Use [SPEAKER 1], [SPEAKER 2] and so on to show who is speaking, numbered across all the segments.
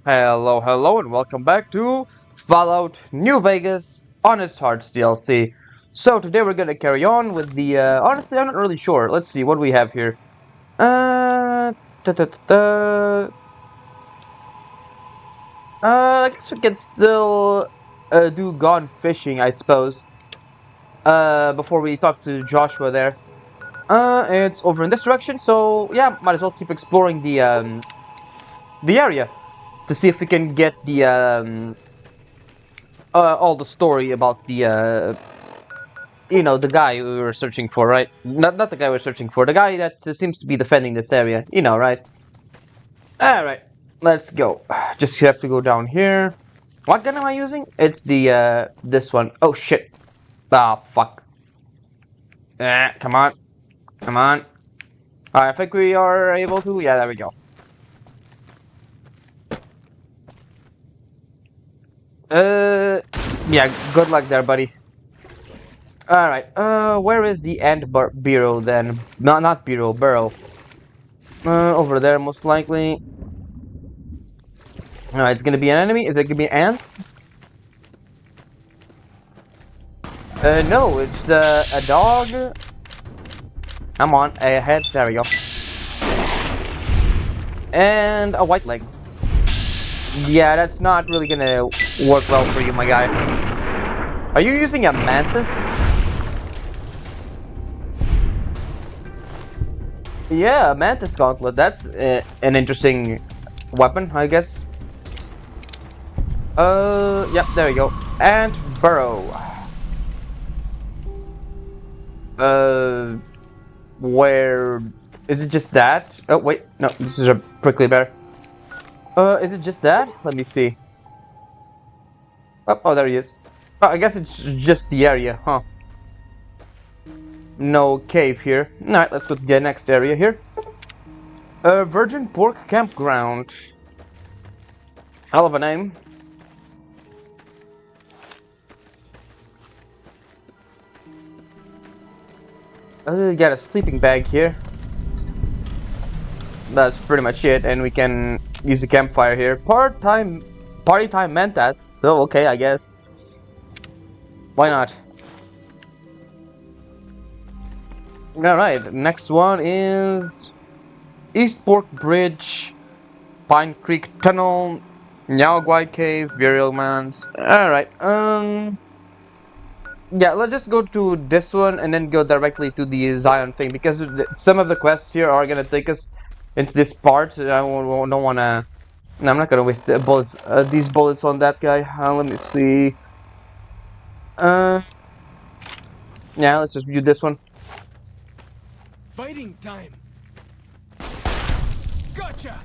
[SPEAKER 1] Hello, hello, and welcome back to Fallout New Vegas Honest Hearts DLC. So today we're gonna carry on with the. Honestly, I'm not really sure. Let's see what we have here. Uh, da, da, da, da. I guess we can still do gone fishing, I suppose. Before we talk to Joshua there. It's over in this direction, so yeah, might as well keep exploring the area to see if we can get the all the story about the guy we were searching for, right? Not the guy we're searching for, the guy that seems to be defending this area, right? Alright, let's go. Just have to go down here. What gun am I using? It's this one. Oh shit. Ah, fuck. Come on. Come on. Alright, I think we are able to. Yeah, there we go. Yeah, good luck there, buddy. Alright, where is the bureau then? No, not bureau, burrow. Over there, most likely. Alright, it's gonna be an enemy. Is it gonna be ants? No, it's a dog. Come on, ahead. There we go. And a white legs. Yeah, that's not really gonna work well for you, my guy. Are you using a mantis? Yeah, a mantis gauntlet. That's an interesting weapon, I guess. Yep, there we go. And burrow. Uh, where is it? Just that? Oh wait, no, this is a prickly bear. Is it just that? Let me see. Oh, there he is. Oh, I guess it's just the area, huh? No cave here. Alright, let's go to the next area here. Virgin Pork Campground. Hell of a name. Got a sleeping bag here. That's pretty much it, and we can use the campfire here. Party time mentats. So okay, I guess. Why not? Alright, next one is East Fork Bridge, Pine Creek Tunnel, Nyawguai Cave, Burial Mounds. Alright, yeah, let's just go to this one and then go directly to the Zion thing because some of the quests here are gonna take us into this part. I don't wanna. No, I'm not gonna waste the bullets. These bullets on that guy. Let me see. Yeah, let's just view this one.
[SPEAKER 2] Fighting time. Gotcha.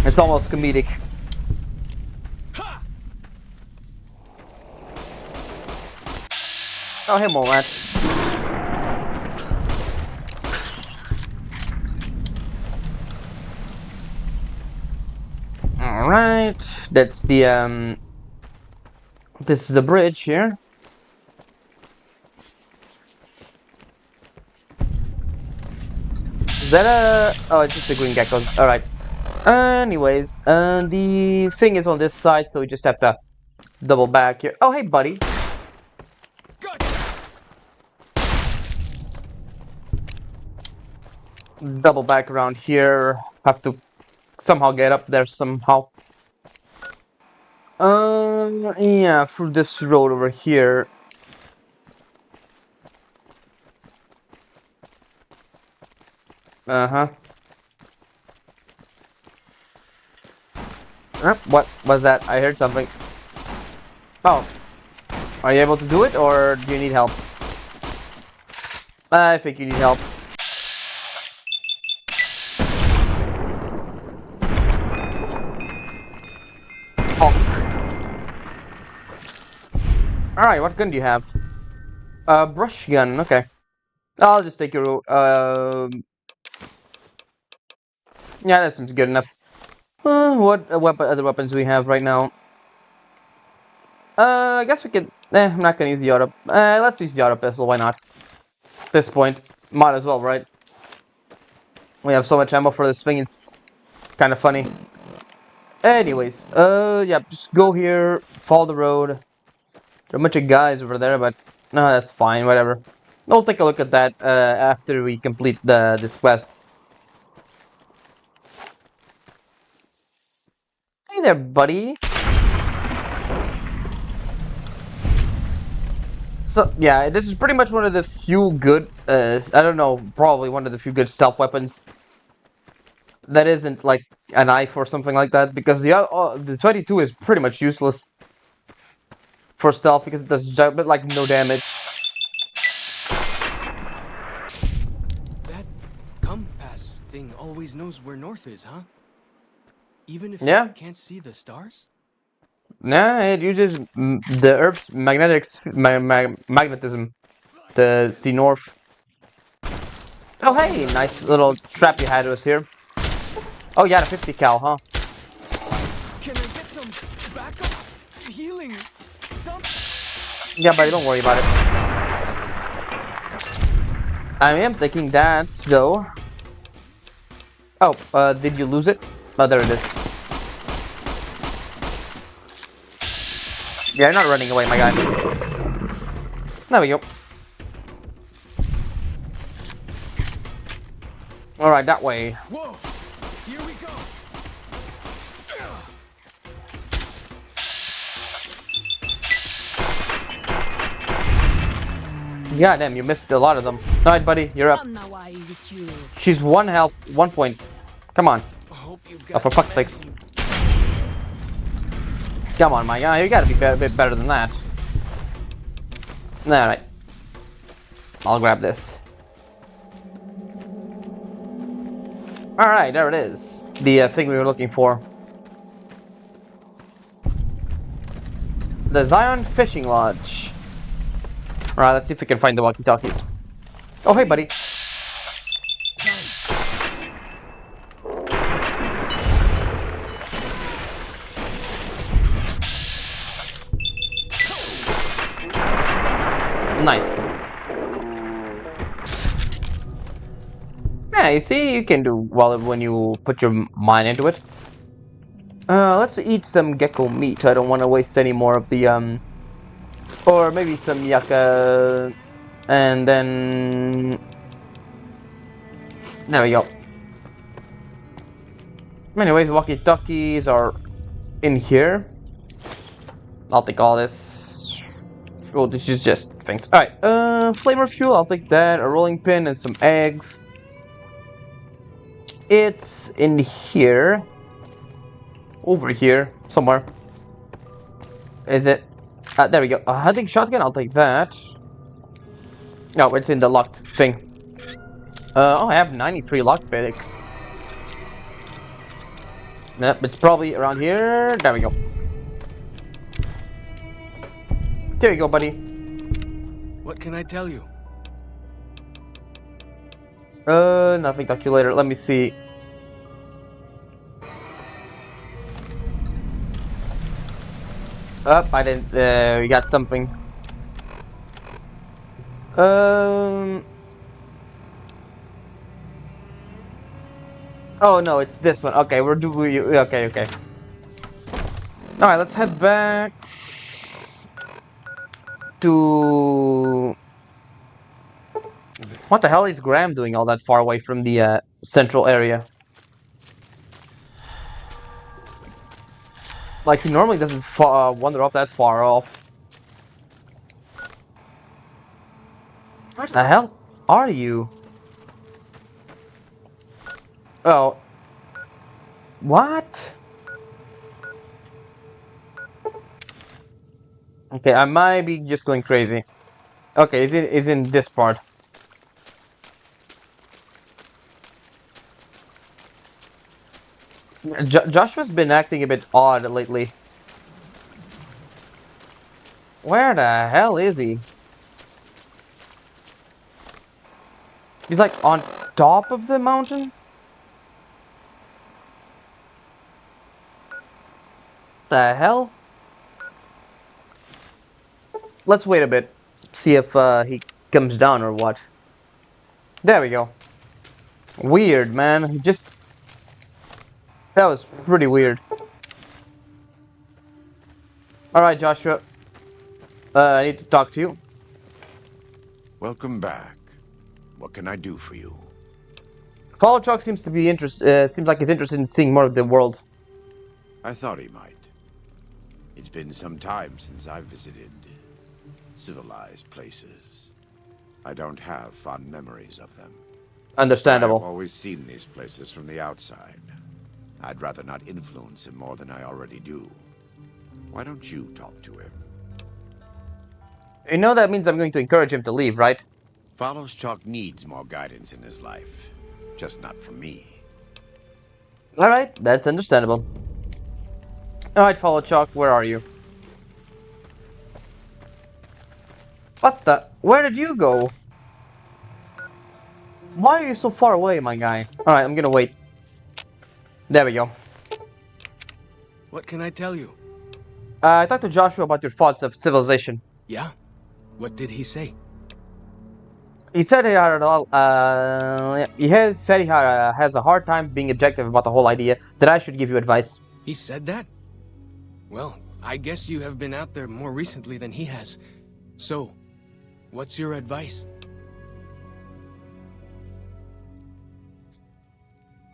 [SPEAKER 1] It's almost comedic.
[SPEAKER 2] Ha!
[SPEAKER 1] Oh, hey, Molat. Alright, that's the, this is the bridge here. Is that a... Oh, it's just the green geckos. Alright. Anyways, the thing is on this side, so we just have to double back here. Oh, hey, buddy.
[SPEAKER 2] Gotcha.
[SPEAKER 1] Double back around here. Have to somehow get up there somehow. Yeah, through this road over here. Uh-huh. What was that? I heard something. Oh. Are you able to do it, or do you need help? I think you need help. Alright, what gun do you have? Brush gun, okay. I'll just take your, yeah, that seems good enough. What other weapons do we have right now? I guess we could, I'm not gonna use the auto, let's use the auto pistol, why not? At this point. Might as well, right? We have so much ammo for this thing, it's kind of funny. Anyways, yeah, just go here, follow the road. There are a bunch of guys over there, but no, that's fine, whatever. We'll take a look at that after we complete this quest. Hey there, buddy. So, yeah, this is pretty much one of the few good, I don't know, probably one of the few good stealth weapons that isn't like a knife or something like that, because the 22 is pretty much useless for stealth because it does but like no damage.
[SPEAKER 2] That compass thing always knows where north is, huh? Even if
[SPEAKER 1] Yeah.
[SPEAKER 2] it can't see the stars?
[SPEAKER 1] Nah, it uses the Earth's magnetism to see north. Oh hey, nice little trap you had us here. Oh yeah, the 50 cal, huh?
[SPEAKER 2] Can I get some backup? Healing? Some?
[SPEAKER 1] Yeah, buddy, don't worry about it. I am taking that, though. Oh, did you lose it? Oh, there it is. Yeah, you're not running away, my guy. There we go. Alright, that way.
[SPEAKER 2] Whoa! Here we go!
[SPEAKER 1] God damn, you missed a lot of them. Alright, buddy, you're up. She's 1 health, 1 point. Come on.
[SPEAKER 2] Hope you've
[SPEAKER 1] Oh,
[SPEAKER 2] got
[SPEAKER 1] for fuck's sakes. Come on, my guy, you gotta be a bit better than that. Alright. I'll grab this. Alright, there it is. The thing we were looking for. The Zion Fishing Lodge. Alright, let's see if we can find the walkie-talkies. Oh, hey, buddy. Nice. Yeah, you see, you can do well when you put your mind into it. Let's eat some gecko meat. I don't want to waste any more of the, or maybe some yucca, and then... There we go. Anyways, walkie-talkies are in here. I'll take all this. Oh, this is just things. Alright, flavor fuel, I'll take that. A rolling pin and some eggs. It's in here. Over here, somewhere. Is it? There we go. A hunting shotgun, I'll take that. No, it's in the locked thing. Oh, I have 93 lockpicks. Yep, it's probably around here. There we go. There you go, buddy.
[SPEAKER 2] What can I tell you?
[SPEAKER 1] Nothing. Talk to you later. Let me see. I didn't. We got something. Oh no, it's this one. Okay, okay, okay. All right, let's head back to. What the hell is Graham doing all that far away from the central area? Like, he normally doesn't wander off that far off. Where the hell are you? Oh. What? Okay, I might be just going crazy. Okay, is in this part. Joshua's been acting a bit odd lately. Where the hell is he? He's like on top of the mountain? The hell? Let's wait a bit. See if he comes down or what. There we go. Weird, man. Just... That was pretty weird. Alright, Joshua. I need to talk to you.
[SPEAKER 3] Welcome back. What can I do for you?
[SPEAKER 1] Follow Chalk seems to be seems like he's interested in seeing more of the world.
[SPEAKER 3] I thought he might. It's been some time since I've visited civilized places. I don't have fond memories of them.
[SPEAKER 1] Understandable.
[SPEAKER 3] I've always seen these places from the outside. I'd rather not influence him more than I already do. Why don't you talk to him?
[SPEAKER 1] You know that means I'm going to encourage him to leave, right?
[SPEAKER 3] Follows Chalk needs more guidance in his life. Just not from me.
[SPEAKER 1] Alright, that's understandable. Alright, Follow Chalk, where are you? What the? Where did you go? Why are you so far away, my guy? Alright, I'm gonna wait. There we go.
[SPEAKER 2] What can I tell you?
[SPEAKER 1] I talked to Joshua about your thoughts of civilization.
[SPEAKER 2] Yeah? What did he say?
[SPEAKER 1] He said he had has a hard time being objective about the whole idea, that I should give you advice.
[SPEAKER 2] He said that? Well, I guess you have been out there more recently than he has. So, what's your advice?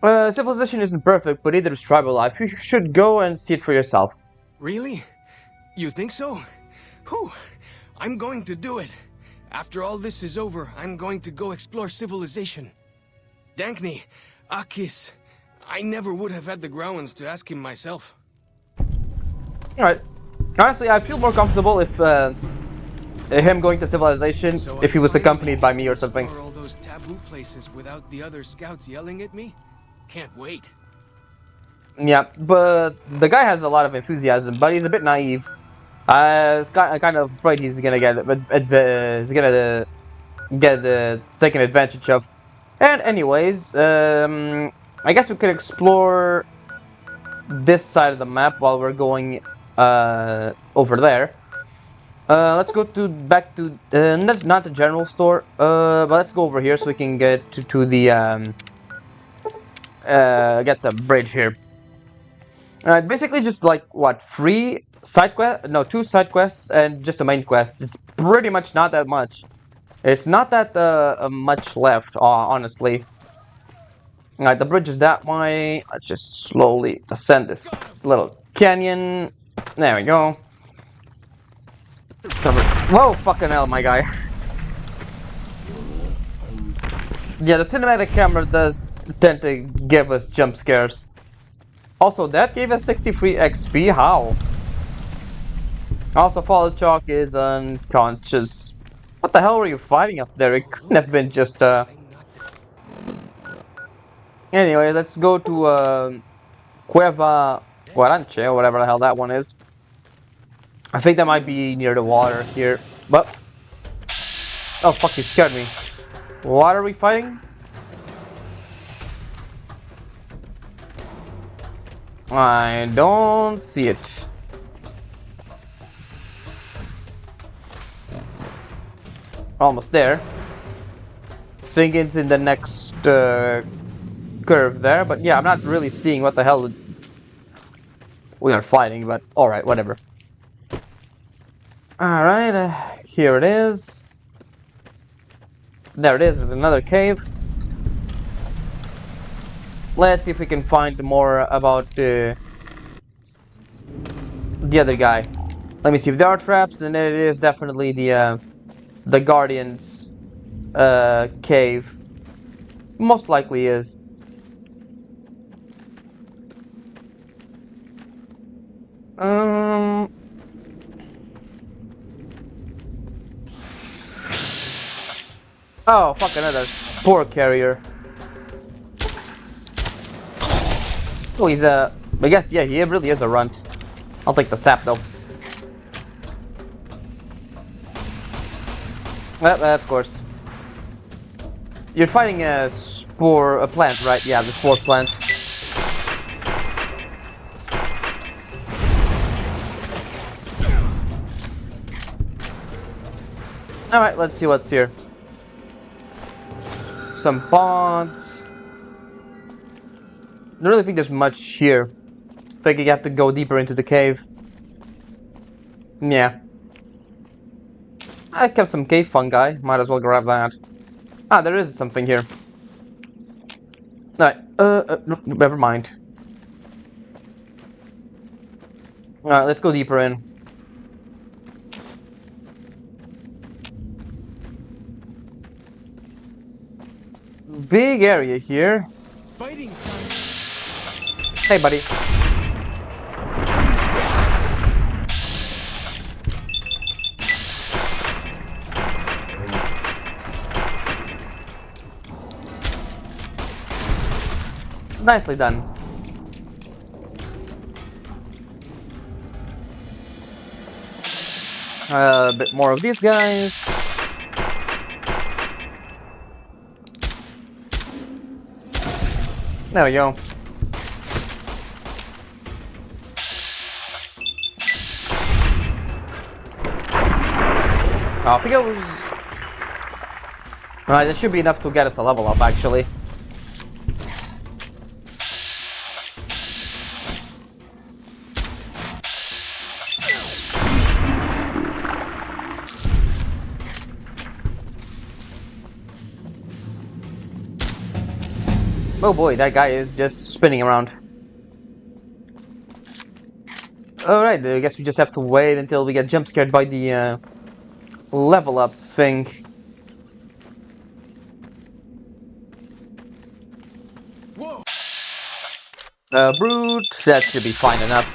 [SPEAKER 1] Civilization isn't perfect, but neither is tribal life. You should go and see it for yourself.
[SPEAKER 2] Really? You think so? Whew! I'm going to do it. After all this is over, I'm going to go explore civilization. Dankney, Akis, I never would have had the Growans to ask him myself.
[SPEAKER 1] Alright. Honestly, I feel more comfortable if him going to civilization,
[SPEAKER 2] So
[SPEAKER 1] if he was accompanied by me or something.
[SPEAKER 2] Explore all those taboo places without the other scouts yelling at me? Can't wait.
[SPEAKER 1] Yeah, but the guy has a lot of enthusiasm, but he's a bit naive. I'm kind of afraid he's gonna get taken advantage of. And anyways, I guess we could explore this side of the map while we're going over there. Let's go back to that's not the general store, but let's go over here so we can get to the get the bridge here. Basically just like what, 2 side quests and just a main quest. It's pretty much not that much. It's not that much left, honestly. Alright, the bridge is that way. Let's just slowly descend this little canyon. There we go. Whoa, fucking hell, my guy. Yeah, the cinematic camera does tend to give us jump scares. Also, that gave us 63 XP. How? Also, Follow Chalk is unconscious. What the hell were you fighting up there? It couldn't have been just Anyway, let's go to Cueva Guaranche, or whatever the hell that one is. I think that might be near the water here. But oh fuck, you scared me. What are we fighting? I don't see it. Almost there. Think it's in the next curve there, but yeah, I'm not really seeing what the hell we are fighting, but alright, whatever. Alright, here it is. There it is, there's another cave. Let's see if we can find more about the other guy. Let me see if there are traps. Then it is definitely the Guardian's cave. Most likely is. Oh, fuck, another spore carrier. Oh, he's I guess, yeah, he really is a runt. I'll take the sap, though. Of course. You're fighting a plant, right? Yeah, the spore plant. Alright, let's see what's here. some pods. I don't really think there's much here. I think you have to go deeper into the cave. Yeah. I kept some cave fungi. Might as well grab that. Ah, there is something here. Alright, no, never mind. Alright, let's go deeper in. Big area here.
[SPEAKER 2] Fighting time.
[SPEAKER 1] Hey, buddy. Nicely done. A bit more of these guys. There we go. I think it was... Alright, that should be enough to get us a level up, actually. Oh boy, that guy is just spinning around. Alright, I guess we just have to wait until we get jump scared by the level up thing.
[SPEAKER 2] Whoa!
[SPEAKER 1] Brute, that should be fine enough.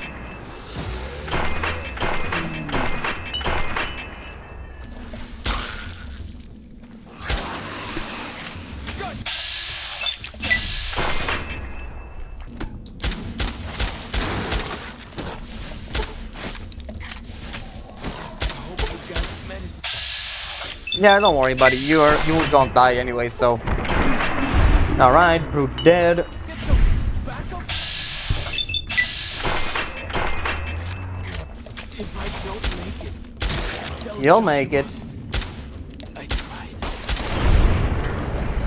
[SPEAKER 1] Yeah, don't worry, buddy. You don't die anyway, so. Alright, brute dead.
[SPEAKER 2] If I don't make it,
[SPEAKER 1] You'll make it.
[SPEAKER 2] I tried.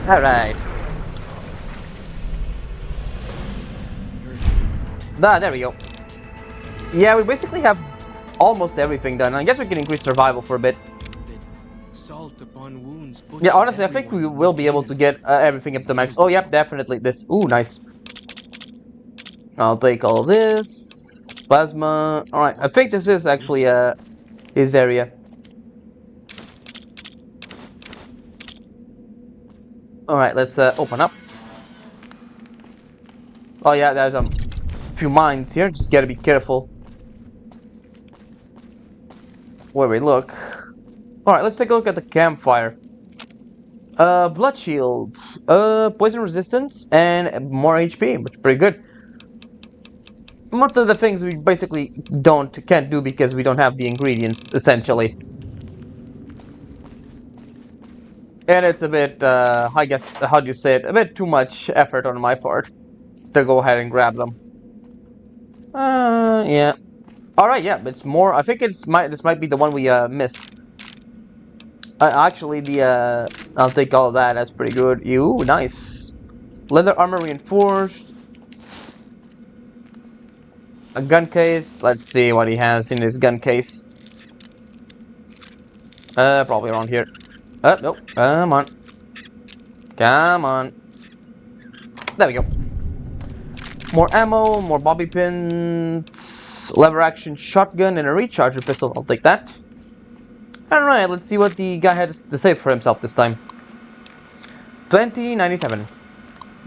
[SPEAKER 1] Alright. There we go. Yeah, we basically have almost everything done. I guess we can increase survival for a bit.
[SPEAKER 2] Salt upon wounds.
[SPEAKER 1] Yeah, honestly, I think we will be able to get everything up to max. Oh, yep, definitely. This. Ooh, nice. I'll take all this. Plasma. Alright, I think this is actually his area. Alright, let's open up. Oh, yeah, there's a few mines here. Just gotta be careful where we look. Alright, let's take a look at the campfire. Blood shields, poison resistance, and more HP, which is pretty good. Most of the things we basically can't do because we don't have the ingredients, essentially. And it's a bit, I guess, how do you say it, a bit too much effort on my part to go ahead and grab them. Yeah. Alright, yeah, it's more, I think this might be the one we, missed. Actually, I'll take all of that. That's pretty good. Ew, nice. Leather armor reinforced. A gun case. Let's see what he has in his gun case. Probably around here. Nope. Come on. Come on. There we go. More ammo, more bobby pins, lever action shotgun, and a recharger pistol. I'll take that. Alright, let's see what the guy had to say for himself this time. 2097.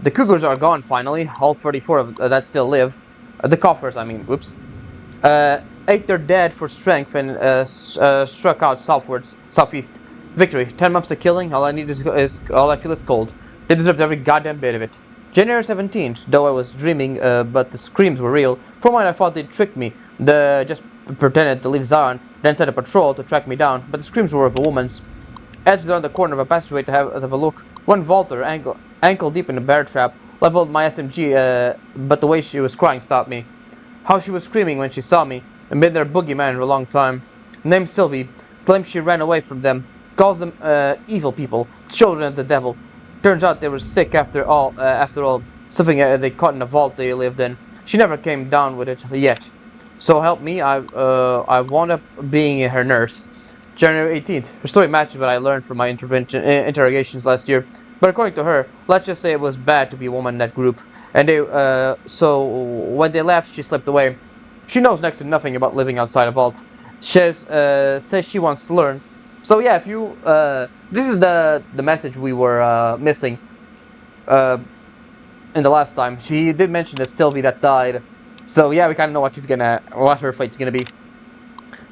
[SPEAKER 1] The cougars are gone finally. All 34 of that still live. The coffers, I mean. Whoops. 8 they're dead for strength and struck out southwards, southeast. Victory. 10 months of killing. All I need is all I feel is cold. They deserved every goddamn bit of it. January 17th. Though I was dreaming, but the screams were real. For a moment I thought they'd tricked me. Just pretended to leave Zion, then sent a patrol to track me down, but the screams were of a woman's. Edged around the corner of a passageway to have a look. One vaulter, ankle deep in a bear trap, leveled my SMG, but the way she was crying stopped me. How she was screaming when she saw me, and been their boogeyman for a long time. Named Sylvie, claims she ran away from them, calls them evil people, children of the devil. Turns out they were sick after all. Something they caught in a vault they lived in. She never came down with it yet. So help me, I wound up being her nurse. January 18th. Her story matches what I learned from my interrogations last year. But according to her, let's just say it was bad to be a woman in that group. And so when they left, she slipped away. She knows next to nothing about living outside a vault. Says she wants to learn. So yeah, if you this is the message we were missing in the last time. She did mention the Sylvie that died. So yeah, we kind of know what her fate's gonna be.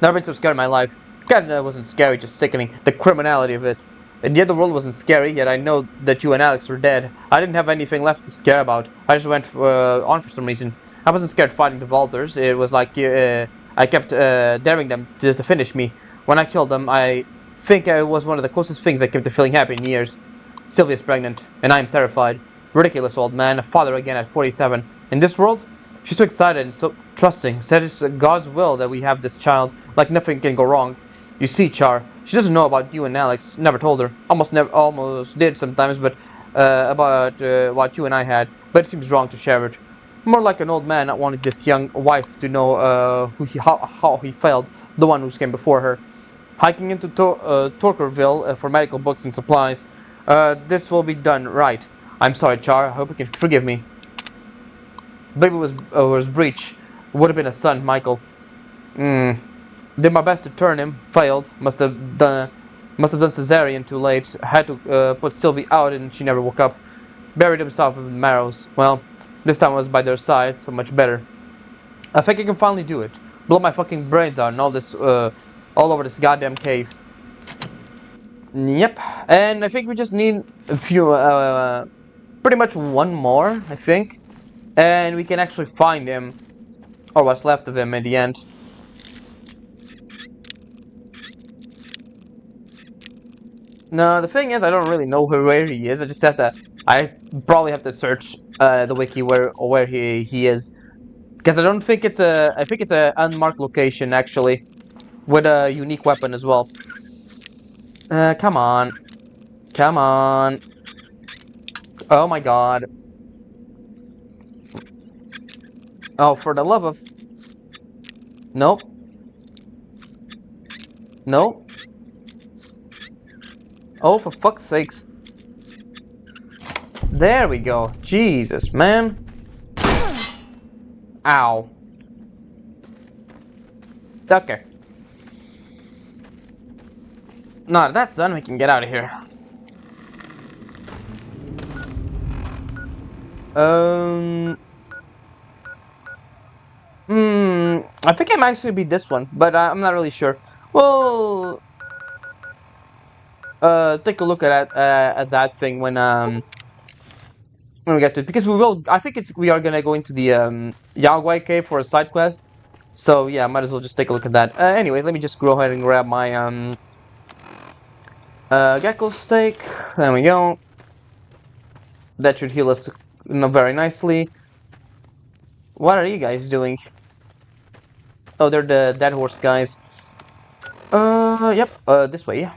[SPEAKER 1] Never been so scared in my life. Canada wasn't scary, just sickening. The criminality of it. And yet the world wasn't scary, yet I know that you and Alex were dead. I didn't have anything left to scare about. I just went on for some reason. I wasn't scared fighting the Vaulters. It was like I kept daring them to finish me. When I killed them, I think it was one of the closest things I kept to feeling happy in years. Sylvia's pregnant, and I am terrified. Ridiculous old man, a father again at 47. In this world, she's so excited and so trusting. Said it's God's will that we have this child, like nothing can go wrong. You see, Char, she doesn't know about you and Alex. Never told her. Almost did sometimes, but about what you and I had. But it seems wrong to share it. More like an old man not wanting this young wife to know how he failed, the one who came before her. Hiking into Torkerville for medical books and supplies. This will be done right. I'm sorry, Char. I hope you can forgive me. Baby was breech. Would have been a son, Michael. Did my best to turn him. Failed. Must have done cesarean too late. Had to put Sylvie out and she never woke up. Buried himself in Marrows. Well, this time I was by their side, so much better. I think I can finally do it. Blow my fucking brains out and all over this goddamn cave. Yep. And I think we just need a few, pretty much one more, I think. And we can actually find him. Or what's left of him in the end. No, the thing is, I don't really know where he is. I probably have to search the wiki where he is, because I don't think I think it's a unmarked location actually, with a unique weapon as well. Come on, come on. Oh my god. Oh, for the love of. Nope. Nope. Oh, for fuck's sakes. There we go. Jesus, man. Ow. Okay. Now that's done, we can get out of here. I think it might actually be this one, but I'm not really sure. Well, take a look at that thing when we get to it, because I think we are gonna go into the Yagwai cave for a side quest. So yeah, might as well just take a look at that. Anyways, let me just go ahead and grab my gecko steak. There we go. That should heal us very nicely. What are you guys doing? Oh, they're the dead horse guys. Yep. This way.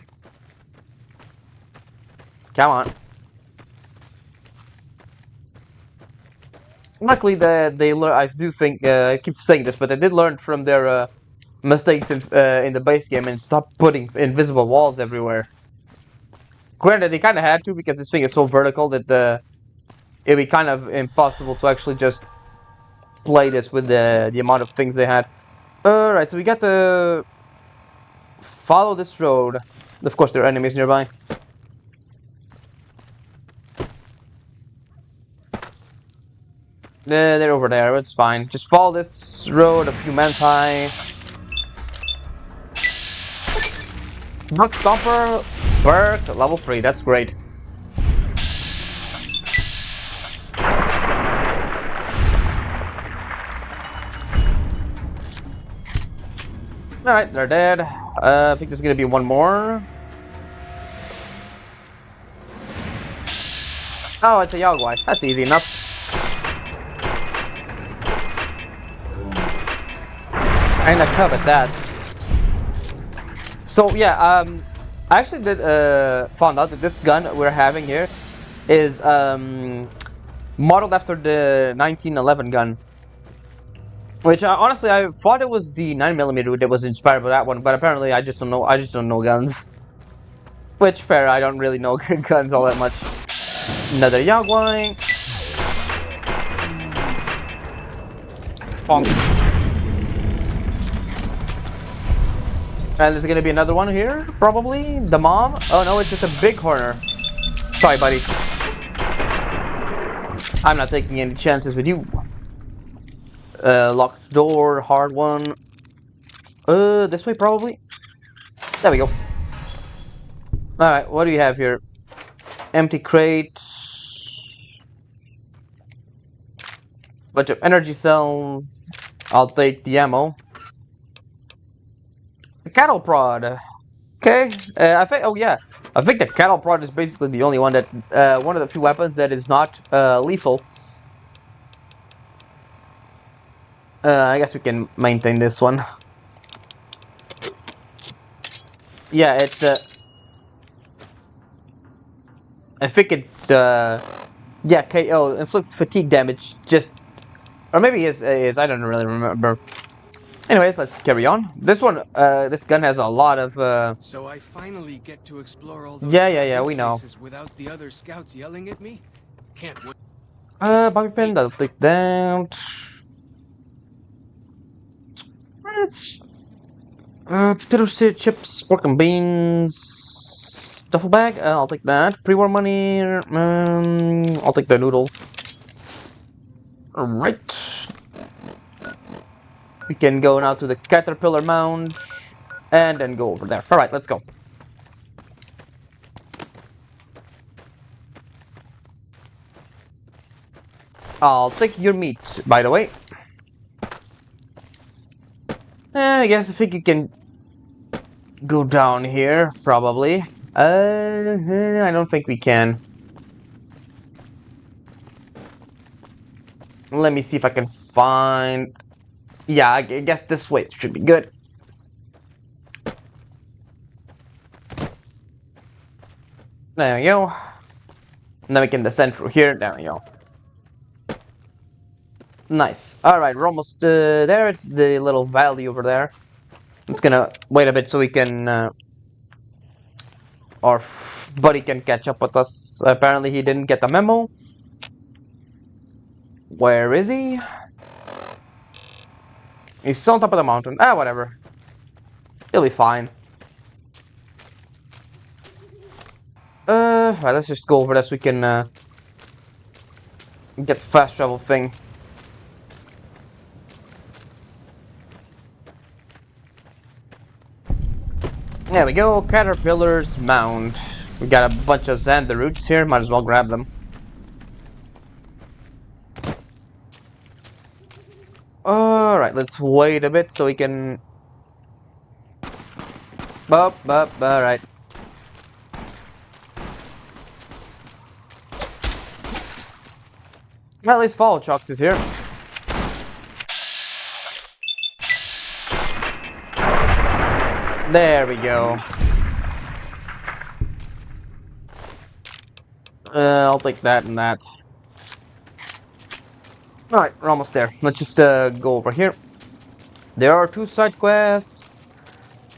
[SPEAKER 1] Come on. Luckily, they learn. I do think I keep saying this, but they did learn from their mistakes in the base game and stop putting invisible walls everywhere. Granted, they kind of had to, because this thing is so vertical that it'd be kind of impossible to actually just play this with the amount of things they had. Alright, so we got to follow this road. Of course, there are enemies nearby. They're over there, it's fine. Just follow this road, a few manti. Knock Stomper, Berk, level 3, that's great. Alright, they're dead. I think there's gonna be one more. Oh, it's a Yagwai. That's easy enough. And I covered that. So yeah, I actually did found out that this gun we're having here is modeled after the 1911 gun. Which honestly, I thought it was the 9mm that was inspired by that one, but apparently I just don't know. I just don't know guns. Which fair, I don't really know guns all that much. Another Yagwine. Bonk. And there's gonna be another one here, probably. The mom? Oh no, it's just a big horner. Sorry, buddy. I'm not taking any chances with you. Locked door, hard one. This way probably. There we go. Alright, what do you have here? Empty crates. Bunch of energy cells. I'll take the ammo. The cattle prod. Okay. I think. Oh yeah. I think the cattle prod is basically the only one that, one of the few weapons that is not lethal. I guess we can maintain this one. Yeah, it's. I think it. Yeah, KO inflicts fatigue damage. Just, or maybe is. I don't really remember. Anyways, let's carry on. This one, this gun has a lot of.
[SPEAKER 2] So I finally get to explore all those
[SPEAKER 1] Yeah, we know.
[SPEAKER 2] places without the other scouts yelling at me. Can't wait.
[SPEAKER 1] Bobby pin. I'll take that. Potato chips, pork and beans, duffel bag. I'll take that. Pre-war money. I'll take the noodles. All right. We can go now to the caterpillar mound, and then go over there. All right, let's go. I'll take your meat, by the way. I guess I think you can go down here, probably. I don't think we can. Let me see if I can find... Yeah, I guess this way should be good. There we go. And then we can descend through here. There we go. Nice. Alright, we're almost there. It's the little valley over there. It's gonna wait a bit so we can... our buddy can catch up with us. Apparently he didn't get the memo. Where is he? He's still on top of the mountain. Ah, whatever. He'll be fine. Right, let's just go over this so we can get the fast travel thing. There we go, Caterpillar's Mound. We got a bunch of Xander roots here, might as well grab them. Alright, let's wait a bit so we can... alright. Well, at least Follow Chucks is here. There we go. I'll take that and that. Alright, we're almost there. Let's just go over here. There are 2 side quests.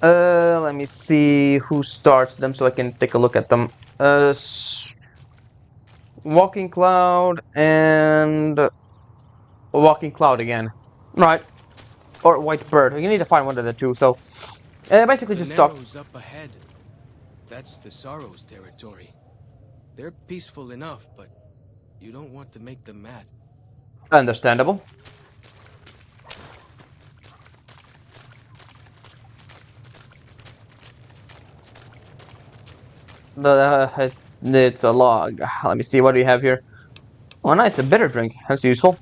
[SPEAKER 1] Let me see who starts them so I can take a look at them. Walking Cloud and Walking Cloud again. Right. Or White Bird. You need to find one of the two, so basically just talk.
[SPEAKER 2] Up ahead. That's the Sorrows territory. They're peaceful enough, but you don't want to make them mad.
[SPEAKER 1] Understandable. It's a log. Let me see, what do you have here? Oh, nice, a bitter drink. That's useful.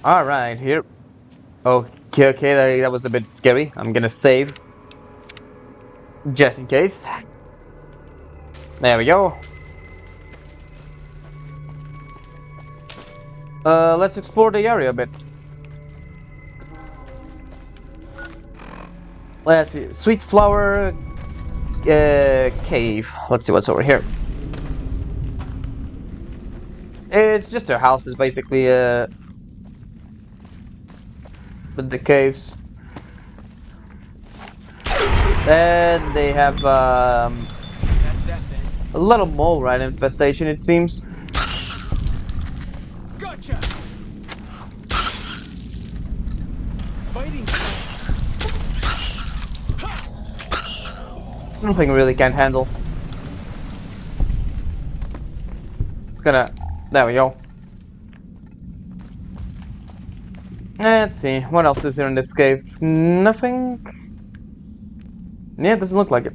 [SPEAKER 1] Alright, here. Okay, that was a bit scary. I'm gonna save. Just in case. There we go. Let's explore the area a bit. Let's see. Sweet Flower Cave. Let's see what's over here. It's just their houses, basically, with the caves. And they have
[SPEAKER 2] That's that then.
[SPEAKER 1] a little mole rat infestation, it seems.
[SPEAKER 2] Gotcha! Fighting style.
[SPEAKER 1] Nothing really can't handle. There we go. Let's see, what else is here in this cave? Nothing? Yeah, it doesn't look like it.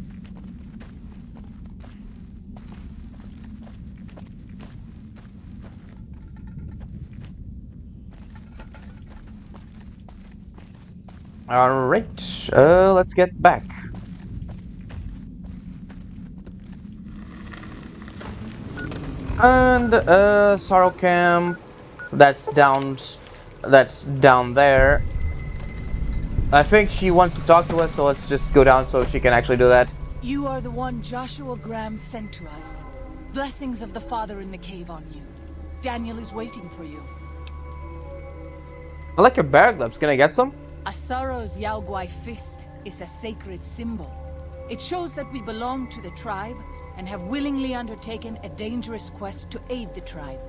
[SPEAKER 1] Alright, let's get back. And, Sorrow Camp, that's down there. I think she wants to talk to us, so let's just go down so she can actually do that.
[SPEAKER 4] You are the one Joshua Graham sent to us. Blessings of the Father in the cave on you. Daniel is waiting for you.
[SPEAKER 1] I like your bear gloves, can I get some?
[SPEAKER 4] A Sorrow's Yaoguai fist is a sacred symbol. It shows that we belong to the tribe and have willingly undertaken a dangerous quest to aid the tribe.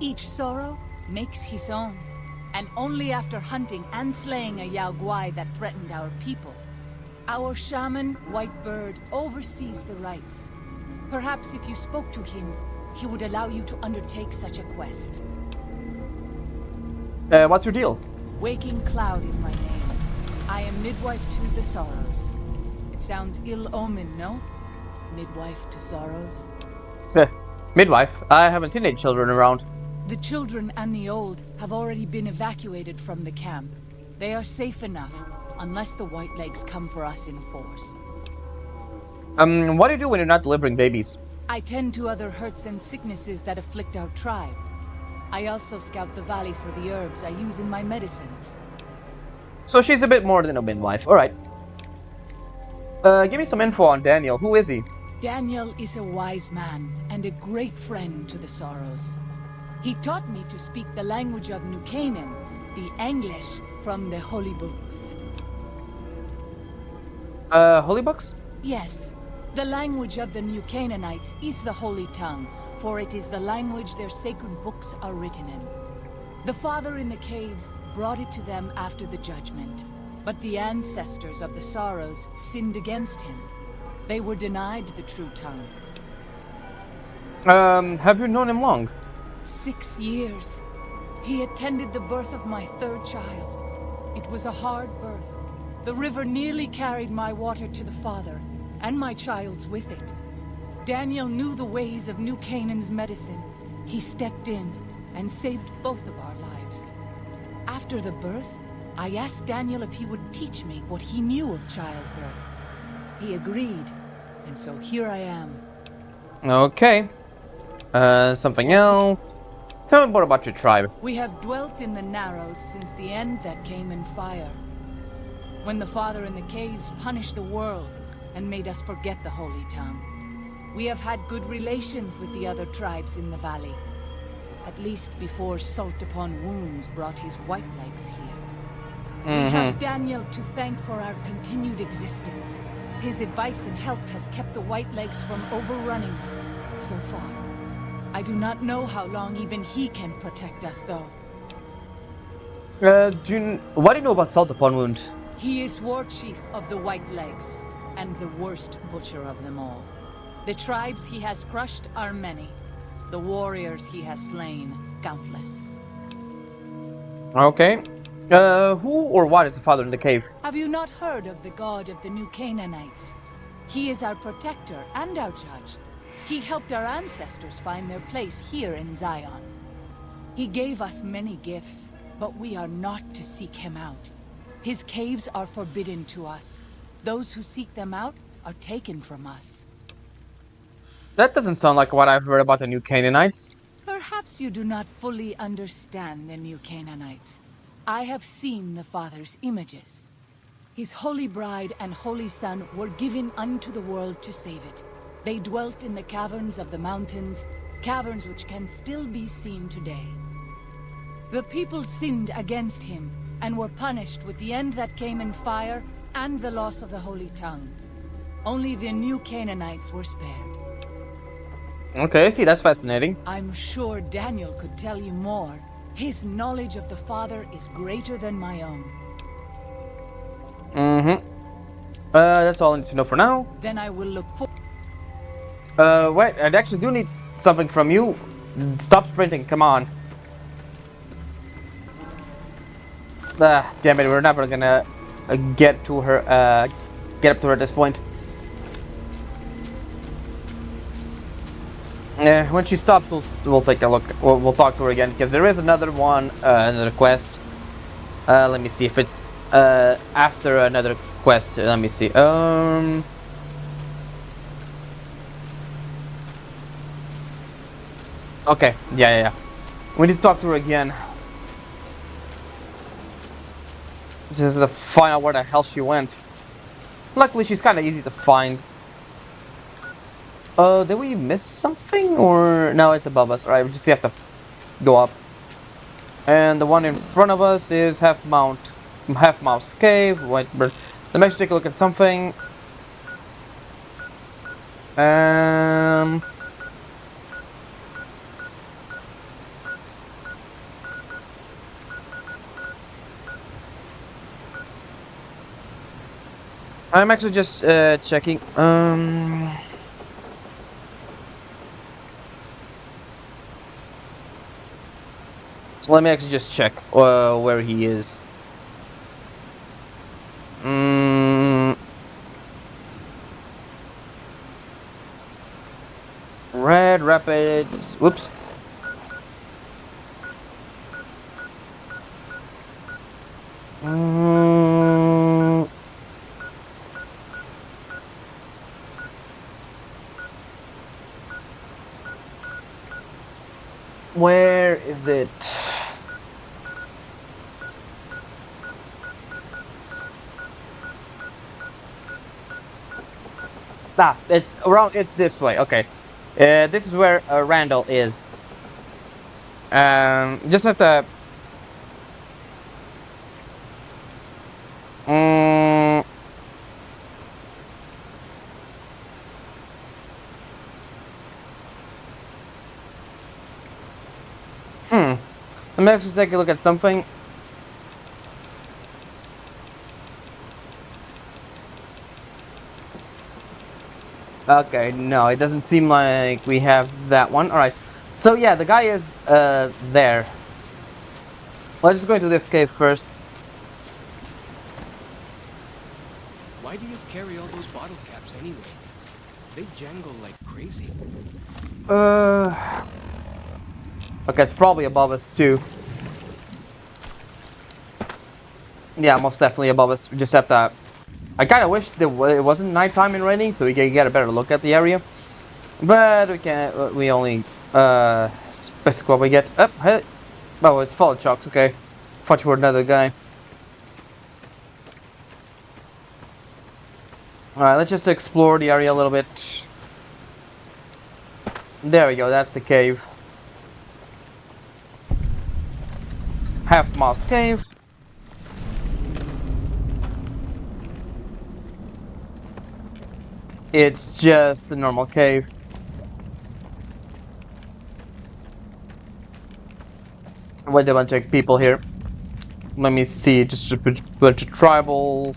[SPEAKER 4] Each Sorrow makes his own, and only after hunting and slaying a Yaoguai that threatened our people. Our shaman, White Bird, oversees the rites. Perhaps if you spoke to him, he would allow you to undertake such a quest.
[SPEAKER 1] What's your deal?
[SPEAKER 4] Waking Cloud is my name. I am midwife to the Sorrows. It sounds ill-omened, no? Midwife to Sorrows?
[SPEAKER 1] Midwife, I haven't seen any children around.
[SPEAKER 4] The children and the old have already been evacuated from the camp. They are safe enough, unless the Whitelegs come for us in force.
[SPEAKER 1] What do you do when you're not delivering babies?
[SPEAKER 4] I tend to other hurts and sicknesses that afflict our tribe. I also scout the valley for the herbs I use in my medicines.
[SPEAKER 1] So she's a bit more than a midwife, alright. Give me some info on Daniel, who is he?
[SPEAKER 4] Daniel is a wise man and a great friend to the Sorrows. He taught me to speak the language of New Canaan, the English from the holy books.
[SPEAKER 1] Holy books?
[SPEAKER 4] Yes, the language of the New Canaanites is the holy tongue, for it is the language their sacred books are written in. The Father in the caves brought it to them after the judgment, but the ancestors of the Sorrows sinned against him. They were denied the true tongue.
[SPEAKER 1] Have you known him long?
[SPEAKER 4] 6 years. He attended the birth of my third child. It was a hard birth. The river nearly carried my water to the Father, and my child's with it. Daniel knew the ways of New Canaan's medicine. He stepped in and saved both of our lives. After the birth, I asked Daniel if he would teach me what he knew of childbirth. He agreed, and so here I am.
[SPEAKER 1] Okay. Something else? Tell me more about your tribe.
[SPEAKER 4] We have dwelt in the Narrows since the end that came in fire. When the Father in the caves punished the world and made us forget the Holy Tongue. We have had good relations with the other tribes in the valley. At least before Salt Upon Wounds brought his Whitelegs here. We have Daniel to thank for our continued existence. His advice and help has kept the Whitelegs from overrunning us so far. I do not know how long even he can protect us, though.
[SPEAKER 1] What do you know about Salt Upon Wound?
[SPEAKER 4] He is war chief of the Whitelegs, and the worst butcher of them all. The tribes he has crushed are many. The warriors he has slain, countless.
[SPEAKER 1] Okay. Who or what is the Father in the cave?
[SPEAKER 4] Have you not heard of the god of the New Canaanites? He is our protector and our judge. He helped our ancestors find their place here in Zion. He gave us many gifts, but we are not to seek him out. His caves are forbidden to us. Those who seek them out are taken from us.
[SPEAKER 1] That doesn't sound like what I've heard about the New Canaanites.
[SPEAKER 4] Perhaps you do not fully understand the New Canaanites. I have seen the Father's images. His holy bride and holy son were given unto the world to save it. They dwelt in the caverns of the mountains, caverns which can still be seen today. The people sinned against him, and were punished with the end that came in fire and the loss of the holy tongue. Only the new Canaanites were spared.
[SPEAKER 1] Okay, see, that's fascinating.
[SPEAKER 4] I'm sure Daniel could tell you more. His knowledge of the Father is greater than my own.
[SPEAKER 1] Mm-hmm. That's all I need to know for now.
[SPEAKER 4] Then I will look for...
[SPEAKER 1] Wait, I actually do need something from you. Stop sprinting, come on. Ah, damn it, we're never gonna get to her, get up to her at this point. When she stops, we'll take a look. We'll talk to her again, because there is another one, another quest. Let me see if it's after another quest. Let me see. Okay. Yeah. We need to talk to her again. Just to find out where the hell she went. Luckily, she's kind of easy to find. Did we miss something? Or no, it's above us. Alright, we just have to go up. And the one in front of us is Half Mouse Cave. Wait, let me actually take a look at something. I'm actually just checking. Let me actually just check where he is. Red Rapids. Whoops. Where is it? Ah, it's around. It's this way. Okay, this is where Randall is. Just have to. Let me actually take a look at something. Okay, no, it doesn't seem like we have that one. Alright, so yeah, the guy is there. Let's just go into this cave first.
[SPEAKER 2] Why do you carry all those bottle caps anyway? They jangle like crazy.
[SPEAKER 1] Okay, it's probably above us too. Yeah, most definitely above us. We just have to... I kind of wish that it wasn't nighttime and raining, so we can get a better look at the area. But we can't. We only... it's basically what we get. Oh, hey. Oh, it's full of chocks. Okay. Thought you were another guy. Alright, let's just explore the area a little bit. There we go, that's the cave. Half Mouse Cave. It's just a normal cave. With a bunch of people here. Let me see, just a bunch of tribals.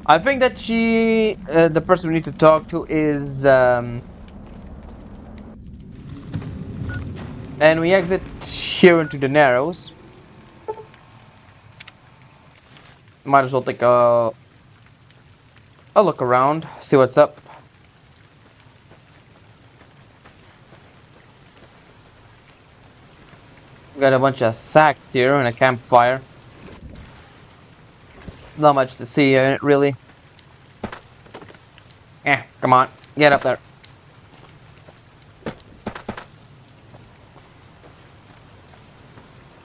[SPEAKER 1] I think that the person we need to talk to is, and we exit here into the Narrows. Might as well take a look around, see what's up. Got a bunch of sacks here and a campfire. Not much to see in it, really. Come on, get up there.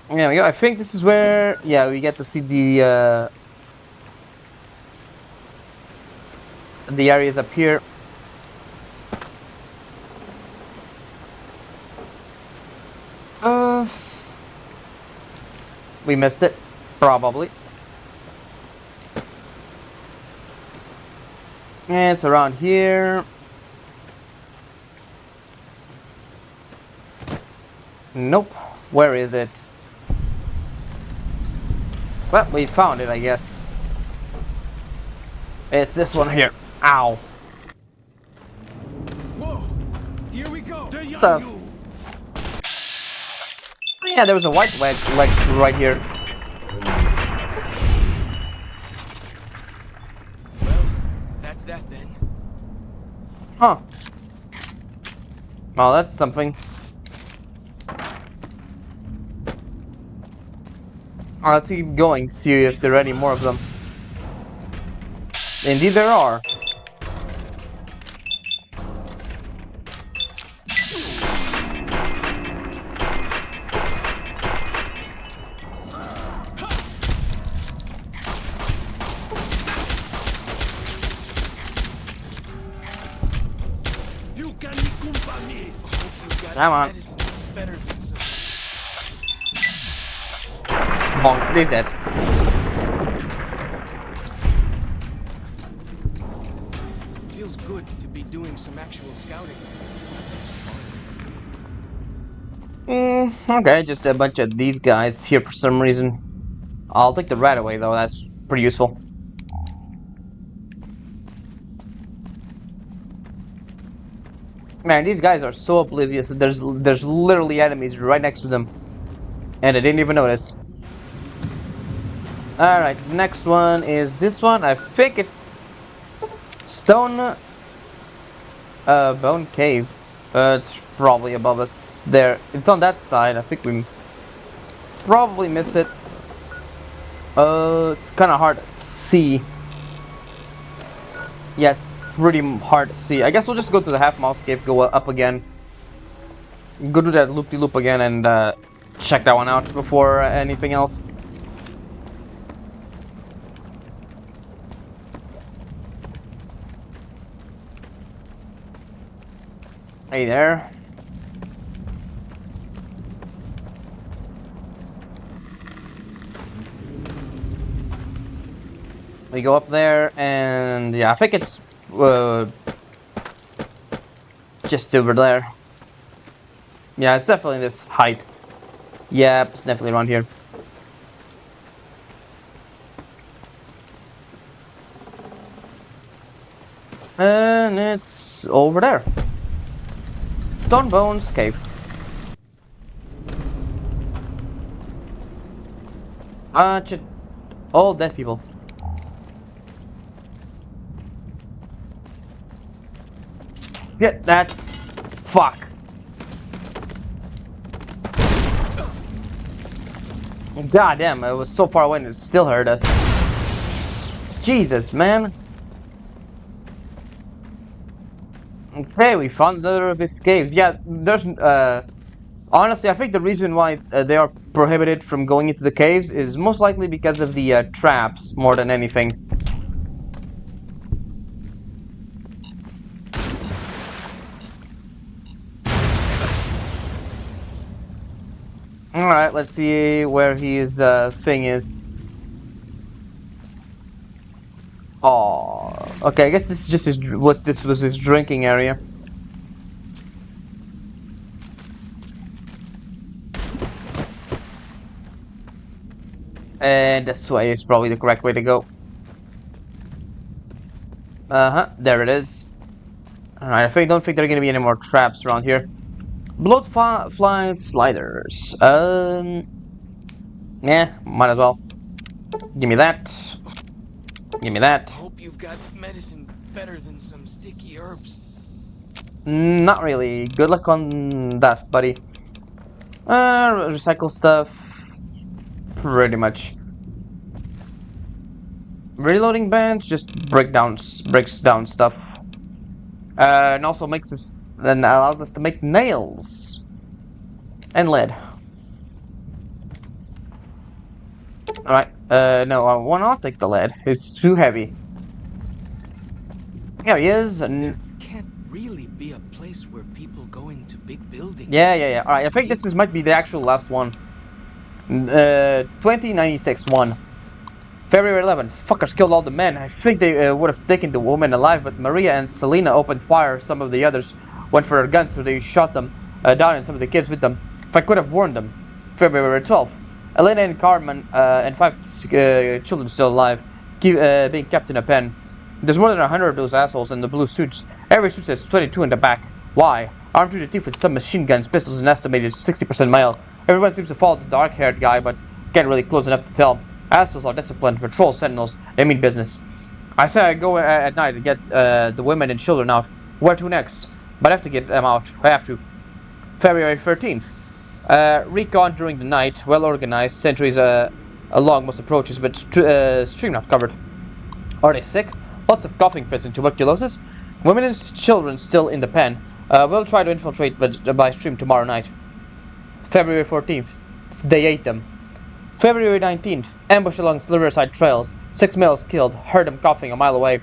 [SPEAKER 1] There we go. I think this is where, yeah, we get to see the The areas up here. Uh, we missed it, probably. It's around here. Nope. Where is it? Well, we found it, I guess. It's this one here. Ow.
[SPEAKER 2] Whoa! Here we go!
[SPEAKER 1] Stuff. Yeah, there was a white legs right here.
[SPEAKER 2] Well, that's that then.
[SPEAKER 1] Huh. Well, that's something. Let's keep going, see if there are any more of them. Indeed there are.
[SPEAKER 2] You can accompany.
[SPEAKER 1] Come on.
[SPEAKER 2] Medicine better than some.
[SPEAKER 1] Bonk, he's dead.
[SPEAKER 2] Feels good to be doing some actual scouting.
[SPEAKER 1] Okay, just a bunch of these guys here for some reason. I'll take the rat away though, that's pretty useful. Man, these guys are so oblivious that there's literally enemies right next to them. And I didn't even notice. Alright, next one is this one. I think it... Stone... Bone Cave. It's probably above us there. It's on that side. I think we probably missed it. It's kind of hard to see. Yeah, it's pretty hard to see. I guess we'll just go to the half mouse cave, go up again. Go to that loop-de-loop again and check that one out before anything else. Hey there. We go up there, and yeah, I think it's just over there. Yeah, it's definitely this height. Yep, it's definitely around here. And it's over there. Stone Bones Cave. All dead people. Yeah, that's... Fuck. God damn, it was so far away and it still hurt us. Jesus, man. Okay, we found another of his caves. Yeah, there's... honestly, I think the reason why they are prohibited from going into the caves is most likely because of the traps, more than anything. Alright, let's see where his thing is. Oh, okay, I guess this is just his, this was his drinking area. And this way is probably the correct way to go. There it is. Alright, don't think there are gonna be any more traps around here. Bloodfly sliders. Yeah, might as well. Give me that. Give me that.
[SPEAKER 2] Hope you've got medicine better than some sticky herbs.
[SPEAKER 1] Not really. Good luck on that, buddy. Recycle stuff. Pretty much. Reloading bench just breaks down stuff. And also makes us, then allows us to make nails and lead. Alright, no, I will not take the lead. It's too heavy. Here he is.
[SPEAKER 2] There can't really be a place where people go into big buildings.
[SPEAKER 1] Yeah. Alright, I think this might be the actual last one. 2096 1. February 11th. Fuckers killed all the men. I think they would have taken the woman alive, but Maria and Selena opened fire. Some of the others went for their guns, so they shot them down and some of the kids with them. If I could have warned them. February 12th. Elena and Carmen and 5 children still alive, being kept in a pen. There's more than 100 of those assholes in the blue suits. Every suit says 22 in the back. Why? Armed to the teeth with submachine guns, pistols, and estimated 60% male. Everyone seems to follow the dark-haired guy, but can't really close enough to tell. Assholes are disciplined, patrol sentinels, they mean business. I say I go at night and get the women and children out. Where to next? But I have to get them out. I have to. February 13th. Recon during the night, well organized, sentries along most approaches, but stream not covered. Are they sick? Lots of coughing fits and tuberculosis. Women and children still in the pen. We'll try to infiltrate by stream tomorrow night. February 14th. They ate them. February 19th. Ambush along riverside trails. 6 males killed. Heard them coughing a mile away.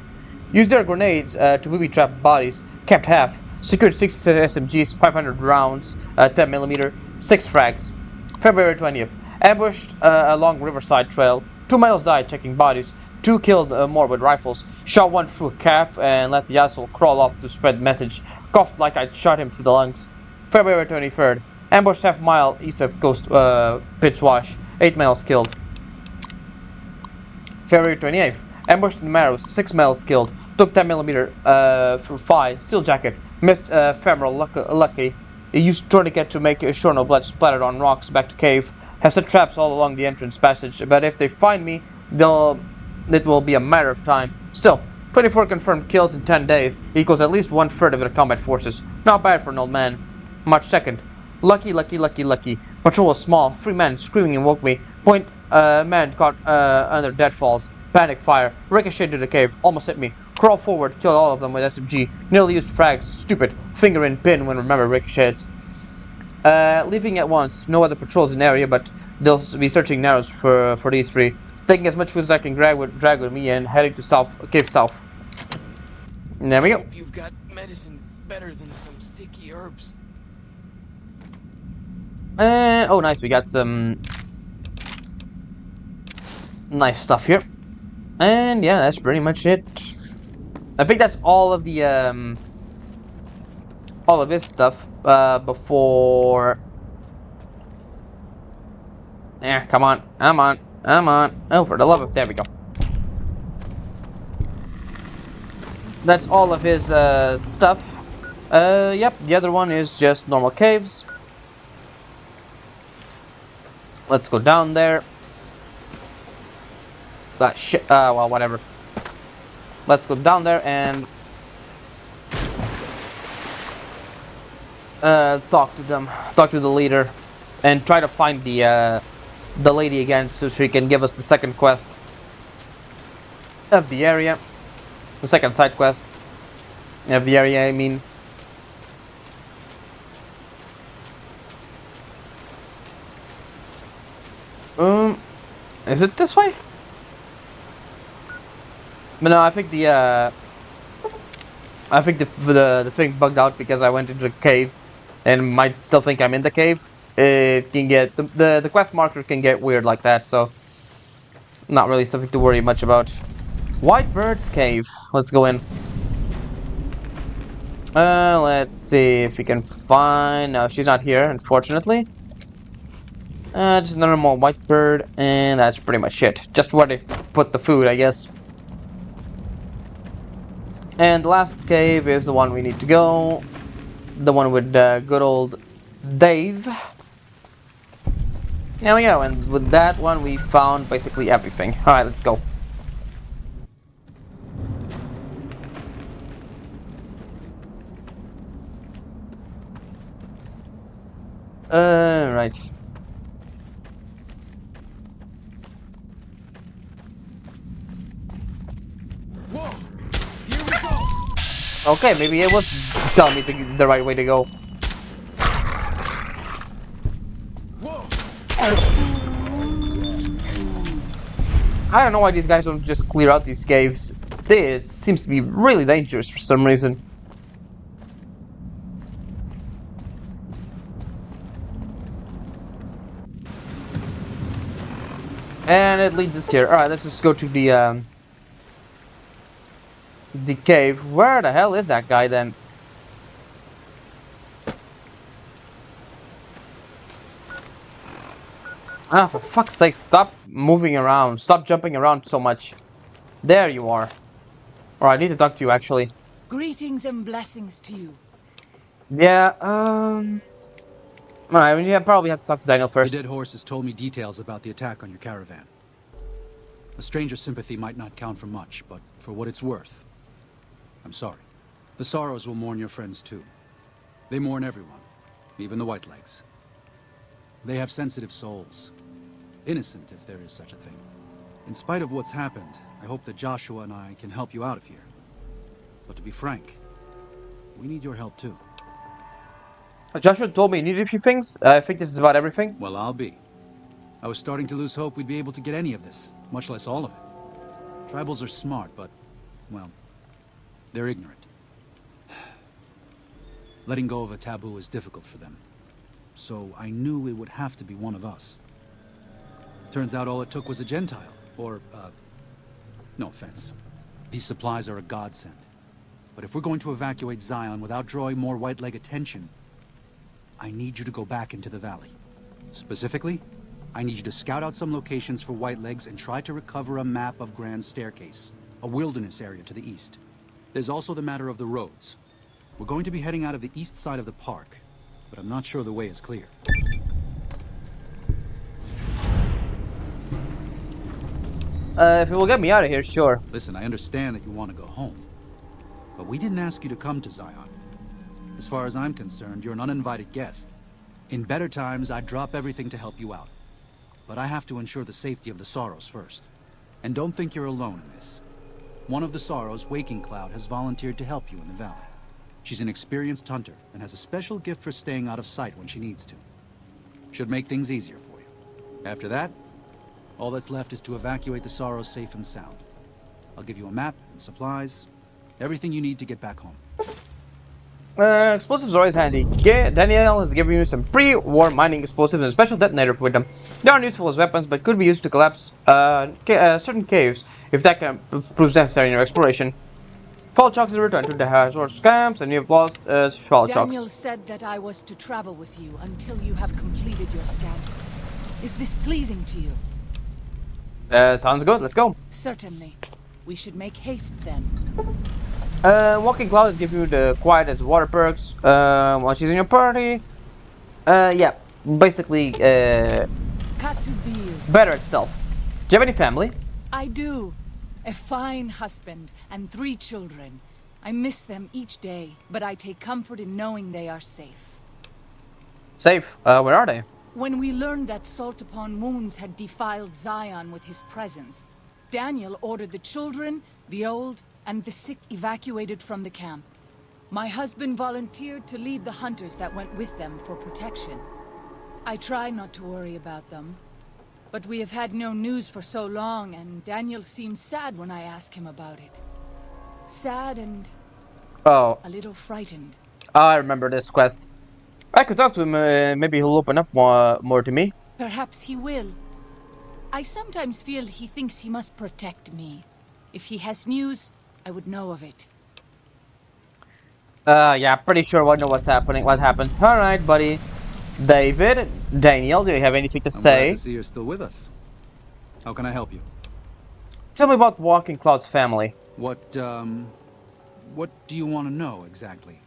[SPEAKER 1] Used their grenades to booby-trap bodies. Kept half. Secured 6 SMGs, 500 rounds, 10mm, 6 frags. February 20th. Ambushed along riverside trail. 2 males died checking bodies. 2 killed more with rifles. Shot 1 through a calf and let the asshole crawl off to spread the message. Coughed like I'd shot him through the lungs. February 23rd. Ambushed half mile east of Coast Pitchwash. 8 males killed. February 28th. Ambushed in the Marrows. 6 males killed. Took 10mm through 5. Steel jacket. Missed femoral lucky. Used tourniquet to make sure no blood splattered on rocks. Back to cave. Have set traps all along the entrance passage. But if they find me, it will be a matter of time. Still, 24 confirmed kills in 10 days equals at least 1/3 of their combat forces. Not bad for an old man. March 2nd. Lucky. Patrol was small. 3 men screaming and woke me. Point man caught under deadfalls. Panic fire. Ricocheted to the cave. Almost hit me. Crawl forward. Killed all of them with SMG. Nearly used frags. Stupid. Finger in pin when remember ricochets. Leaving at once. No other patrols in the area, but they'll be searching narrows for these 3. Taking as much food as I can drag with me and heading to cave south. And there we go.
[SPEAKER 2] You've got medicine better than some sticky herbs.
[SPEAKER 1] And oh, nice. We got some nice stuff here. And yeah, that's pretty much it. I think that's all of the all of this stuff before. Yeah, come on. Oh, for the love of, there we go. That's all of his stuff. Yep, the other one is just normal caves. Let's go down there. That shit, well, whatever. Let's go down there and talk to them, talk to the leader, and try to find the lady again so she can give us the second quest of the area. The second side quest of the area, I mean. Is it this way? But no, I think the thing bugged out because I went into the cave and might still think I'm in the cave. It can get the quest marker can get weird like that, so not really something to worry much about. White Bird's Cave. Let's go in. Let's see if we can find. No, she's not here, unfortunately. Just another more white bird, and that's pretty much it. Just where they put the food, I guess. And the last cave is the one we need to go. The one with good old Dave. There we go, and with that one we found basically everything. Alright, let's go. Right.
[SPEAKER 2] Whoa! Here we go!
[SPEAKER 1] Okay, maybe it was telling me the right way to go.
[SPEAKER 2] Whoa!
[SPEAKER 1] I don't know why these guys don't just clear out these caves. this seems to be really dangerous for some reason. And it leads us here. Alright, let's just go to the cave. Where the hell is that guy then? Ah, for fuck's sake, stop moving around. Stop jumping around so much. There you are. Alright, I need to talk to you actually.
[SPEAKER 4] Greetings and blessings to you.
[SPEAKER 1] Yeah, alright, we probably have to talk to Daniel
[SPEAKER 5] The
[SPEAKER 1] first.
[SPEAKER 5] dead horse has told me details about the attack on your caravan. A stranger's sympathy might not count for much, but for what it's worth, I'm sorry. The Sorrows will mourn your friends too. They mourn everyone, even the Whitelegs. They have sensitive souls. Innocent, if there is such a thing. In spite of what's happened, I hope that Joshua and I can help you out of here. But to be frank, we need your help too.
[SPEAKER 1] Joshua told me he needed a few things. I think this is about everything.
[SPEAKER 5] Well, I'll be. I was starting to lose hope we'd be able to get any of this, much less all of it. Tribals are smart, but, well, they're ignorant. Letting go of a taboo is difficult for them. So I knew it would have to be one of us. Turns out all it took was a Gentile, or, no offense. These supplies are a godsend. But if we're going to evacuate Zion without drawing more Whiteleg attention, I need you to go back into the valley. Specifically, I need you to scout out some locations for Whitelegs and try to recover a map of Grand Staircase, a wilderness area to the east. There's also the matter of the roads. We're going to be heading out of the east side of the park, but I'm not sure the way is clear.
[SPEAKER 1] If it will get me out of here, sure.
[SPEAKER 5] Listen, I understand that you want to go home, but we didn't ask you to come to Zion. As far as I'm concerned, you're an uninvited guest. In better times, I'd drop everything to help you out. But I have to ensure the safety of the Sorrows first. And don't think you're alone in this. One of the Sorrows, Waking Cloud, has volunteered to help you in the valley. She's an experienced hunter and has a special gift for staying out of sight when she needs to. Should make things easier for you. After that, all that's left is to evacuate the Sorrows safe and sound. I'll give you a map and supplies, everything you need to get back home.
[SPEAKER 1] Explosives are always handy. Daniel has given you some pre-war mining explosives and a special detonator with them. They aren't useful as weapons, but could be used to collapse certain caves if that proves necessary in your exploration. Fall chocks is returned to the hazard camps, and you have lost fall chocks.
[SPEAKER 4] Daniel said that I was to travel with you until you have completed your scouting. Is this pleasing to you?
[SPEAKER 1] Sounds good. Let's go.
[SPEAKER 4] Certainly. We should make haste then.
[SPEAKER 1] Walking Clouds give you the quiet as water perks while she's in your party. Yeah, basically,
[SPEAKER 4] Katubir.
[SPEAKER 1] better itself. Do you have any family?
[SPEAKER 4] I do. A fine husband and 3 children. I miss them each day, but I take comfort in knowing they are safe.
[SPEAKER 1] Safe. Where are they?
[SPEAKER 4] When we learned that Salt Upon Wounds had defiled Zion with his presence, Daniel ordered the children, the old, and the sick evacuated from the camp. My husband volunteered to lead the hunters that went with them for protection. I try not to worry about them, but we have had no news for so long, and Daniel seems sad when I ask him about it. Sad and
[SPEAKER 1] Oh,
[SPEAKER 4] a little frightened.
[SPEAKER 1] I remember this quest. I could talk to him. Maybe he'll open up more to me.
[SPEAKER 4] Perhaps he will. I sometimes feel he thinks he must protect me. If he has news, I would know of it.
[SPEAKER 1] Yeah, pretty sure I know what's happening. What happened? All right, buddy. David, Daniel, do you have anything to
[SPEAKER 5] I'm
[SPEAKER 1] say?
[SPEAKER 5] glad to see you're still with us. How can I help you?
[SPEAKER 1] Tell me about Walking Cloud's family.
[SPEAKER 5] What do you want to know exactly?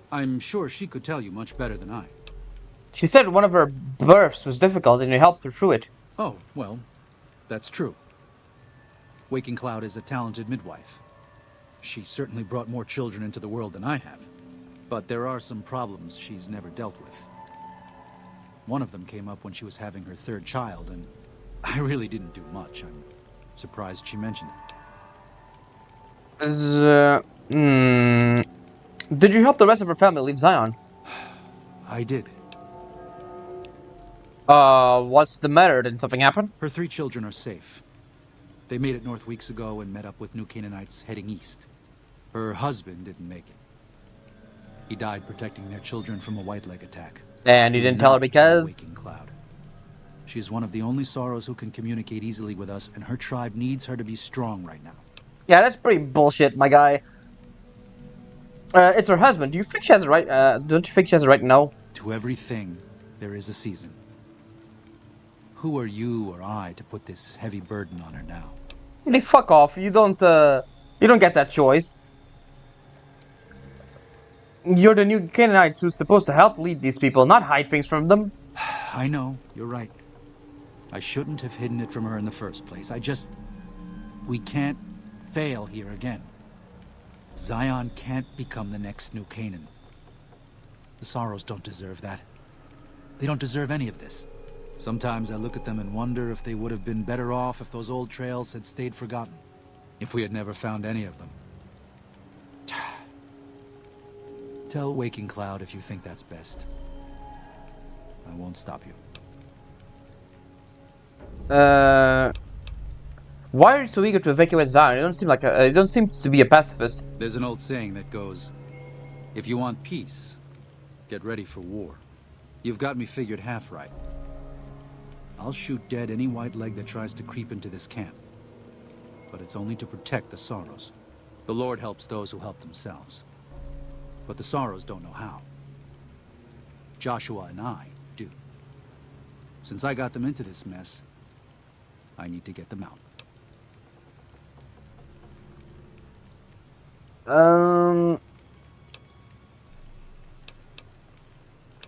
[SPEAKER 5] I'm sure she could tell you much better than I.
[SPEAKER 1] She said one of her births was difficult and you helped her through it.
[SPEAKER 5] Oh, well, that's true. Waking Cloud is a talented midwife. She certainly brought more children into the world than I have. But there are some problems she's never dealt with. One of them came up when she was having her 3rd child, and I really didn't do much. I'm surprised she mentioned it.
[SPEAKER 1] Did you help the rest of her family leave Zion?
[SPEAKER 5] I did.
[SPEAKER 1] What's the matter? Did something happen?
[SPEAKER 5] Her 3 children are safe. They made it north weeks ago and met up with New Canaanites heading east. Her husband didn't make it. He died protecting their children from a white leg attack.
[SPEAKER 1] And you didn't tell her because?
[SPEAKER 5] Waking Cloud. She's one of the only Sorrows who can communicate easily with us, and her tribe needs her to be strong right now.
[SPEAKER 1] Yeah, that's pretty bullshit, my guy. It's her husband. Do you think she has a right? Don't you think she has a right? No.
[SPEAKER 5] To everything, there is a season. Who are you or I to put this heavy burden on her now?
[SPEAKER 1] Really, fuck off. You don't get that choice. You're the new Canaanites who's supposed to help lead these people, not hide things from them.
[SPEAKER 5] I know, you're right. I shouldn't have hidden it from her in the first place. We can't fail here again. Zion can't become the next New Canaan. The Sorrows don't deserve that. They don't deserve any of this. Sometimes I look at them and wonder if they would have been better off if those old trails had stayed forgotten. If we had never found any of them. Tell Waking Cloud if you think that's best. I won't stop you.
[SPEAKER 1] Why are you so eager to evacuate Zion? You don't seem to be a pacifist.
[SPEAKER 5] There's an old saying that goes, if you want peace, get ready for war. You've got me figured half right. I'll shoot dead any white leg that tries to creep into this camp. But it's only to protect the Sorrows. The Lord helps those who help themselves. But the Sorrows don't know how. Joshua and I do. Since I got them into this mess, I need to get them out.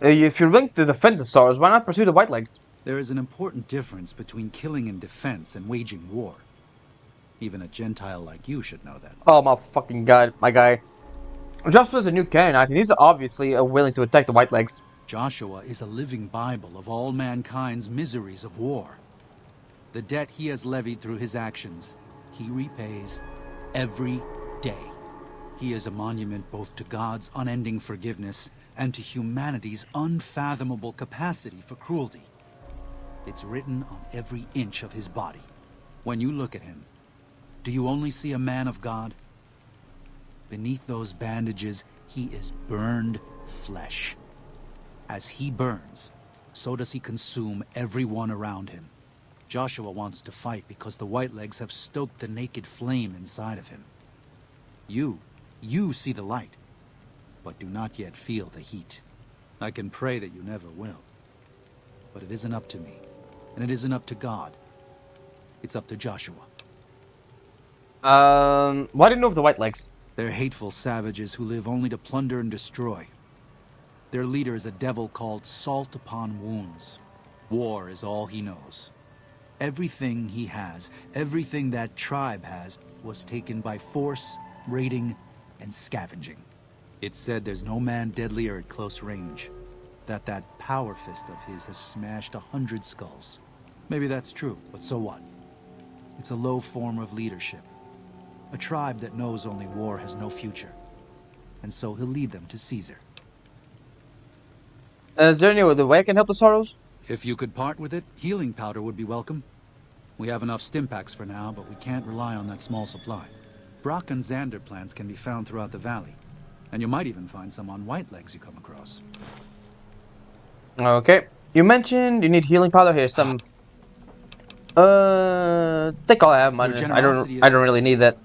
[SPEAKER 1] If you're willing to defend the Sorrows, why not pursue the Whitelegs?
[SPEAKER 5] There is an important difference between killing in defense and waging war. Even a Gentile like you should know that.
[SPEAKER 1] Oh my fucking god, my guy. Joshua's a new Canaanite, and he's obviously willing to attack the Whitelegs.
[SPEAKER 5] Joshua is a living Bible of all mankind's miseries of war. The debt he has levied through his actions, he repays every day. He is a monument both to God's unending forgiveness and to humanity's unfathomable capacity for cruelty. It's written on every inch of his body. When you look at him, do you only see a man of God? Beneath those bandages, he is burned flesh. As he burns, so does he consume everyone around him. Joshua wants to fight because the Whitelegs have stoked the naked flame inside of him. You see the light, but do not yet feel the heat. I can pray that you never will. But it isn't up to me, and it isn't up to God. It's up to Joshua.
[SPEAKER 1] Why do you know of the Whitelegs?
[SPEAKER 5] They're hateful savages who live only to plunder and destroy. Their leader is a devil called Salt Upon Wounds. War is all he knows. Everything he has, everything that tribe has, was taken by force, raiding, and scavenging. It's said there's no man deadlier at close range. That power fist of his has smashed 100 skulls. Maybe that's true, but so what? It's a low form of leadership. A tribe that knows only war has no future. And so he'll lead them to Caesar.
[SPEAKER 1] Is there any other way I can help the Sorrows?
[SPEAKER 5] If you could part with it, healing powder would be welcome. We have enough stim packs for now, but we can't rely on that small supply. Brock and Xander plants can be found throughout the valley. And you might even find some on Whitelegs you come across.
[SPEAKER 1] Okay. You mentioned you need healing powder. Here's some. Think I'll have money. I don't really need that.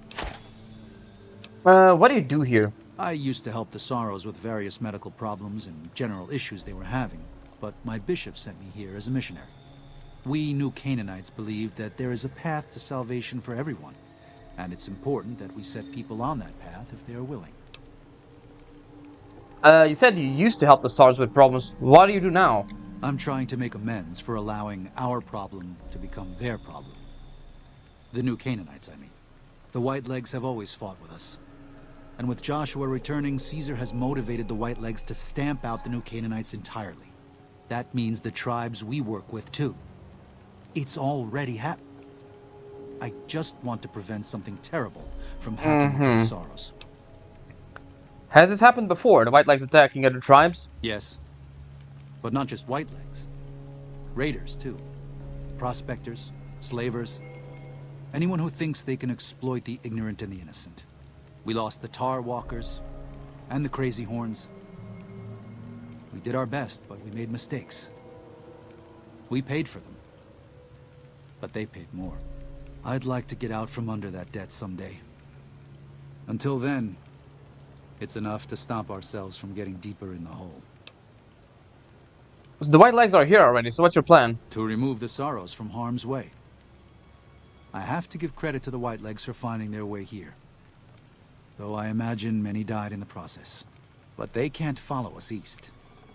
[SPEAKER 1] What do you do here?
[SPEAKER 5] I used to help the Sorrows with various medical problems and general issues they were having, but my bishop sent me here as a missionary. We New Canaanites believe that there is a path to salvation for everyone, and it's important that we set people on that path if they are willing.
[SPEAKER 1] You said you used to help the Sorrows with problems. What do you do now?
[SPEAKER 5] I'm trying to make amends for allowing our problem to become their problem. The New Canaanites, I mean. The Whitelegs have always fought with us. And with Joshua returning, Caesar has motivated the Whitelegs to stamp out the New Canaanites entirely. That means the tribes we work with, too. It's already happened. I just want to prevent something terrible from happening to the Sorrows.
[SPEAKER 1] Has this happened before, the Whitelegs attacking other tribes?
[SPEAKER 5] Yes. But not just Whitelegs. Raiders, too. Prospectors, slavers. Anyone who thinks they can exploit the ignorant and the innocent. We lost the Tar Walkers and the Crazy Horns. We did our best, but we made mistakes. We paid for them, but they paid more. I'd like to get out from under that debt someday. Until then, it's enough to stop ourselves from getting deeper in the hole.
[SPEAKER 1] The White Legs are here already, so what's your plan?
[SPEAKER 5] To remove the Sorrows from harm's way. I have to give credit to the White Legs for finding their way here. Though I imagine many died in the process. But they can't follow us east.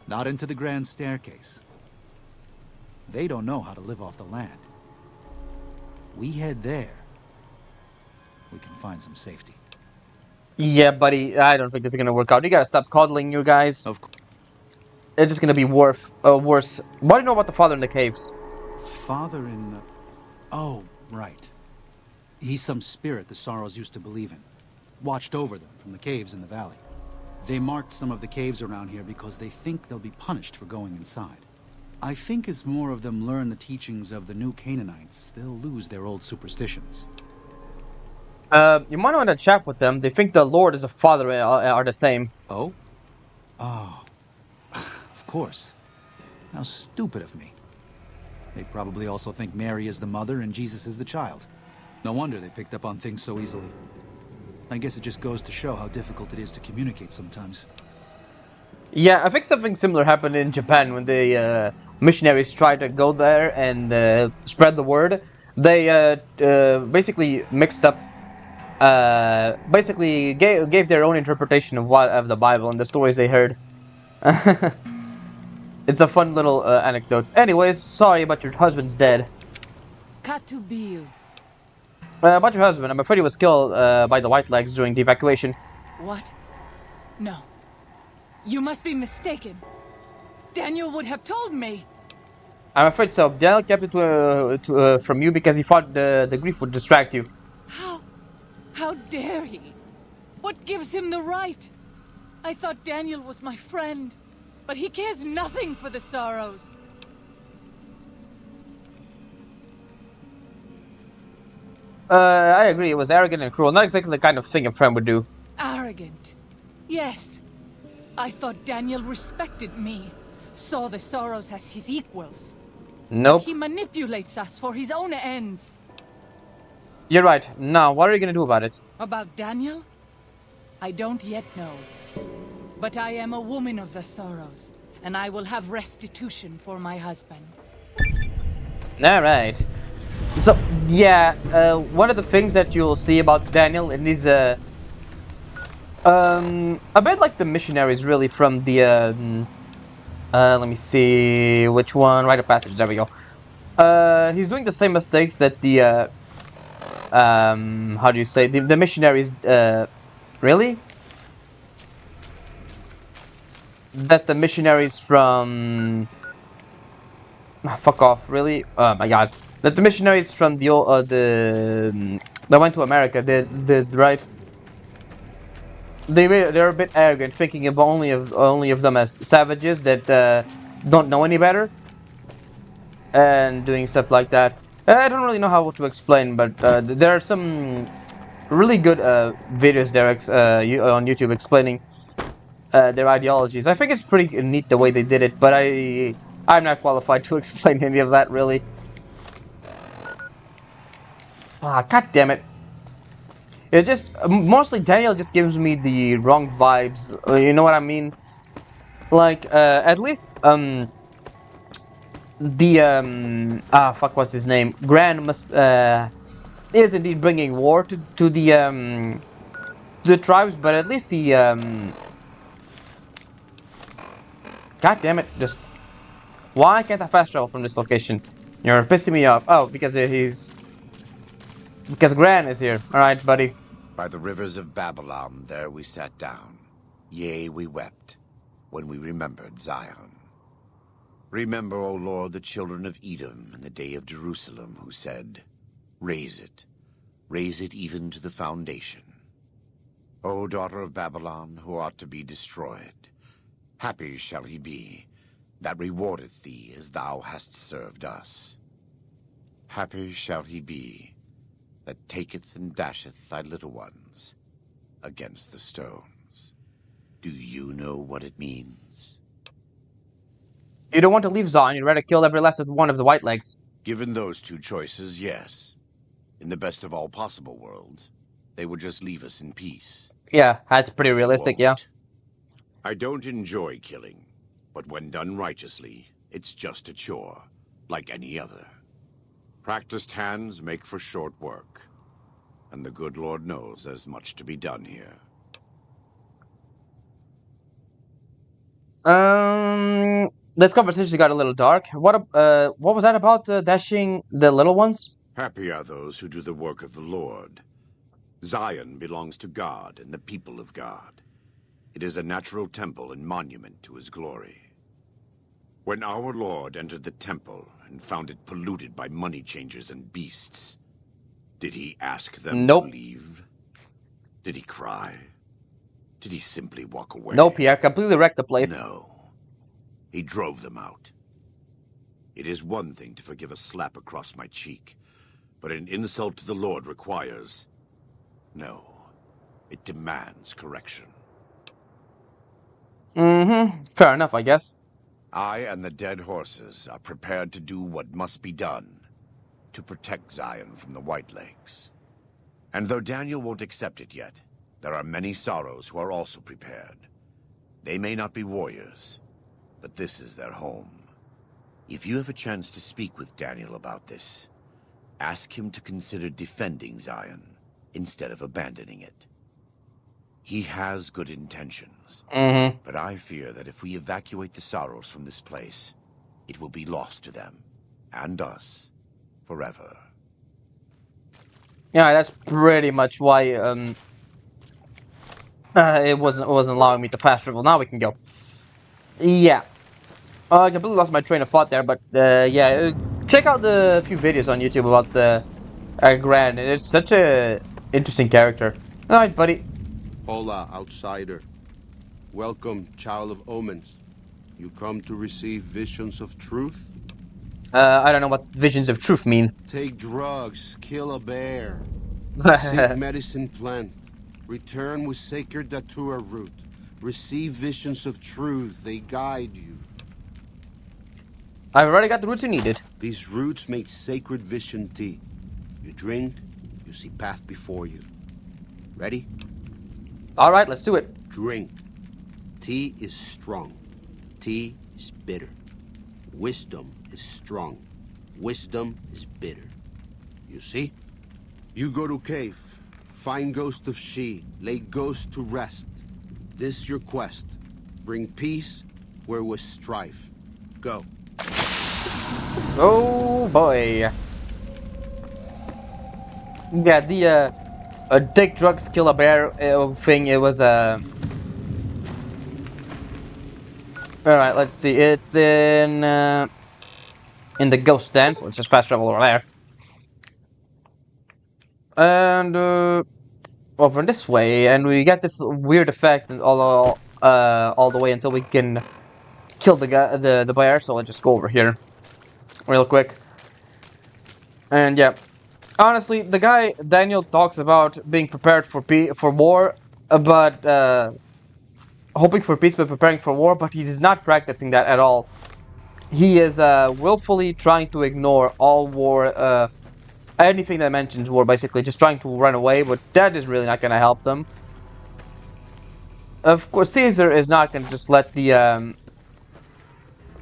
[SPEAKER 5] Not into the Grand Staircase. They don't know how to live off the land. We head there. We can find some safety.
[SPEAKER 1] Yeah, buddy, I don't think this is gonna work out. You gotta stop coddling, you guys.
[SPEAKER 5] Of course.
[SPEAKER 1] It's just gonna be worse. What do you know about the father in the caves?
[SPEAKER 5] Father in the... Oh, right. He's some spirit the Sorrows used to believe in. Watched over them from the caves in the valley. They marked some of the caves around here because they think they'll be punished for going inside. I think as more of them learn the teachings of the new Canaanites, they'll lose their old superstitions.
[SPEAKER 1] You might want to chat with them. They think the Lord is a father are the same.
[SPEAKER 5] Oh? Oh. Of course. How stupid of me. They probably also think Mary is the mother and Jesus is the child. No wonder they picked up on things so easily. I guess it just goes to show how difficult it is to communicate sometimes.
[SPEAKER 1] Yeah, I think something similar happened in Japan when the missionaries tried to go there and spread the word. They basically mixed up, basically gave their own interpretation of the Bible and the stories they heard. It's a fun little anecdote. Anyways, sorry about your husband's dead.
[SPEAKER 4] Katubiu.
[SPEAKER 1] About your husband, I'm afraid he was killed by the White Legs during the evacuation.
[SPEAKER 4] What? No. You must be mistaken. Daniel would have told me.
[SPEAKER 1] I'm afraid so. Daniel kept it from you because he thought the grief would distract you.
[SPEAKER 4] How dare he? What gives him the right? I thought Daniel was my friend, but he cares nothing for the Sorrows.
[SPEAKER 1] I agree. It was arrogant and cruel. Not exactly the kind of thing a friend would do.
[SPEAKER 4] Arrogant. Yes. I thought Daniel respected me, saw the Sorrows as his equals.
[SPEAKER 1] Nope.
[SPEAKER 4] But he manipulates us for his own ends.
[SPEAKER 1] You're right. Now, what are you gonna do about it?
[SPEAKER 4] About Daniel? I don't yet know. But I am a woman of the Sorrows, and I will have restitution for my husband.
[SPEAKER 1] Alright. So, yeah, one of the things that you'll see about Daniel in these, a bit like the missionaries, really, from the, let me see, which one? Rite of Passage, there we go. He's doing the same mistakes that the, how do you say, the missionaries, really? That the missionaries from... fuck off, really? Oh my god. That the missionaries from the old, that went to America did, right? They're a bit arrogant, thinking of only of them as savages that don't know any better, and doing stuff like that. I don't really know how to explain, but there are some really good videos there on YouTube explaining their ideologies. I think it's pretty neat the way they did it, but I'm not qualified to explain any of that, really. Ah, god damn it. It just, mostly Daniel just gives me the wrong vibes, you know what I mean? Like, at least, fuck, what's his name? Gran is indeed bringing war to the tribes, but at least the, god damn it, just, why can't I fast travel from this location? You're pissing me off. Oh, because because Gran is here. Alright, buddy.
[SPEAKER 3] By the rivers of Babylon, there we sat down. Yea, we wept, when we remembered Zion. Remember, O Lord, the children of Edom in the day of Jerusalem, who said, raise it even to the foundation. O daughter of Babylon, who ought to be destroyed, happy shall he be, that rewardeth thee as thou hast served us. Happy shall he be, that taketh and dasheth thy little ones against the stones. Do you know what it means?
[SPEAKER 1] You don't want to leave Zion, you'd rather kill every last one of the White Legs.
[SPEAKER 3] Given those two choices, yes. In the best of all possible worlds, they would just leave us in peace.
[SPEAKER 1] Yeah, that's pretty realistic, yeah.
[SPEAKER 3] I don't enjoy killing, but when done righteously, it's just a chore, like any other. Practiced hands make for short work, and the good Lord knows there's much to be done here.
[SPEAKER 1] This conversation got a little dark. What was that about dashing the little ones?
[SPEAKER 3] Happy are those who do the work of the Lord. Zion belongs to God and the people of God. It is a natural temple and monument to his glory. When our Lord entered the temple and found it polluted by money changers and beasts, did he ask them
[SPEAKER 1] Nope.
[SPEAKER 3] to leave? Did he cry? Did he simply walk away?
[SPEAKER 1] Nope, Pierre completely wrecked the place.
[SPEAKER 3] No. He drove them out. It is one thing to forgive a slap across my cheek, but an insult to the Lord requires... No. It demands correction.
[SPEAKER 1] Fair enough, I guess.
[SPEAKER 3] I and the dead horses are prepared to do what must be done to protect Zion from the White Legs. And though Daniel won't accept it yet, there are many sorrows who are also prepared. They may not be warriors, but this is their home. If you have a chance to speak with Daniel about this, ask him to consider defending Zion instead of abandoning it. He has good intentions, but I fear that if we evacuate the sorrows from this place, it will be lost to them, and us, forever.
[SPEAKER 1] Yeah, that's pretty much why it wasn't allowing me to fast travel. Now we can go. Yeah. I completely lost my train of thought there, but yeah, check out the few videos on YouTube about the Grand. It's such a interesting character. All right, buddy.
[SPEAKER 6] Hola, outsider. Welcome, child of omens. You come to receive visions of truth?
[SPEAKER 1] I don't know what visions of truth mean.
[SPEAKER 6] Take drugs, kill a bear. Seek medicine plant. Return with sacred datura root. Receive visions of truth, they guide you.
[SPEAKER 1] I've already got the roots you needed.
[SPEAKER 6] These roots make sacred vision tea. You drink, you see path before you. Ready?
[SPEAKER 1] Alright, let's do it.
[SPEAKER 6] Drink. Tea is strong. Tea is bitter. Wisdom is strong. Wisdom is bitter. You see? You go to cave. Find ghost of she. Lay ghost to rest. This your quest. Bring peace where was strife. Go.
[SPEAKER 1] Oh boy. Yeah, the take drugs, kill a bear thing, it was Alright, let's see. It's in the ghost dance. Let's just fast travel over there. And over this way, and we get this weird effect and all the way until we can kill the guy, the bear. So let's just go over here real quick. And yeah, honestly, the guy Daniel talks about being prepared for war, but hoping for peace but preparing for war, but he is not practicing that at all. He is willfully trying to ignore all war, anything that mentions war, basically, just trying to run away, but that is really not going to help them. Of course, Caesar is not going to just let the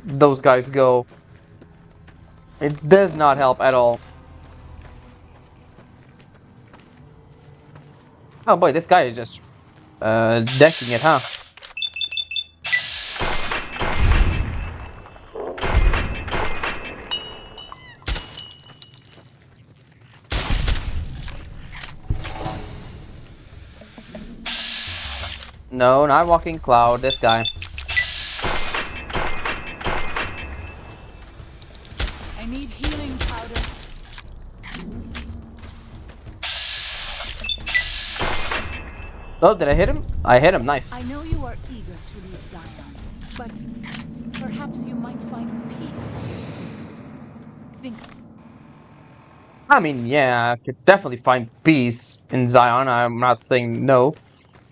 [SPEAKER 1] those guys go. It does not help at all. Oh boy, this guy is just decking it, huh? No, not Walking Cloud, this guy.
[SPEAKER 4] I need healing powder.
[SPEAKER 1] Oh, did I hit him? I hit him, nice.
[SPEAKER 4] I know you are eager to leave Zion, but perhaps you might find peace in your state. Think.
[SPEAKER 1] I mean, yeah, I could definitely find peace in Zion. I'm not saying no.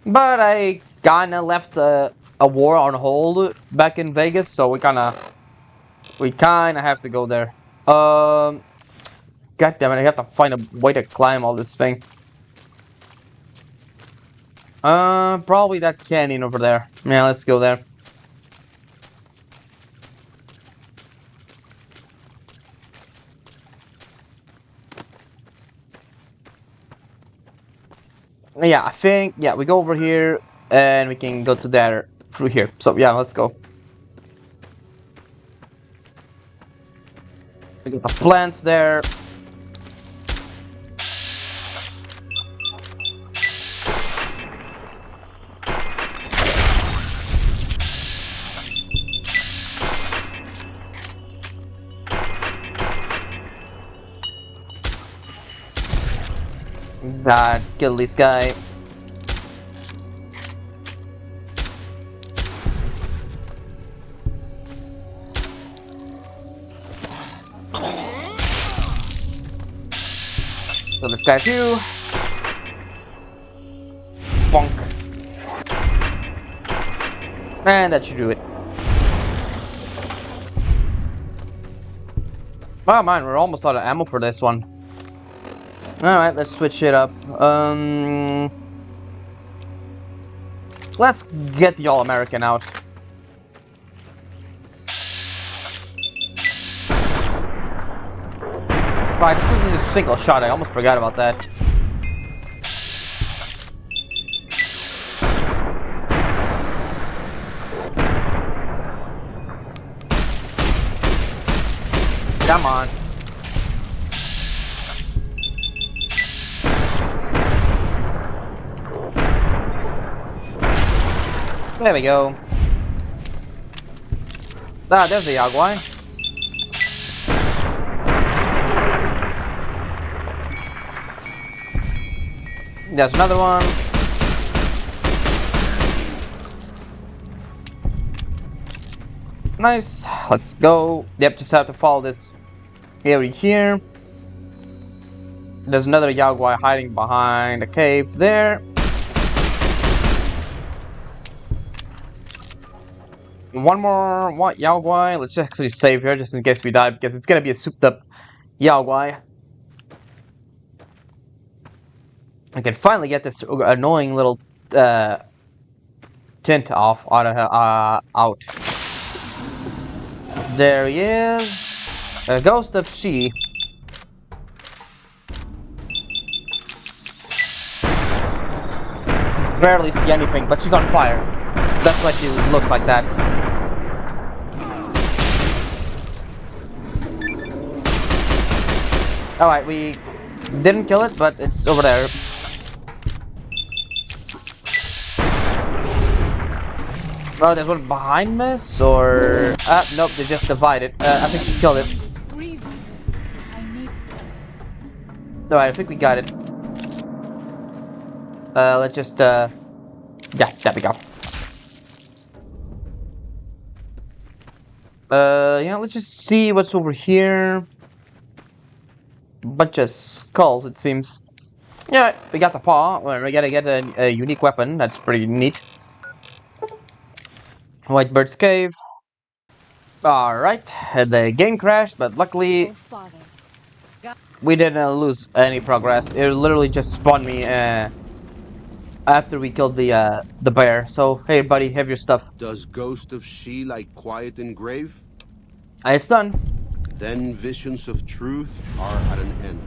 [SPEAKER 1] But I kinda left a war on hold back in Vegas, so we kinda have to go there. God damn it, I have to find a way to climb all this thing. Probably that canyon over there. Yeah, let's go there. Yeah, I think, yeah, we go over here and we can go to there through here. So yeah, let's go. We got the plants there. Kill this guy. Kill this guy too. Bonk. And that should do it. Oh man, we're almost out of ammo for this one. Alright, let's switch it up. Let's get the All-American out. Right, this isn't a single shot, I almost forgot about that. Come on. There we go. Ah, there's the Yaguai. There's another one. Nice. Let's go. Yep, just have to follow this area here. There's another Yaguai hiding behind a cave there. One more Yaguai. Let's actually save here just in case we die, because it's gonna be a souped up Yaguai. I can finally get this annoying little tint off out. There he is. A ghost of she. Barely see anything, but she's on fire. That's why she looks like that. Alright, we didn't kill it, but it's over there. Oh, there's one behind us, or... nope, they just divided. I think she killed it. Alright, I think we got it. Let's just, yeah, there we go. Yeah, let's just see what's over here. Bunch of skulls, it seems. Yeah, we got the paw. Well, we gotta get a unique weapon. That's pretty neat. Whitebird's cave. Alright, the game crashed, but luckily we didn't lose any progress. It literally just spawned me after we killed the bear. So, hey buddy, have your stuff.
[SPEAKER 6] Does Ghost of She like quiet and grave?
[SPEAKER 1] It's done.
[SPEAKER 6] Then visions of truth are at an end.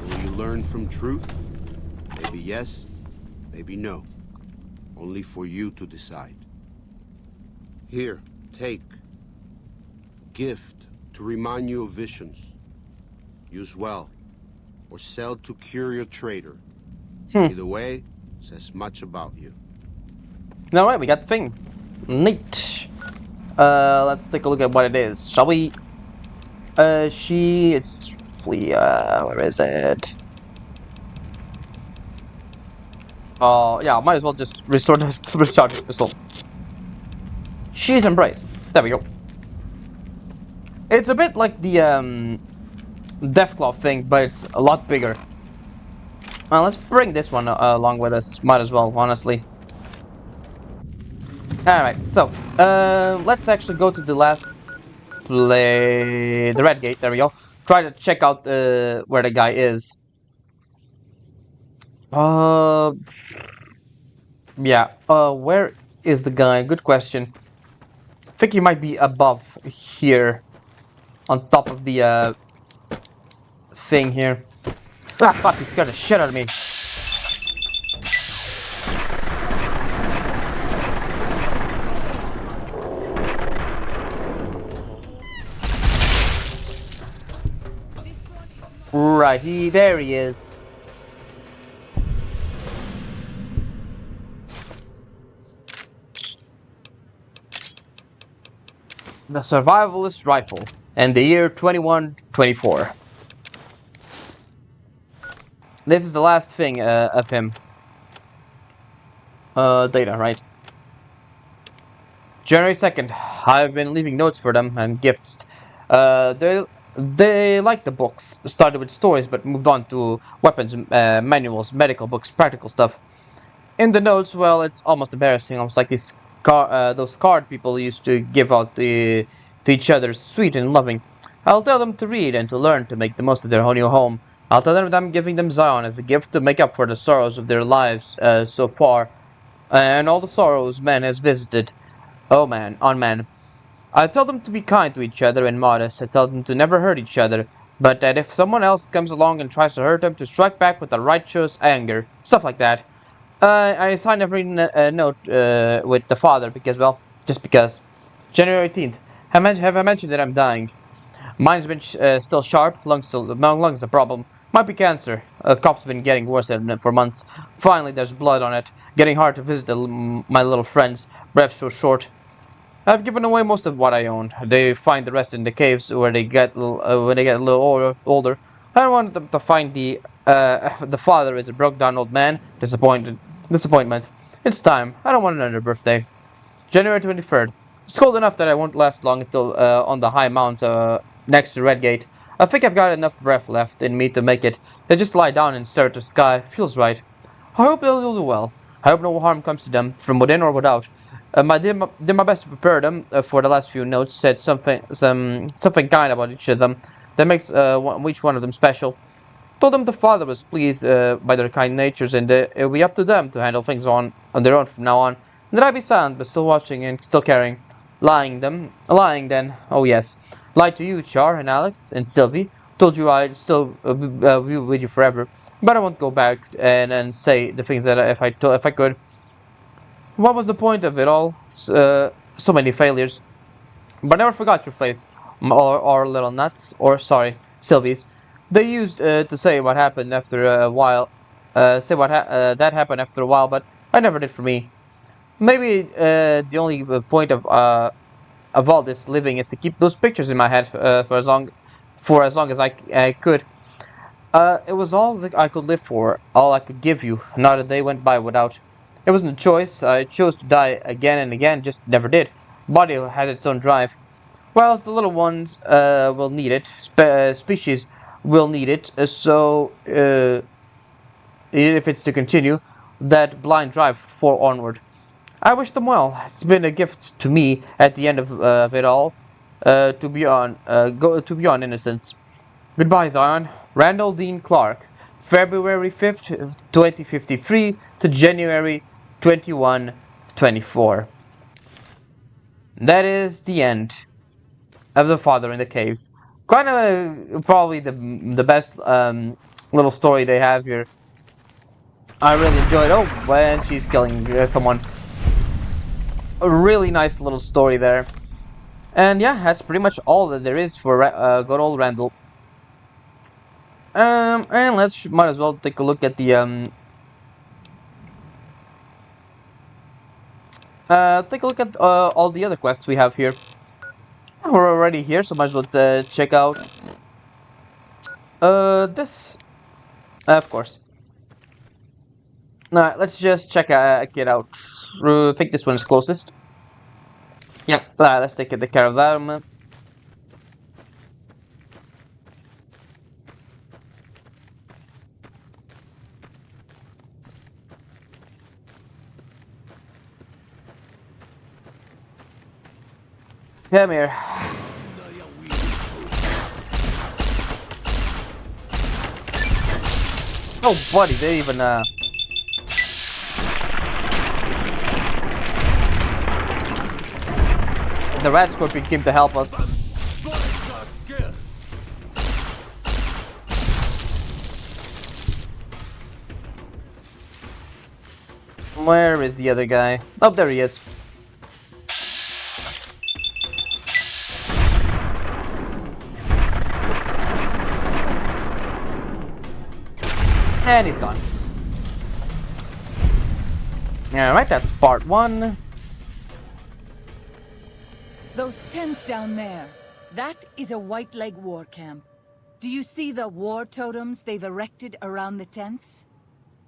[SPEAKER 6] Will you learn from truth? Maybe yes, maybe no. Only for you to decide. Here, take. Gift to remind you of visions. Use well, or sell to curious trader. Either way, says much about you.
[SPEAKER 1] Alright, we got the thing. Neat. Let's take a look at what it is, shall we? It's flee, where is it? Yeah, might as well just restore the recharge pistol. She's embraced. There we go. It's a bit like the Deathclaw thing, but it's a lot bigger. Well, let's bring this one along with us. Might as well, honestly. Alright, so, let's actually go to the last play... the red gate, there we go. Try to check out where the guy is. Yeah, where is the guy? Good question. I think he might be above here. On top of the, thing here. Ah, fuck, he scared the shit out of me. Right, there he is. The Survivalist Rifle, and the year 2124. This is the last thing of him. Data, right? January 2nd. I've been leaving notes for them and gifts. They like the books. Started with stories, but moved on to weapons, manuals, medical books, practical stuff. In the notes, well, it's almost embarrassing. Almost like those card people used to give out to each other, sweet and loving. I'll tell them to read and to learn to make the most of their new home. I'll tell them that I'm giving them Zion as a gift to make up for the sorrows of their lives so far, and all the sorrows man has visited. Oh man, on man. I tell them to be kind to each other and modest. I tell them to never hurt each other, but that if someone else comes along and tries to hurt them, to strike back with a righteous anger. Stuff like that. I signed every note with the father because, well, just because. January 18th. Have I mentioned that I'm dying? Mine's been still sharp. Lungs a problem. Might be cancer. Cough's been getting worse for months. Finally, there's blood on it. Getting hard to visit my little friends. Breath so short. I've given away most of what I own. They find the rest in the caves where they get when they get a little older. I don't want them to find the father is a broke down old man. Disappointment. It's time. I don't want another birthday. January 23rd. It's cold enough that I won't last long until on the high mount next to Red Gate. I think I've got enough breath left in me to make it. They just lie down and stare at the sky. Feels right. I hope they'll do well. I hope no harm comes to them, from within or without. I did my best to prepare them for the last few notes. Said something kind about each of them that makes each one of them special. Told them the father was pleased by their kind natures, and it'll be up to them to handle things on their own from now on. And that I'd be silent, but still watching and still caring. Lying then. Oh yes, lied to you, Char and Alex and Sylvie. Told you I'd still be with you forever, but I won't go back and say the things that if I could. What was the point of it all? So many failures. But I never forgot your face, or little nuts, or sorry, Sylvie's. They used to say what happened after a while. That happened after a while, but I never did for me. Maybe the only point of all this living is to keep those pictures in my head for as long as I could. It was all that I could live for, all I could give you. Not a day went by without. It wasn't a choice. I chose to die again and again, just never did. Body has its own drive. Whilst the little ones will need it, species will need it, if it's to continue, that blind drive for onward. I wish them well. It's been a gift to me at the end of it all, to to beyond innocence. Goodbye, Zion. Randall Dean Clark, February 5th, 2053 to January 2124. That is the end of The Father in the Caves. Kind of probably the best little story they have here. I really enjoyed. Oh, when she's killing someone. A really nice little story there. And yeah, that's pretty much all that there is for good old Randall. And might as well take a look at the take a look at all the other quests we have here. We're already here, so might as well check out this. Of course. Alright, let's just check it out. I think this one is closest. Yeah, let's take care of that. Come here. Oh, buddy, they even, the red scorpion came to help us. Where is the other guy? Oh, there he is. And he's gone. Alright, that's part 1.
[SPEAKER 4] Those tents down there, that is a White Leg war camp. Do you see the war totems they've erected around the tents?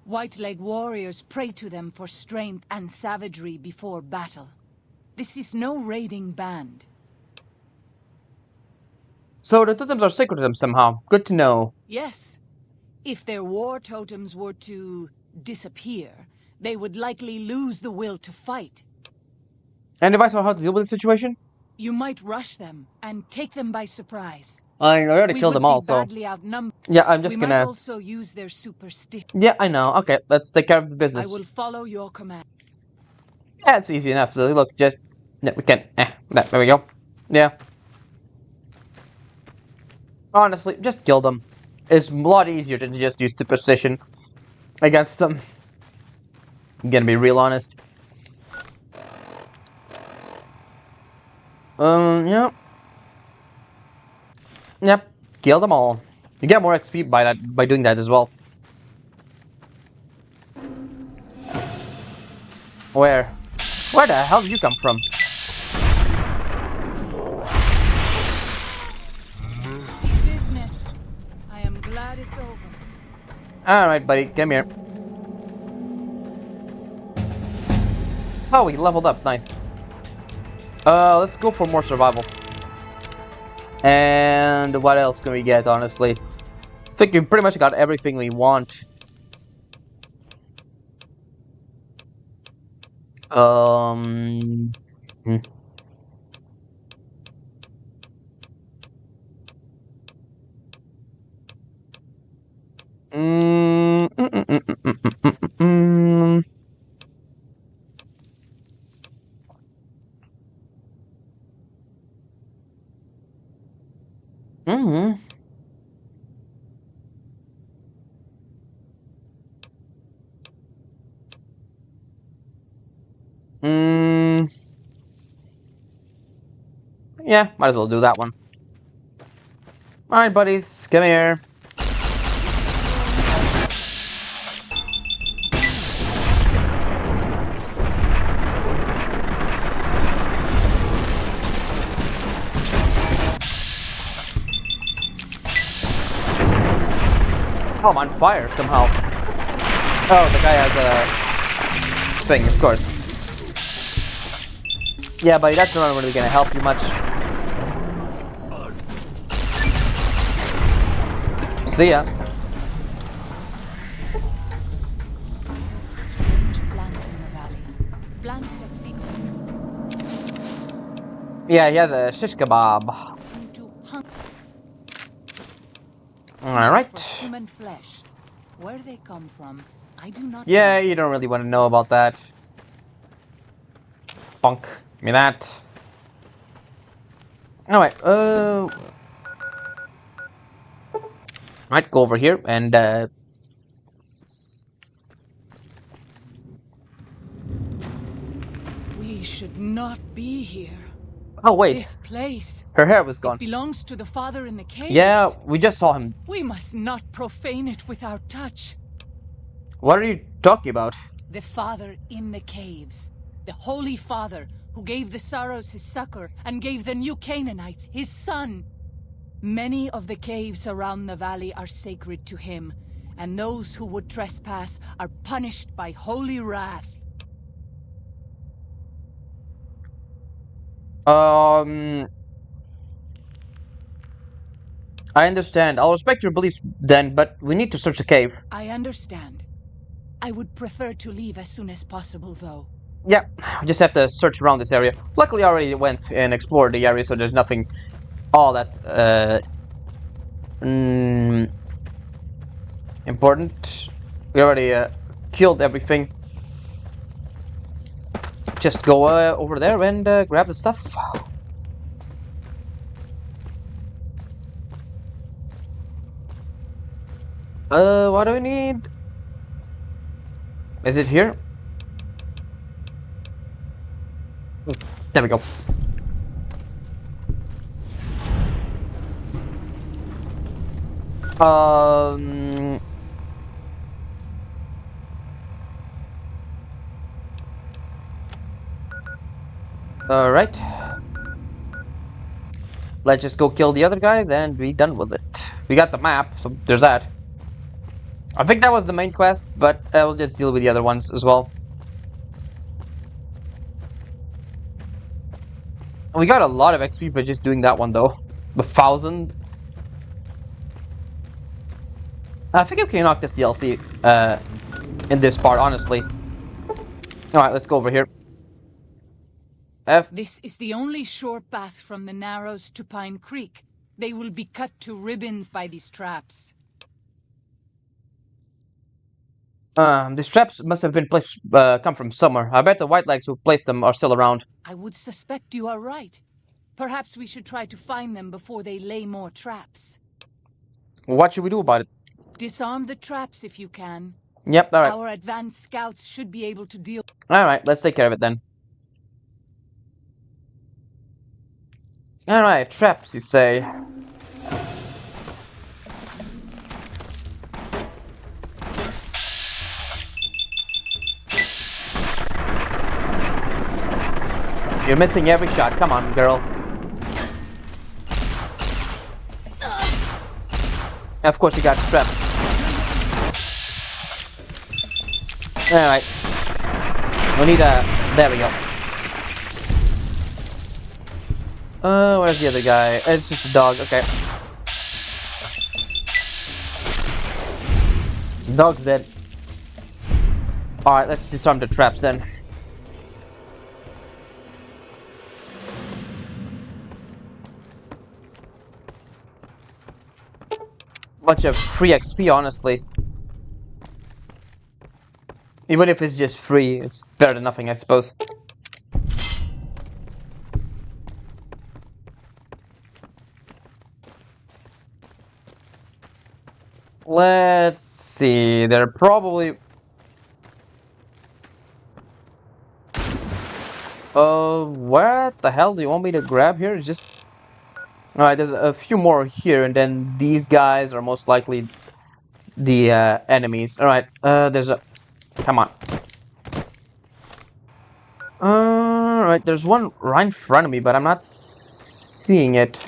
[SPEAKER 4] White Leg warriors pray to them for strength and savagery before battle. This is no raiding band.
[SPEAKER 1] So the totems are sacred to them somehow. Good to know.
[SPEAKER 4] Yes. If their war totems were to disappear, they would likely lose the will to fight.
[SPEAKER 1] Any advice on how to deal with the situation?
[SPEAKER 4] You might rush them and take them by surprise.
[SPEAKER 1] I already
[SPEAKER 4] We
[SPEAKER 1] killed
[SPEAKER 4] would
[SPEAKER 1] them all,
[SPEAKER 4] be
[SPEAKER 1] so...
[SPEAKER 4] badly outnumbered.
[SPEAKER 1] Yeah, I'm just
[SPEAKER 4] We might
[SPEAKER 1] gonna...
[SPEAKER 4] also use their superstition.
[SPEAKER 1] Yeah, I know. Okay, let's take care of the
[SPEAKER 4] I
[SPEAKER 1] business.
[SPEAKER 4] will follow your command.
[SPEAKER 1] Yeah, it's easy enough. Look, just... No, we can... there we go. Yeah. Honestly, just kill them. It's a lot easier to just use superstition against them. I'm gonna be real honest. Yeah. Yep, kill them all. You get more XP by doing that as well. Where? Where the hell did you come from?
[SPEAKER 4] Business. I am glad it's over.
[SPEAKER 1] Alright, buddy, come here. Oh, we leveled up, nice. Let's go for more survival. And what else can we get, honestly? I think we pretty much got everything we want. Hmm. Yeah, might as well do that one. Alright, buddies, come here. Oh, I'm on fire somehow. Oh, the guy has a thing, of course. Yeah, buddy, that's not really gonna help you much. See ya.
[SPEAKER 4] Strange plants in the valley. Plants that seem
[SPEAKER 1] Yeah, he has a shish kebab.
[SPEAKER 4] to hunt
[SPEAKER 1] Alright.
[SPEAKER 4] for human flesh. Where they come from, I do not
[SPEAKER 1] Yeah,
[SPEAKER 4] know.
[SPEAKER 1] you don't really want to know about that. Bunk. Give me that. Alright, might go over here and,
[SPEAKER 4] We should not be here.
[SPEAKER 1] oh wait,
[SPEAKER 4] This place,
[SPEAKER 1] her hair was
[SPEAKER 4] it
[SPEAKER 1] gone.
[SPEAKER 4] belongs to the father in the caves.
[SPEAKER 1] Yeah, we just saw him.
[SPEAKER 4] We must not profane it with our touch.
[SPEAKER 1] What are you talking about?
[SPEAKER 4] The father in the caves. The holy father who gave the Saros his succor and gave the new Canaanites his son. Many of the caves around the valley are sacred to him, and those who would trespass are punished by holy wrath.
[SPEAKER 1] I understand. I'll respect your beliefs then, but we need to search the cave.
[SPEAKER 4] I understand. I would prefer to leave as soon as possible, though.
[SPEAKER 1] Yeah, we just have to search around this area. Luckily, I already went and explored the area, so there's nothing all that important. We already killed everything. Just go over there and grab the stuff. What do we need? Is it here? There we go. Um. Alright. Let's just go kill the other guys and be done with it. We got the map, so there's that. I think that was the main quest, but we'll just deal with the other ones as well. We got a lot of XP by just doing that one though. 1,000. I think we can knock this DLC in this part, honestly. Alright, let's go over here.
[SPEAKER 4] This is the only short path from the Narrows to Pine Creek. They will be cut to ribbons by these traps.
[SPEAKER 1] These traps must have been placed, come from somewhere. I bet the Whitelegs who placed them are still around.
[SPEAKER 4] I would suspect you are right. Perhaps we should try to find them before they lay more traps.
[SPEAKER 1] What should we do about it?
[SPEAKER 4] Disarm the traps if you can.
[SPEAKER 1] Yep, alright.
[SPEAKER 4] Our advanced scouts should be able to deal.
[SPEAKER 1] Alright, let's take care of it then. Alright, traps, you say. You're missing every shot. Come on, girl. Of course you got trapped. Alright. We need a... There we go. Where's the other guy? It's just a dog, okay. Dog's dead. Alright, let's disarm the traps then. Bunch of free XP, honestly. Even if it's just free, it's better than nothing, I suppose. Let's see, they're probably... what the hell do you want me to grab here? It's just... Alright, there's a few more here, and then these guys are most likely the enemies. Alright, there's a... Come on. Alright, there's one right in front of me, but I'm not seeing it.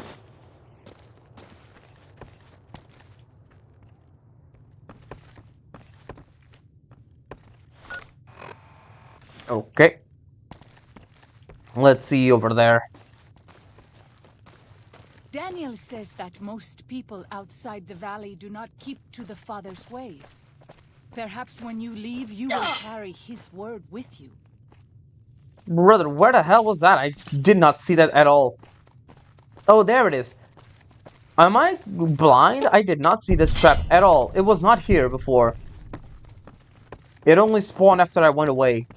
[SPEAKER 1] Okay. Let's see over there.
[SPEAKER 4] Daniel says that most people outside the valley do not keep to the Father's ways. Perhaps when you leave, you will carry his word with you.
[SPEAKER 1] Brother, where the hell was that? I did not see that at all. Oh, there it is. Am I blind? I did not see this trap at all. It was not here before. It only spawned after I went away.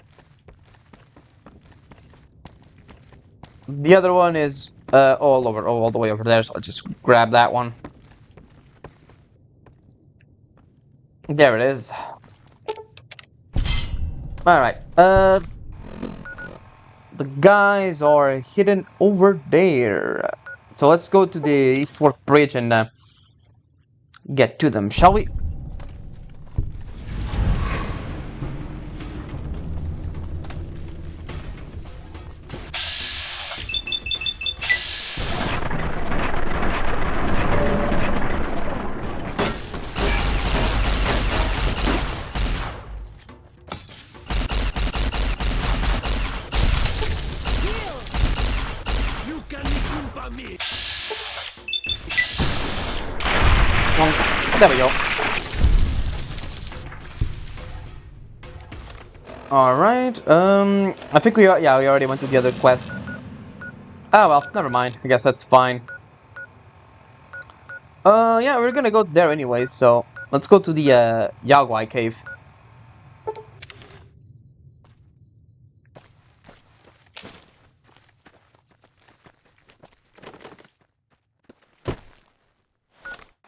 [SPEAKER 1] The other one is all the way over there, so I'll just grab that one. There it is. Alright, the guys are hidden over there. So let's go to the East Fork Bridge and get to them, shall we? There we go. Alright, I think we already went to the other quest. Oh well, never mind. I guess that's fine. Yeah, we're gonna go there anyway, so let's go to the Yagwai cave.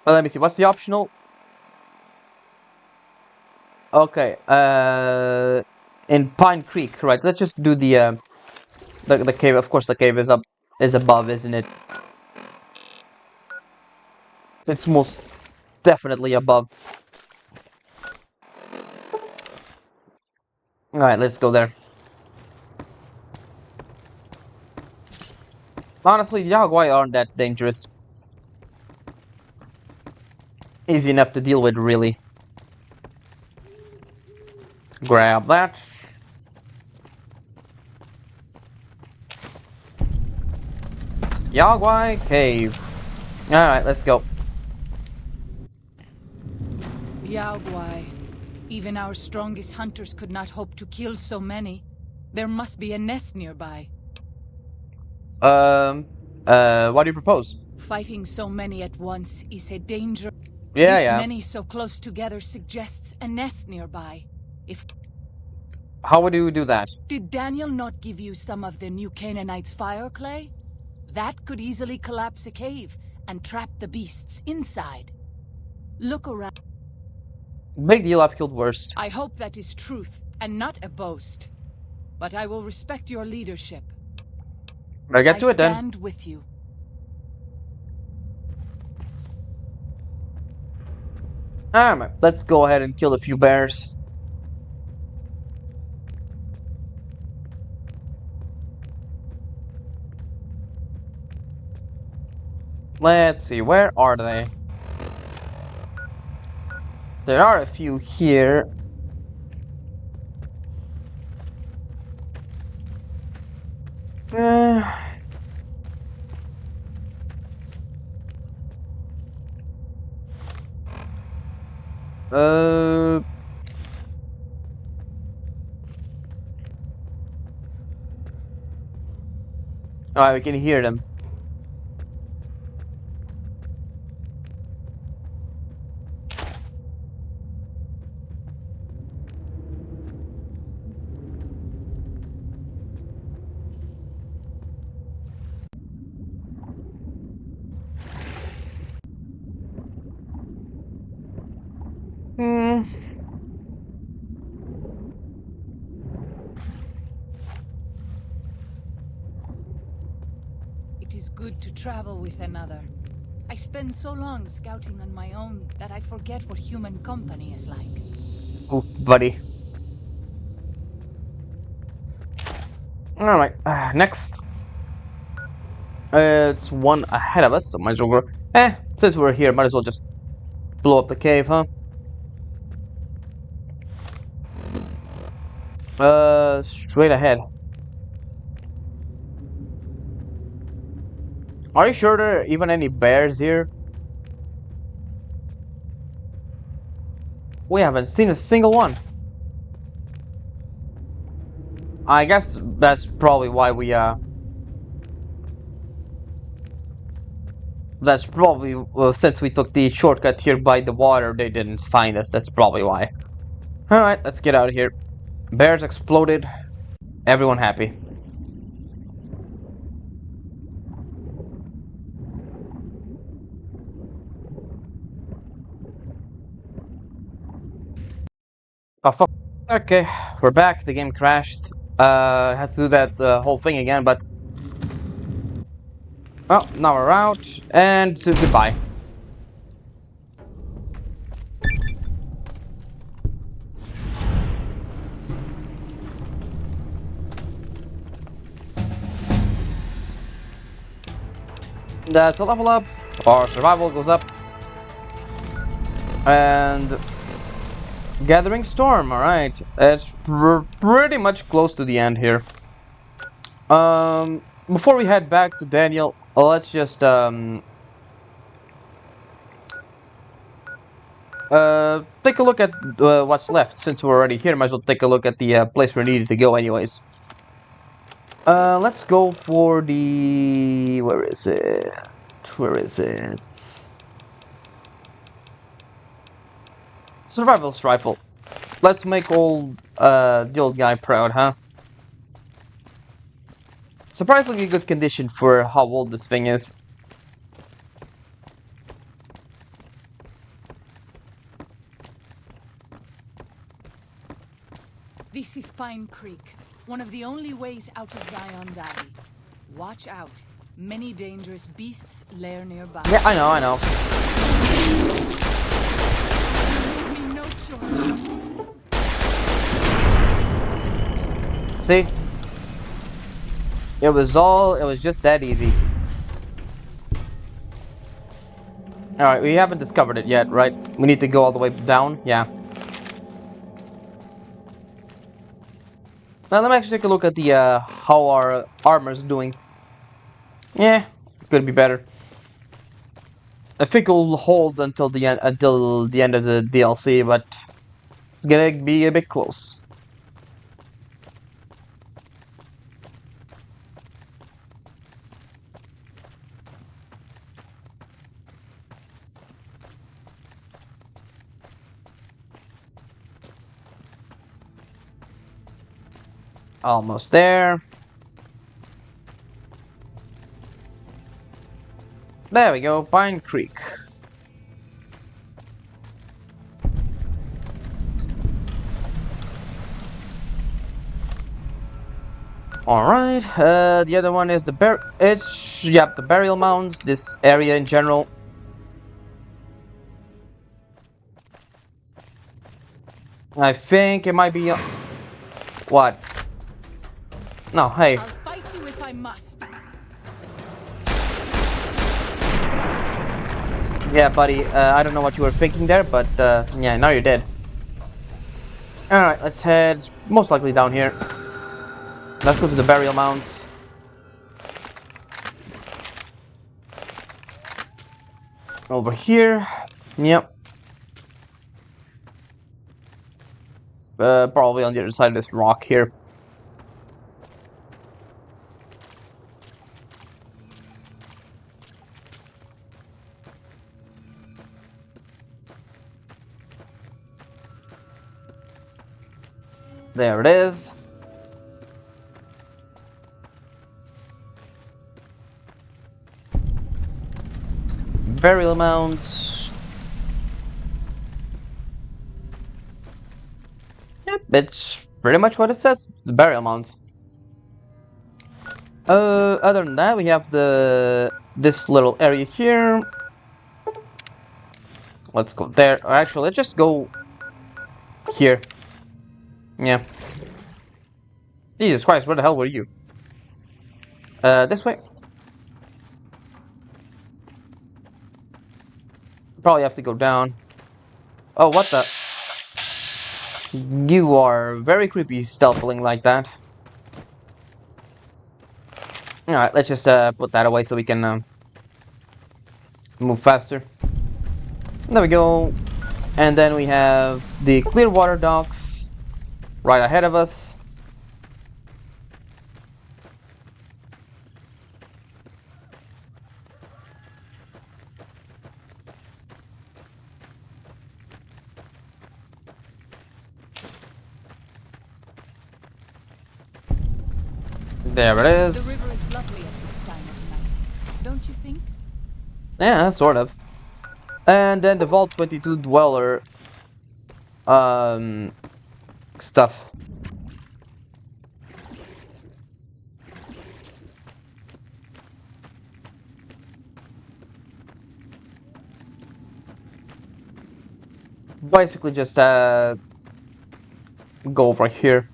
[SPEAKER 1] Well, let me see, what's the optional? Okay, in Pine Creek, right? Let's just do the cave. Of course, the cave is above, isn't it? It's most definitely above. All right, let's go there. Honestly, the Yagwai aren't that dangerous. Easy enough to deal with, really. Grab that. Yagwai cave. All right, let's go.
[SPEAKER 4] Yaogwai. Even our strongest hunters could not hope to kill so many. There must be a nest nearby.
[SPEAKER 1] What do you propose?
[SPEAKER 4] Fighting so many at once is a danger.
[SPEAKER 1] Yeah,
[SPEAKER 4] This
[SPEAKER 1] yeah.
[SPEAKER 4] many so close together suggests a nest nearby. If
[SPEAKER 1] How would you do that?
[SPEAKER 4] Did Daniel not give you some of the new Canaanites' fire clay? That could easily collapse a cave and trap the beasts inside. Look around.
[SPEAKER 1] Big deal, I've killed worse.
[SPEAKER 4] I hope that is truth and not a boast. But I will respect your leadership.
[SPEAKER 1] Better get
[SPEAKER 4] I
[SPEAKER 1] to it then.
[SPEAKER 4] stand with you.
[SPEAKER 1] Alright, let's go ahead and kill a few bears. Let's see, where are they? There are a few here. Uh, uh, Alright, we can hear them. Hmm.
[SPEAKER 4] It is good to travel with another. I spend so long scouting on my own that I forget what human company is like.
[SPEAKER 1] Oof, buddy. Alright, next. It's one ahead of us, so might as well go. Since we're here, might as well just blow up the cave, huh? Straight ahead. Are you sure there are even any bears here? We haven't seen a single one. I guess that's probably why we, That's probably, since we took the shortcut here by the water, they didn't find us. That's probably why. Alright, let's get out of here. Bears exploded. Everyone happy. Oh, fuck. Okay, we're back. The game crashed. Had to do that whole thing again, but... Well, now we're out, and goodbye. That's a level up. Our survival goes up. And... Gathering Storm, alright. It's pretty much close to the end here. Before we head back to Daniel, let's just, Take a look at what's left. Since we're already here, might as well take a look at the place we needed to go anyways. Let's go for the... Where is it? Where is it? Survivalist rifle. Let's make the old guy proud, huh? Surprisingly good condition for how old this thing is.
[SPEAKER 4] This is Pine Creek, one of the only ways out of Zion Valley. Watch out. Many dangerous beasts lair nearby.
[SPEAKER 1] Yeah, I know, I know.
[SPEAKER 4] Leave me no choice.
[SPEAKER 1] See? It was just that easy. Alright, we haven't discovered it yet, right? We need to go all the way down? Yeah. Now let me actually take a look at the how our armor's doing. Yeah, could be better. I think it'll hold until the end of the DLC, but it's gonna be a bit close. Almost there. There we go, Pine Creek. Alright, the other one is the the burial mounds, this area in general. I think it might be... what? No, hey.
[SPEAKER 4] I'll fight you if I must.
[SPEAKER 1] Yeah, buddy, I don't know what you were thinking there, but yeah, now you're dead. Alright, let's head most likely down here. Let's go to the burial mounds. Over here. Yep. Probably on the other side of this rock here. There it is. Burial mounds. Yep, it's pretty much what it says. The burial mounds. Other than that, we have this little area here. Let's go there. Or actually, let's just go here. Yeah. Jesus Christ, where the hell were you? This way. Probably have to go down. Oh, what the? You are very creepy stealthing like that. Alright, let's just put that away so we can move faster. There we go. And then we have the Clearwater docks right ahead of us. There it is.
[SPEAKER 4] The river is lovely at this time of night, don't you think?
[SPEAKER 1] Yeah, sort of. And then the Vault 22 Dweller stuff. Basically just go over here.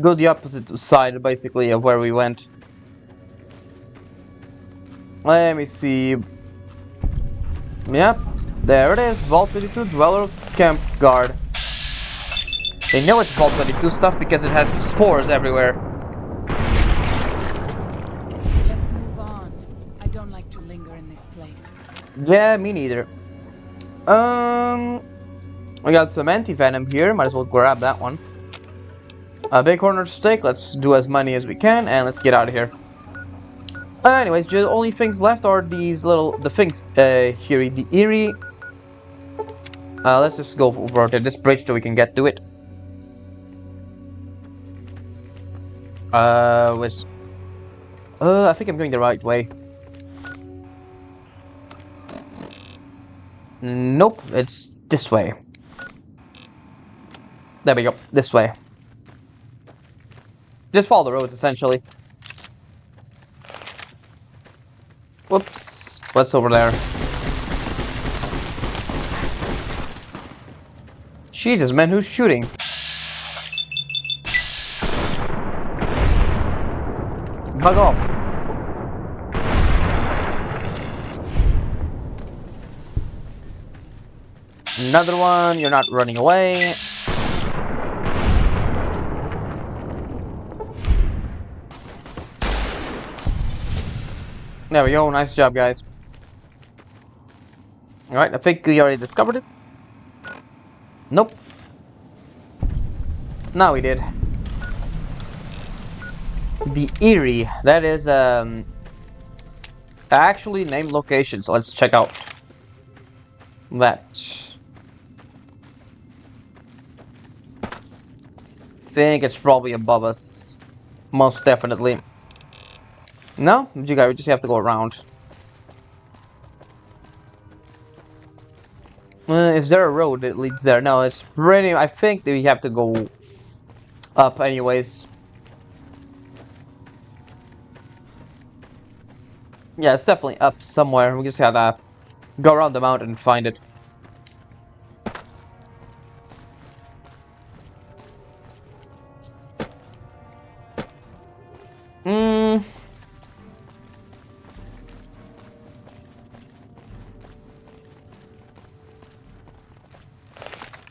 [SPEAKER 1] Go the opposite side, basically, of where we went. Let me see. Yep, there it is. Vault 22 Dweller Camp Guard. They know it's Vault 22 stuff because it has spores everywhere.
[SPEAKER 4] Let's move
[SPEAKER 1] Yeah, me neither. We got some anti-venom here. Might as well grab that one. A big corner steak. Let's do as many as we can, and let's get out of here. Anyways, the only things left are these the things here, the Eerie. Let's just go over to this bridge so we can get to it. Which, I think I'm going the right way. Nope, it's this way. There we go, this way. Just follow the roads, essentially. Whoops, what's over there? Jesus, man, who's shooting? Bug off. Another one, you're not running away. There we go, nice job, guys. Alright, I think we already discovered it. Nope. Now we did. The Eerie, that is actually named location, so let's check out that. Think it's probably above us. Most definitely. No? You guys just have to go around. Is there a road that leads there? No, it's pretty... I think that we have to go up anyways. Yeah, it's definitely up somewhere. We just gotta go around the mountain and find it.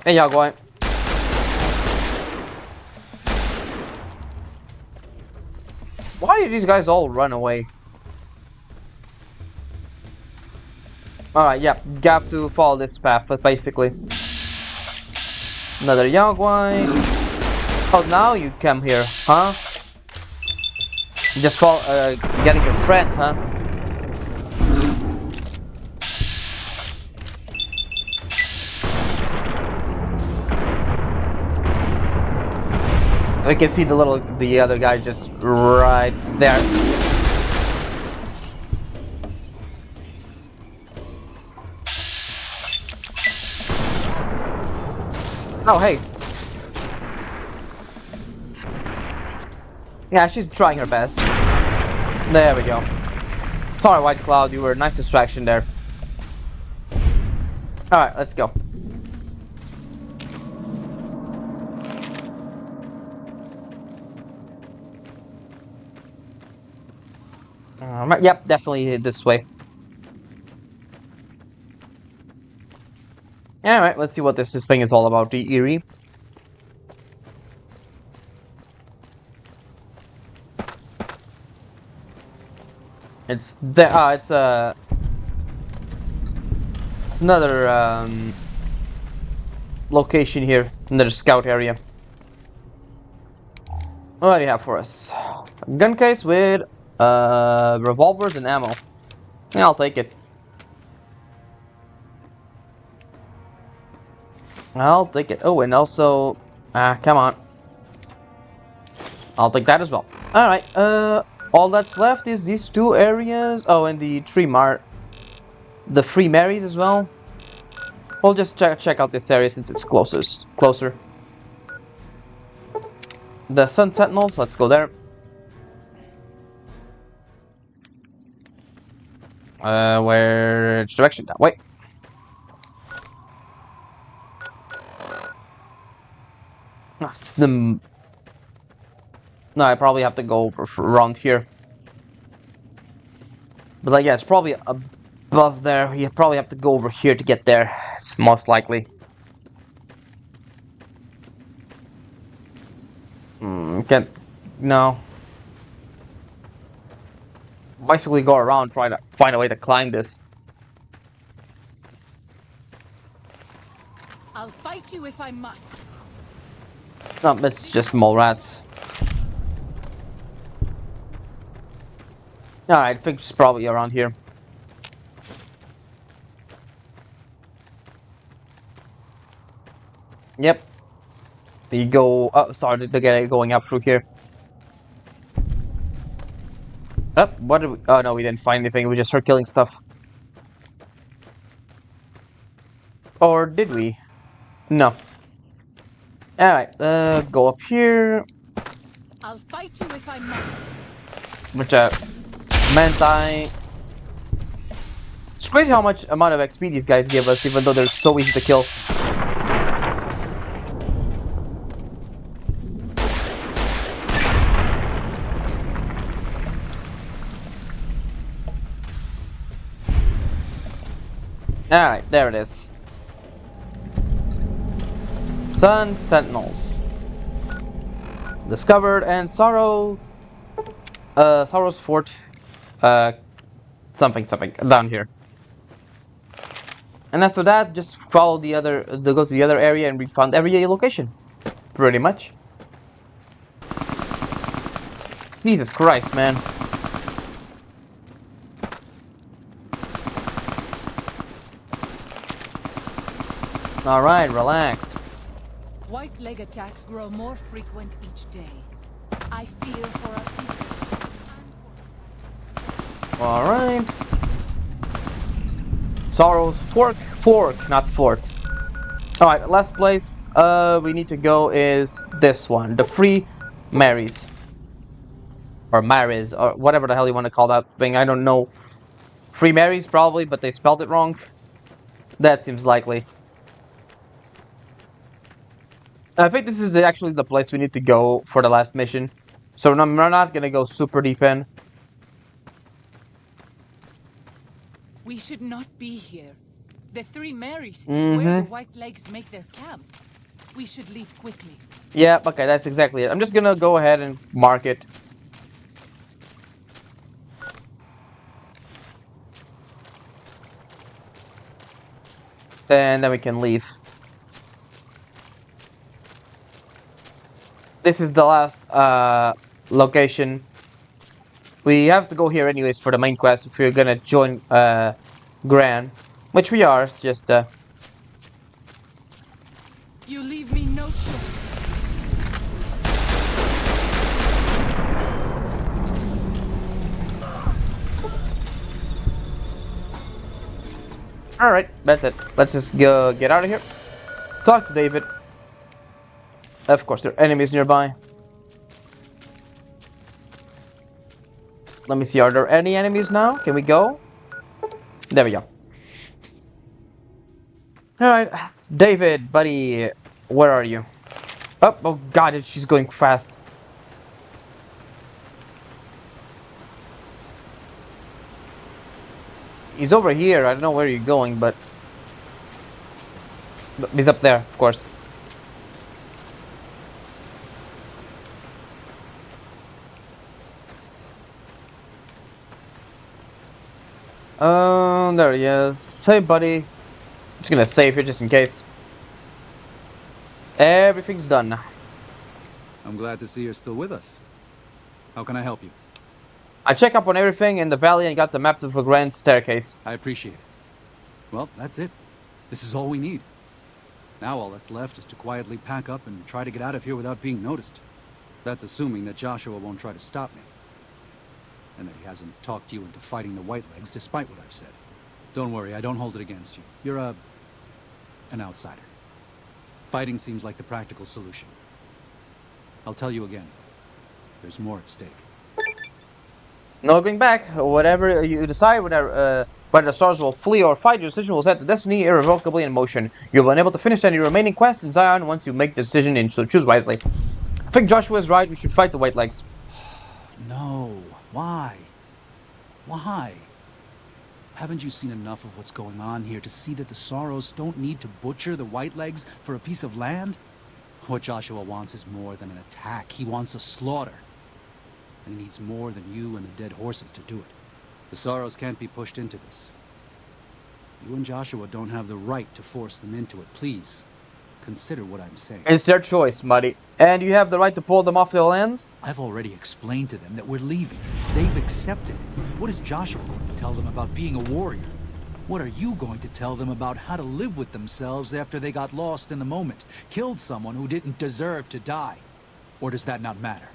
[SPEAKER 1] Hey, y'all going. Why did these guys all run away? Alright, yeah, you have to follow this path, but basically. Another Yagwai. Oh, now you come here, huh? Just for getting your friends, huh? We can see the other guy just right there. Oh, hey. Yeah, she's trying her best. There we go. Sorry, White Cloud, you were a nice distraction there. Alright, let's go. Yep, definitely this way. Alright, let's see what this thing is all about, the Eerie. It's there. It's another location here, another scout area. What do you have for us? A gun case with revolvers and ammo. Yeah, I'll take it. I'll take it. Oh, and also, come on. I'll take that as well. Alright, all that's left is these two areas. Oh, and the the Free Marys as well. We'll just check out this area since it's closer. The Sun Sentinels, let's go there. Which direction? That way. It's the... No, I probably have to go over around here. But like, yeah, it's probably above there. You probably have to go over here to get there. It's most likely. Can't... No. Basically go around trying to find a way to climb this.
[SPEAKER 4] fight you if I must.
[SPEAKER 1] No, it's just mole rats. Alright, I think it's probably around here. Yep. You go. Oh, sorry, the guy going up through here. Oh, what did we? Oh no, we didn't find anything. We just started killing stuff. Or did we? No. Alright, go up here.
[SPEAKER 4] I'll fight you if I must.
[SPEAKER 1] Which meant It's crazy how much amount of XP these guys give us, even though they're so easy to kill. Alright, there it is. Sun Sentinels. Discovered and Sorrow's Fort. Something down here. And after that, just follow go to the other area and we found every location. Pretty much. Jesus Christ, man. Alright, relax.
[SPEAKER 4] White leg attacks grow more frequent each day. I fear for our people.
[SPEAKER 1] Alright. Sorrow's Fork, not Fort. Alright, last place we need to go is this one. The Free Marys. Or Maris, or whatever the hell you want to call that thing. I don't know. Free Marys, probably, but they spelled it wrong. That seems likely. I think this is actually the place we need to go for the last mission. So we're not going to go super deep in.
[SPEAKER 4] We should not be here. The Three Marys is where the White Legs make their camp. We should leave quickly.
[SPEAKER 1] Yeah, okay, that's exactly it. I'm just going to go ahead and mark it. And then we can leave. This is the last location. We have to go here anyways for the main quest if we're gonna join Gran. Which we are, it's just
[SPEAKER 4] You leave me no choice.
[SPEAKER 1] Alright, that's it. Let's just go get out of here. Talk to David. Of course, there are enemies nearby. Let me see, are there any enemies now? Can we go? There we go. Alright, David, buddy, where are you? Oh god, she's going fast. He's over here, I don't know where you're going, but he's up there, of course. There he is. Hey, buddy. I'm just gonna save here just in case. Everything's done.
[SPEAKER 5] I'm glad to see you're still with us. How can I help you?
[SPEAKER 1] I checked up on everything in the valley and got the map to the grand staircase.
[SPEAKER 5] I appreciate it. Well, that's it. This is all we need. Now all that's left is to quietly pack up and try to get out of here without being noticed. That's assuming that Joshua won't try to stop me. And that he hasn't talked you into fighting the Whitelegs despite what I've said. Don't worry, I don't hold it against you. You're an outsider. Fighting seems like the practical solution. I'll tell you again. There's more at stake.
[SPEAKER 1] No going back. Whatever you decide, whether the stars will flee or fight, your decision will set the destiny irrevocably in motion. You'll be unable to finish any remaining quests in Zion once you make the decision, and so choose wisely. I think Joshua is right. We should fight the Whitelegs.
[SPEAKER 5] No. Why? Why? Haven't you seen enough of what's going on here to see that the Sorrows don't need to butcher the Whitelegs for a piece of land? What Joshua wants is more than an attack. He wants a slaughter. And he needs more than you and the dead horses to do it. The Sorrows can't be pushed into this. You and Joshua don't have the right to force them into it. Please, consider what I'm saying.
[SPEAKER 1] It's their choice, buddy. And you have the right to pull them off their land?
[SPEAKER 5] I've already explained to them that we're leaving. They've accepted it. What is Joshua going to tell them about being a warrior? What are you going to tell them about how to live with themselves after they got lost in the moment, killed someone who didn't deserve to die? Or does that not matter?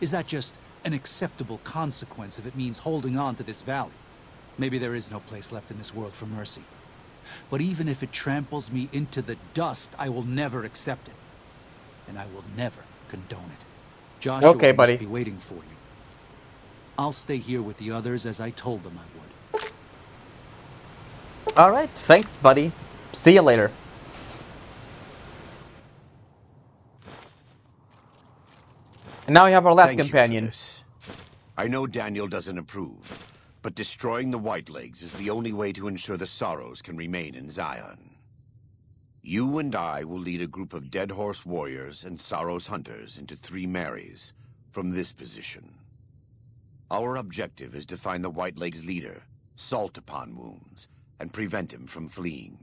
[SPEAKER 5] Is that just an acceptable consequence if it means holding on to this valley? Maybe there is no place left in this world for mercy. But even if it tramples me into the dust, I will never accept it. And I will never condone it. Joshua
[SPEAKER 1] Okay, buddy.
[SPEAKER 5] must be waiting for you. I'll stay here with the others as I told them I would.
[SPEAKER 1] Alright, thanks, buddy. See you later. And now we have our last
[SPEAKER 3] Thank you for
[SPEAKER 1] companion.
[SPEAKER 3] this. I know Daniel doesn't approve, but destroying the Whitelegs is the only way to ensure the Sorrows can remain in Zion. You and I will lead a group of Dead Horse warriors and Sorrows hunters into 3 Marys from this position. Our objective is to find the Whitelegs leader, Salt Upon Wounds, and prevent him from fleeing.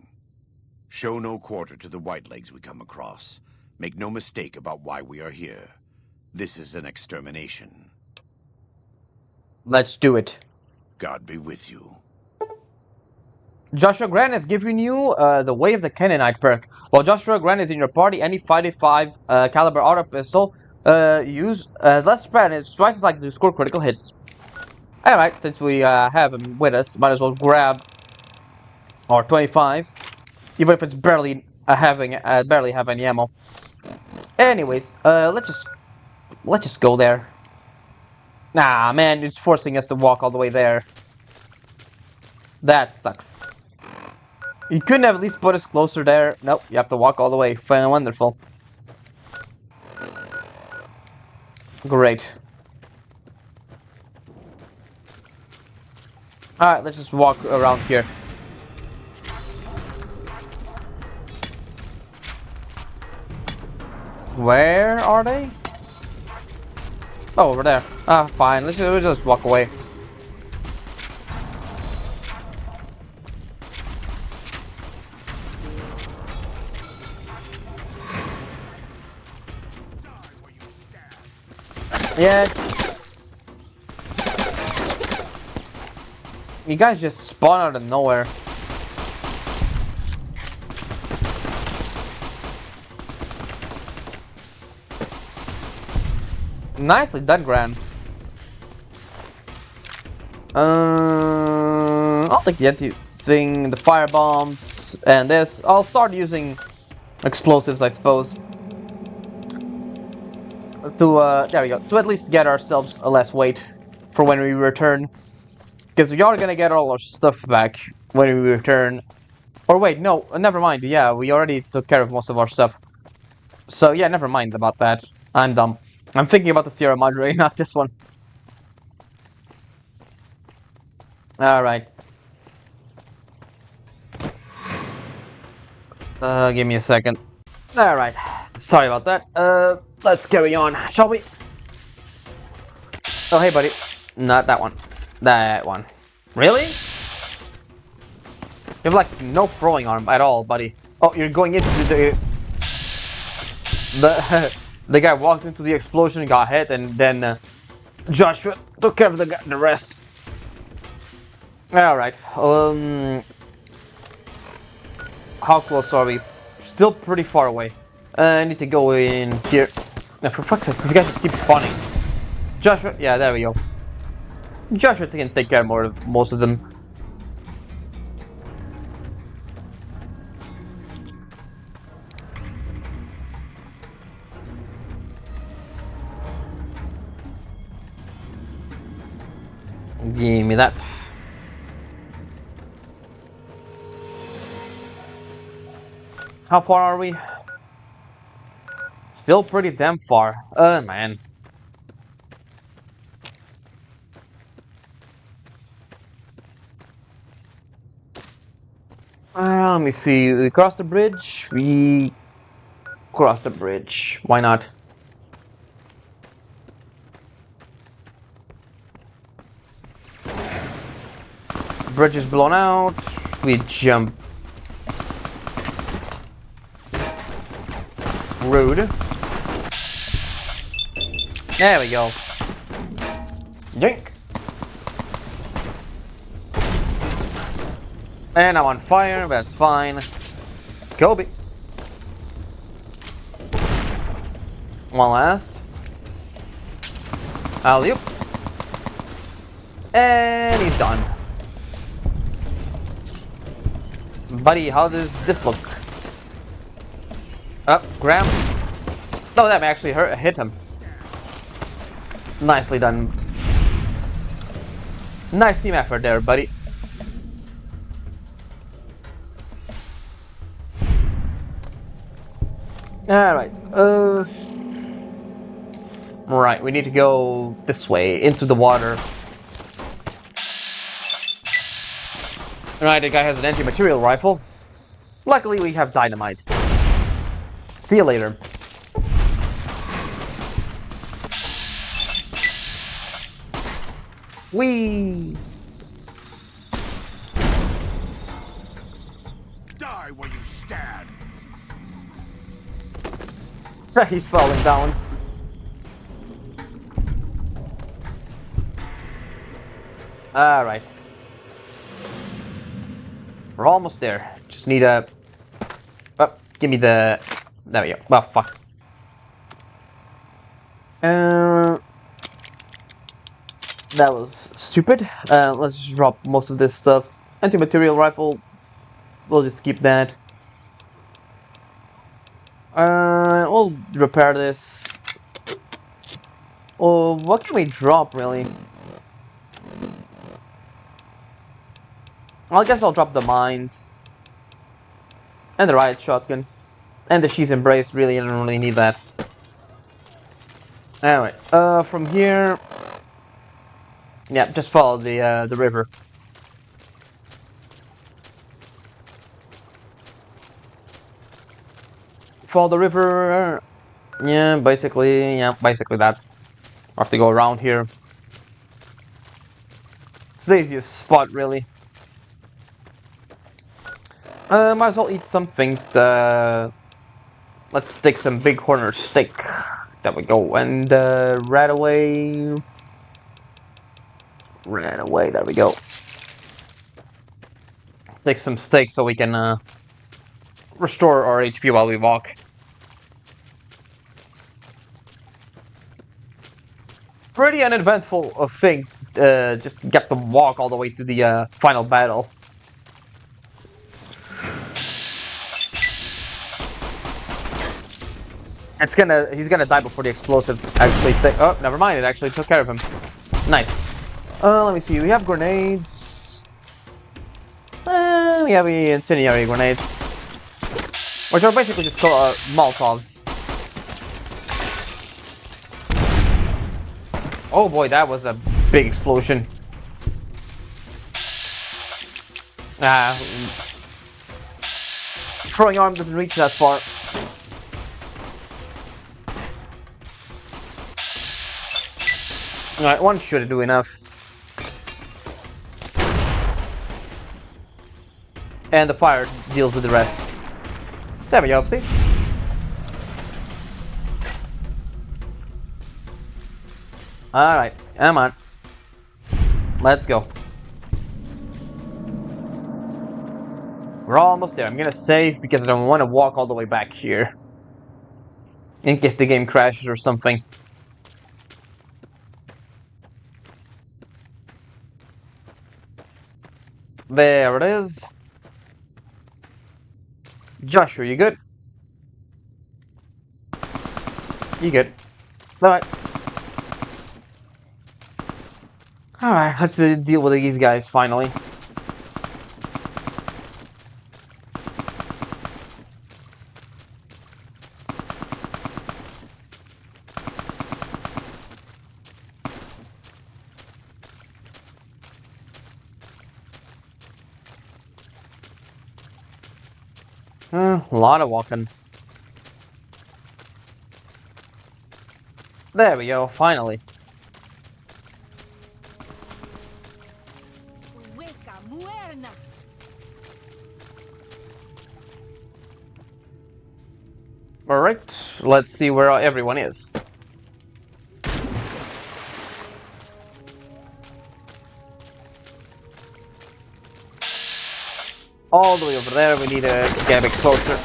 [SPEAKER 3] Show no quarter to the Whitelegs we come across. Make no mistake about why we are here. This is an extermination.
[SPEAKER 1] Let's do it.
[SPEAKER 3] God be with you.
[SPEAKER 1] Joshua Grant has given you the Way of the Canaanite perk. While Joshua Grant is in your party, any 5.5 caliber auto pistol use has less spread and it's twice as likely to score critical hits. Alright, since we have him with us, might as well grab our 25, even if it's barely barely have any ammo. Anyways, let's just go there. Nah, man, it's forcing us to walk all the way there. That sucks. You couldn't have at least put us closer there. Nope, you have to walk all the way. Fine, wonderful. Great. Alright, let's just walk around here. Where are they? Oh, over there. Ah, fine. Let's just walk away. Yeah. You guys just spawn out of nowhere. Nicely done, Gran. I'll take the empty thing, the fire bombs, and this. I'll start using explosives, I suppose. There we go. To at least get ourselves a less weight for when we return. Because we are gonna get all our stuff back when we return. Or wait, no, never mind. Yeah, we already took care of most of our stuff. So yeah, never mind about that. I'm dumb. I'm thinking about the Sierra Madre, not this one. Alright. Give me a second. Alright. Sorry about that. Let's carry on, shall we? Oh, hey, buddy. Not that one. That one. Really? You have, like, no throwing arm at all, buddy. Oh, you're going into the guy walked into the explosion, got hit, and then Joshua took care of the rest. Alright. How close are we? Still pretty far away. I need to go in here. No, for fuck's sake, this guy just keeps spawning. Joshua, yeah, there we go. Joshua can take care of most of them. Give me that. How far are we? Still pretty damn far. Man. Let me see. We cross the bridge. We cross the bridge. Why not? Bridge is blown out. We jump. Rude. There we go. Yoink. And I'm on fire, that's fine. Kobe. One last. Alley-oop. And he's done. Buddy, how does this look? Up, Graham. Oh, that actually hit him. Nicely done. Nice team effort there, buddy. Alright, right, we need to go this way, into the water. Alright, the guy has an anti-material rifle. Luckily, we have dynamite. See you later. Whee!
[SPEAKER 3] Die where you stand!
[SPEAKER 1] So he's falling down. Alright. We're almost there. Just need a... Oh, give me the... There we go. Well, fuck. That was stupid. Let's just drop most of this stuff. Anti-material rifle. We'll just keep that. We'll repair this. Oh, what can we drop, really? Well, I guess I'll drop the mines. And the riot shotgun. And the She's Embrace, really, I don't really need that. Anyway, from here... Yeah, just follow the river. Follow the river... Yeah, basically that. I have to go around here. It's the easiest spot, really. Might as well eat some things. Let's take some big horner steak. There we go. And right away. Right away. There we go. Take some steak so we can restore our HP while we walk. Pretty uneventful thing. Just get to walk all the way to the final battle. He's gonna die before the explosive actually oh, never mind, it actually took care of him. Nice. Let me see, we have grenades. We have the incendiary grenades. Which are basically just called Molotovs. Oh boy, that was a big explosion. Throwing arm doesn't reach that far. Alright, one should do enough. And the fire deals with the rest. There we go, see? Alright, come on. Let's go. We're almost there. I'm gonna save because I don't want to walk all the way back here. In case the game crashes or something. There it is. Joshua, you good? You good? Alright. Alright, let's deal with these guys finally. A lot of walking. There we go, finally. Alright. let's see where everyone is. All the way over there, we need to get a bit closer.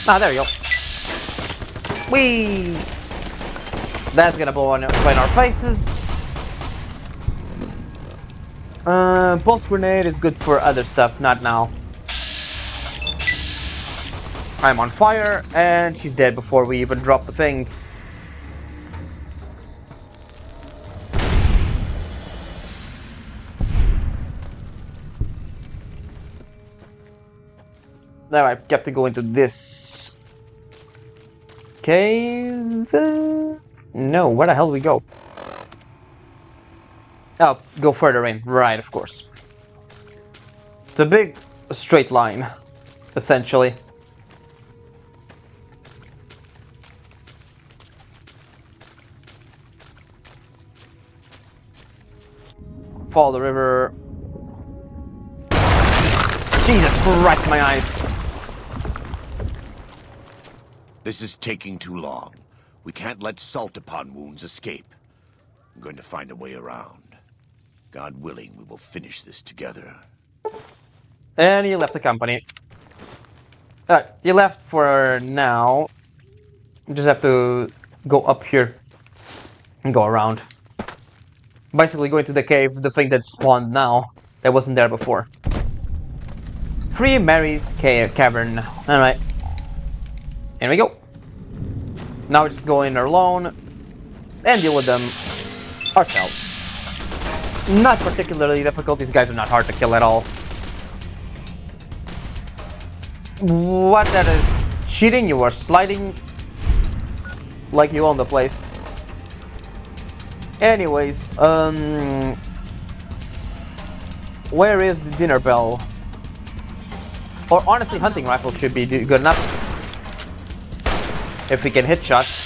[SPEAKER 1] Ah, there you go. Whee! That's gonna blow right in our faces. Pulse grenade is good for other stuff, not now. I'm on fire, and she's dead before we even drop the thing. Now I have to go into this cave. No, where the hell do we go? Oh, go further in. Right, of course. It's a big straight line, essentially. Follow the river. Jesus Christ, my eyes.
[SPEAKER 3] This is taking too long. We can't let salt upon wounds escape. I'm going to find a way around. God willing, we will finish this together.
[SPEAKER 1] And you left the company. You left for now. You just have to go up here and go around. Basically going to the cave, the thing that spawned now, that wasn't there before. Free Mary's Cavern. Alright. Here we go. Now we're just going alone and deal with them ourselves. Not particularly difficult, these guys are not hard to kill at all. What, that is cheating? You are sliding like you own the place. Anyways, where is the dinner bell? Or honestly, hunting rifle should be good enough. If we can hit shots.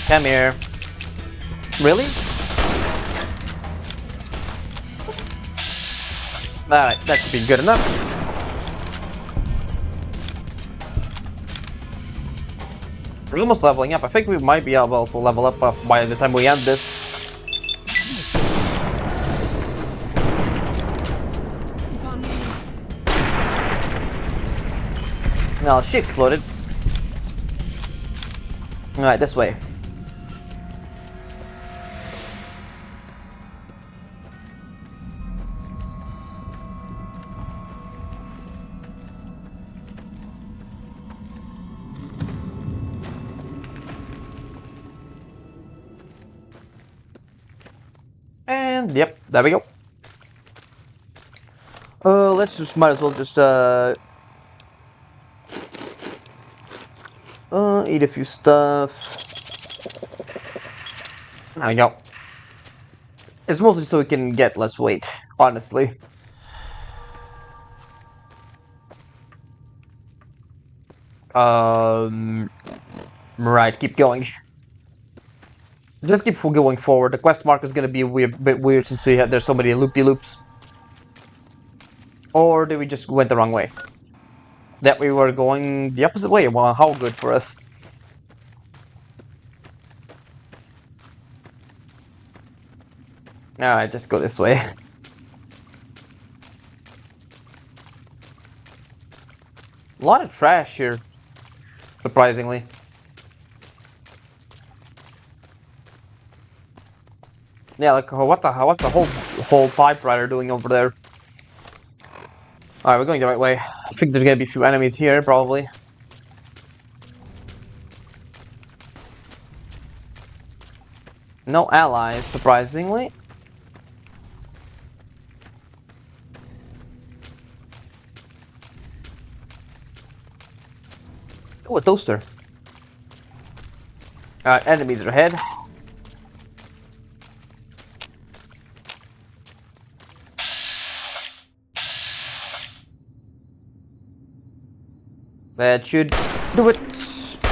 [SPEAKER 1] Come here. Really? Alright, that should be good enough. We're almost leveling up. I think we might be able to level up by the time we end this. No, she exploded. Alright, this way. And yep, there we go. Let's just might as well just eat a few stuff. There we go. It's mostly so we can get less weight, honestly. Right, keep going. Just keep going forward. The quest mark is gonna be a bit weird since there's so many loop-de-loops. Or did we just went the wrong way? That we were going the opposite way. Well, how good for us. Alright, just go this way. A lot of trash here, surprisingly. Yeah, like what's the whole typewriter doing over there? Alright, we're going the right way. I think there's gonna be a few enemies here, probably. No allies, surprisingly. Oh, a toaster. Alright, enemies are ahead. That should do it.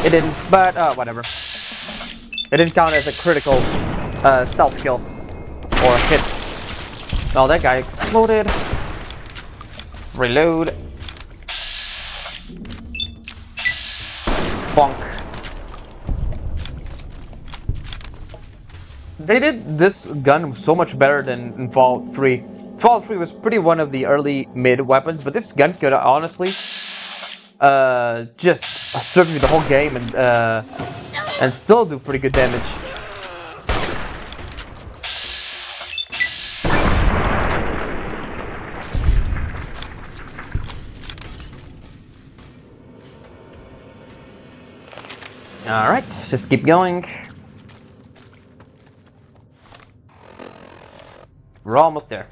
[SPEAKER 1] It didn't, but whatever. It didn't count as a critical stealth kill or hit. Oh, that guy exploded. Reload. Bonk. They did this gun so much better than in Fallout 3. Fallout 3 was pretty one of the early mid weapons, but this gun could honestly just serve you the whole game and still do pretty good damage. Alright, just keep going. We're almost there.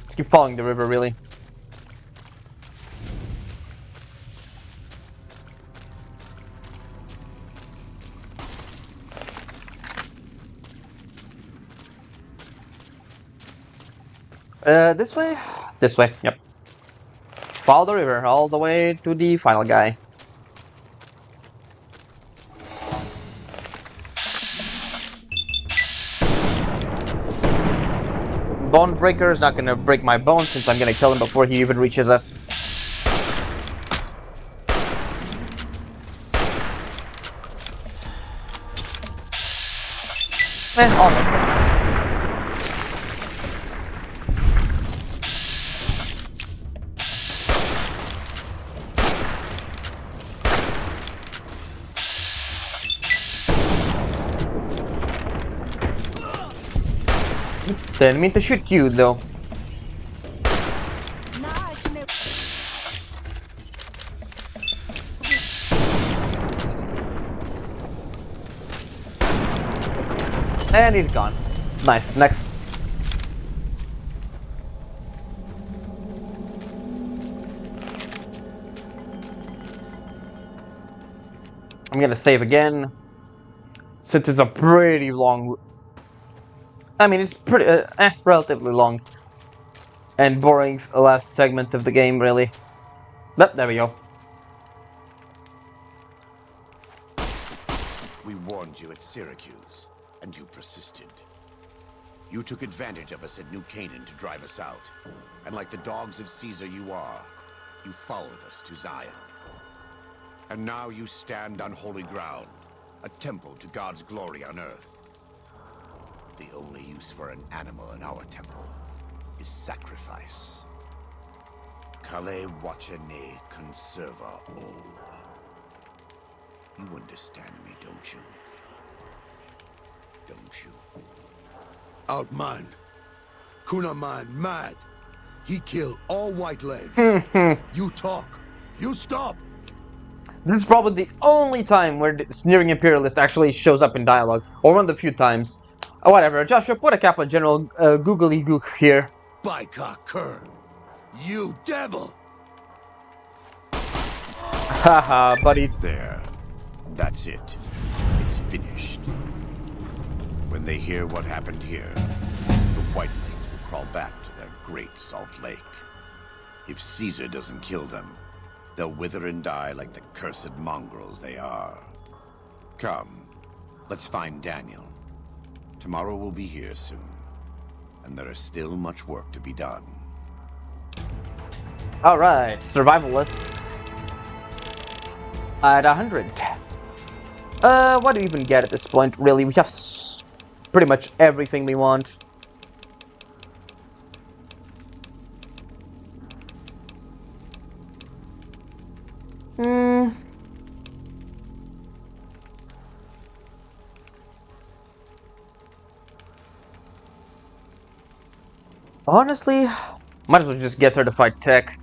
[SPEAKER 1] Let's keep following the river, really. This way? This way, yep. Follow the river all the way to the final guy. Bone Breaker is not gonna break my bone since I'm gonna kill him before he even reaches us. Almost. Oops, didn't mean to shoot you though. And he's gone. Nice, next. I'm gonna save again. Since it's a pretty long... I mean, it's pretty, relatively long. And boring last segment of the game, really. But there we go.
[SPEAKER 3] We warned you at Syracuse, and you persisted. You took advantage of us at New Canaan to drive us out. And like the dogs of Caesar you are, you followed us to Zion. And now you stand on holy ground, a temple to God's glory on earth. The only use for an animal in our temple is sacrifice. Kale wachane conserva o. You understand me, don't you? Don't you?
[SPEAKER 7] Outman. Kunaman mad. He killed all white legs. You talk. You stop.
[SPEAKER 1] This is probably the only time where the sneering imperialist actually shows up in dialogue, or one of the few times. Whatever, Joshua, put a cap on General Googly Gook here.
[SPEAKER 7] Baika Kerr. You devil.
[SPEAKER 1] Haha, buddy.
[SPEAKER 3] There. That's it. It's finished. When they hear what happened here, the Whitelings will crawl back to their great Salt Lake. If Caesar doesn't kill them, they'll wither and die like the cursed mongrels they are. Come, let's find Daniel. Tomorrow we'll be here soon, and there is still much work to be done.
[SPEAKER 1] Alright, survivalist. At 100. What do we even get at this point, really? We have pretty much everything we want. Honestly, might as well just get certified tech.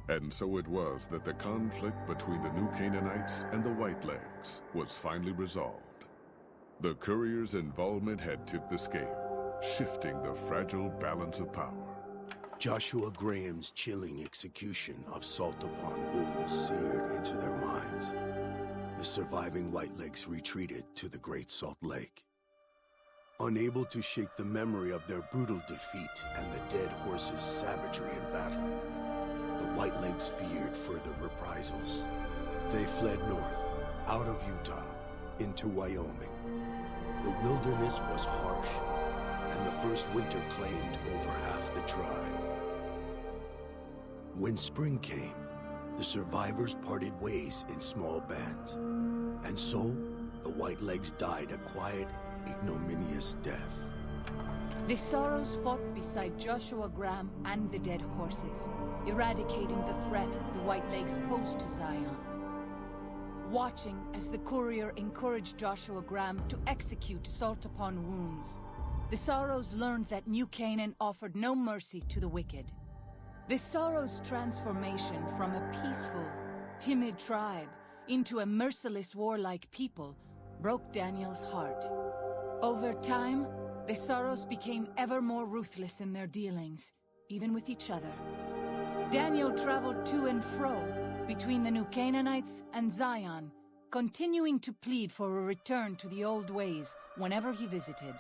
[SPEAKER 8] And so it was that the conflict between the New Canaanites and the Whitelegs was finally resolved. The courier's involvement had tipped the scale, shifting the fragile balance of power.
[SPEAKER 7] Joshua Graham's chilling execution of salt-upon wolves seared into their minds. The surviving Whitelegs retreated to the Great Salt Lake. Unable to shake the memory of their brutal defeat and the dead horses' savagery in battle, the Whitelegs feared further reprisals. They fled north, out of Utah, into Wyoming. The wilderness was harsh, and the first winter claimed over half the tribe. When spring came, the survivors parted ways in small bands, and so the Whitelegs died a quiet, ignominious death.
[SPEAKER 4] The Sorrows fought beside Joshua Graham and the dead horses, eradicating the threat the Whitelegs posed to Zion. Watching as the courier encouraged Joshua Graham to execute Salt Upon Wounds, the Sorrows learned that New Canaan offered no mercy to the wicked. The Sorrows' transformation from a peaceful, timid tribe into a merciless, warlike people broke Daniel's heart. Over time, the Sorrows became ever more ruthless in their dealings, even with each other. Daniel traveled to and fro between the New Canaanites and Zion, continuing to plead for a return to the old ways whenever he visited.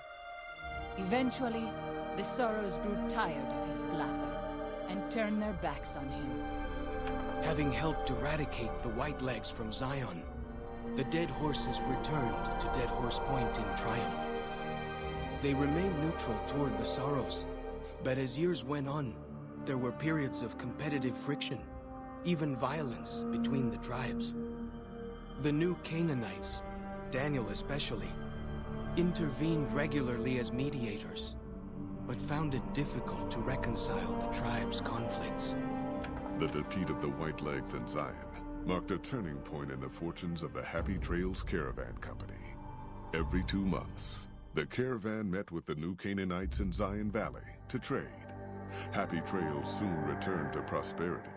[SPEAKER 4] Eventually, the Sorrows grew tired of his blather and turned their backs on him.
[SPEAKER 2] Having helped eradicate the Whitelegs from Zion, the dead horses returned to Dead Horse Point in triumph. They remained neutral toward the Sorrows, but as years went on, there were periods of competitive friction, even violence between the tribes. The New Canaanites, Daniel especially, intervened regularly as mediators, but found it difficult to reconcile the tribe's conflicts.
[SPEAKER 8] The defeat of the Whitelegs in Zion marked a turning point in the fortunes of the Happy Trails Caravan Company. Every 2 months, the caravan met with the New Canaanites in Zion Valley to trade. Happy Trails soon returned to prosperity.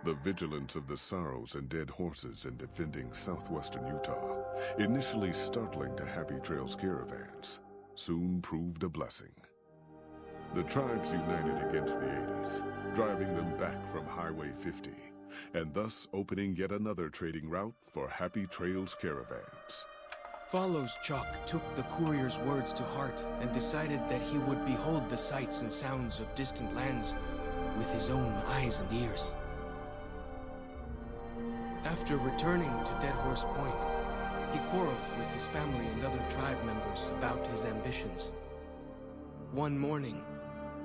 [SPEAKER 8] The vigilance of the Sorrows and dead horses in defending southwestern Utah, initially startling to Happy Trails caravans, soon proved a blessing. The tribes united against the 80s, driving them back from Highway 50, and thus opening yet another trading route for Happy Trails caravans.
[SPEAKER 2] Follows Chalk took the courier's words to heart and decided that he would behold the sights and sounds of distant lands with his own eyes and ears. After returning to Dead Horse Point, he quarreled with his family and other tribe members about his ambitions. One morning,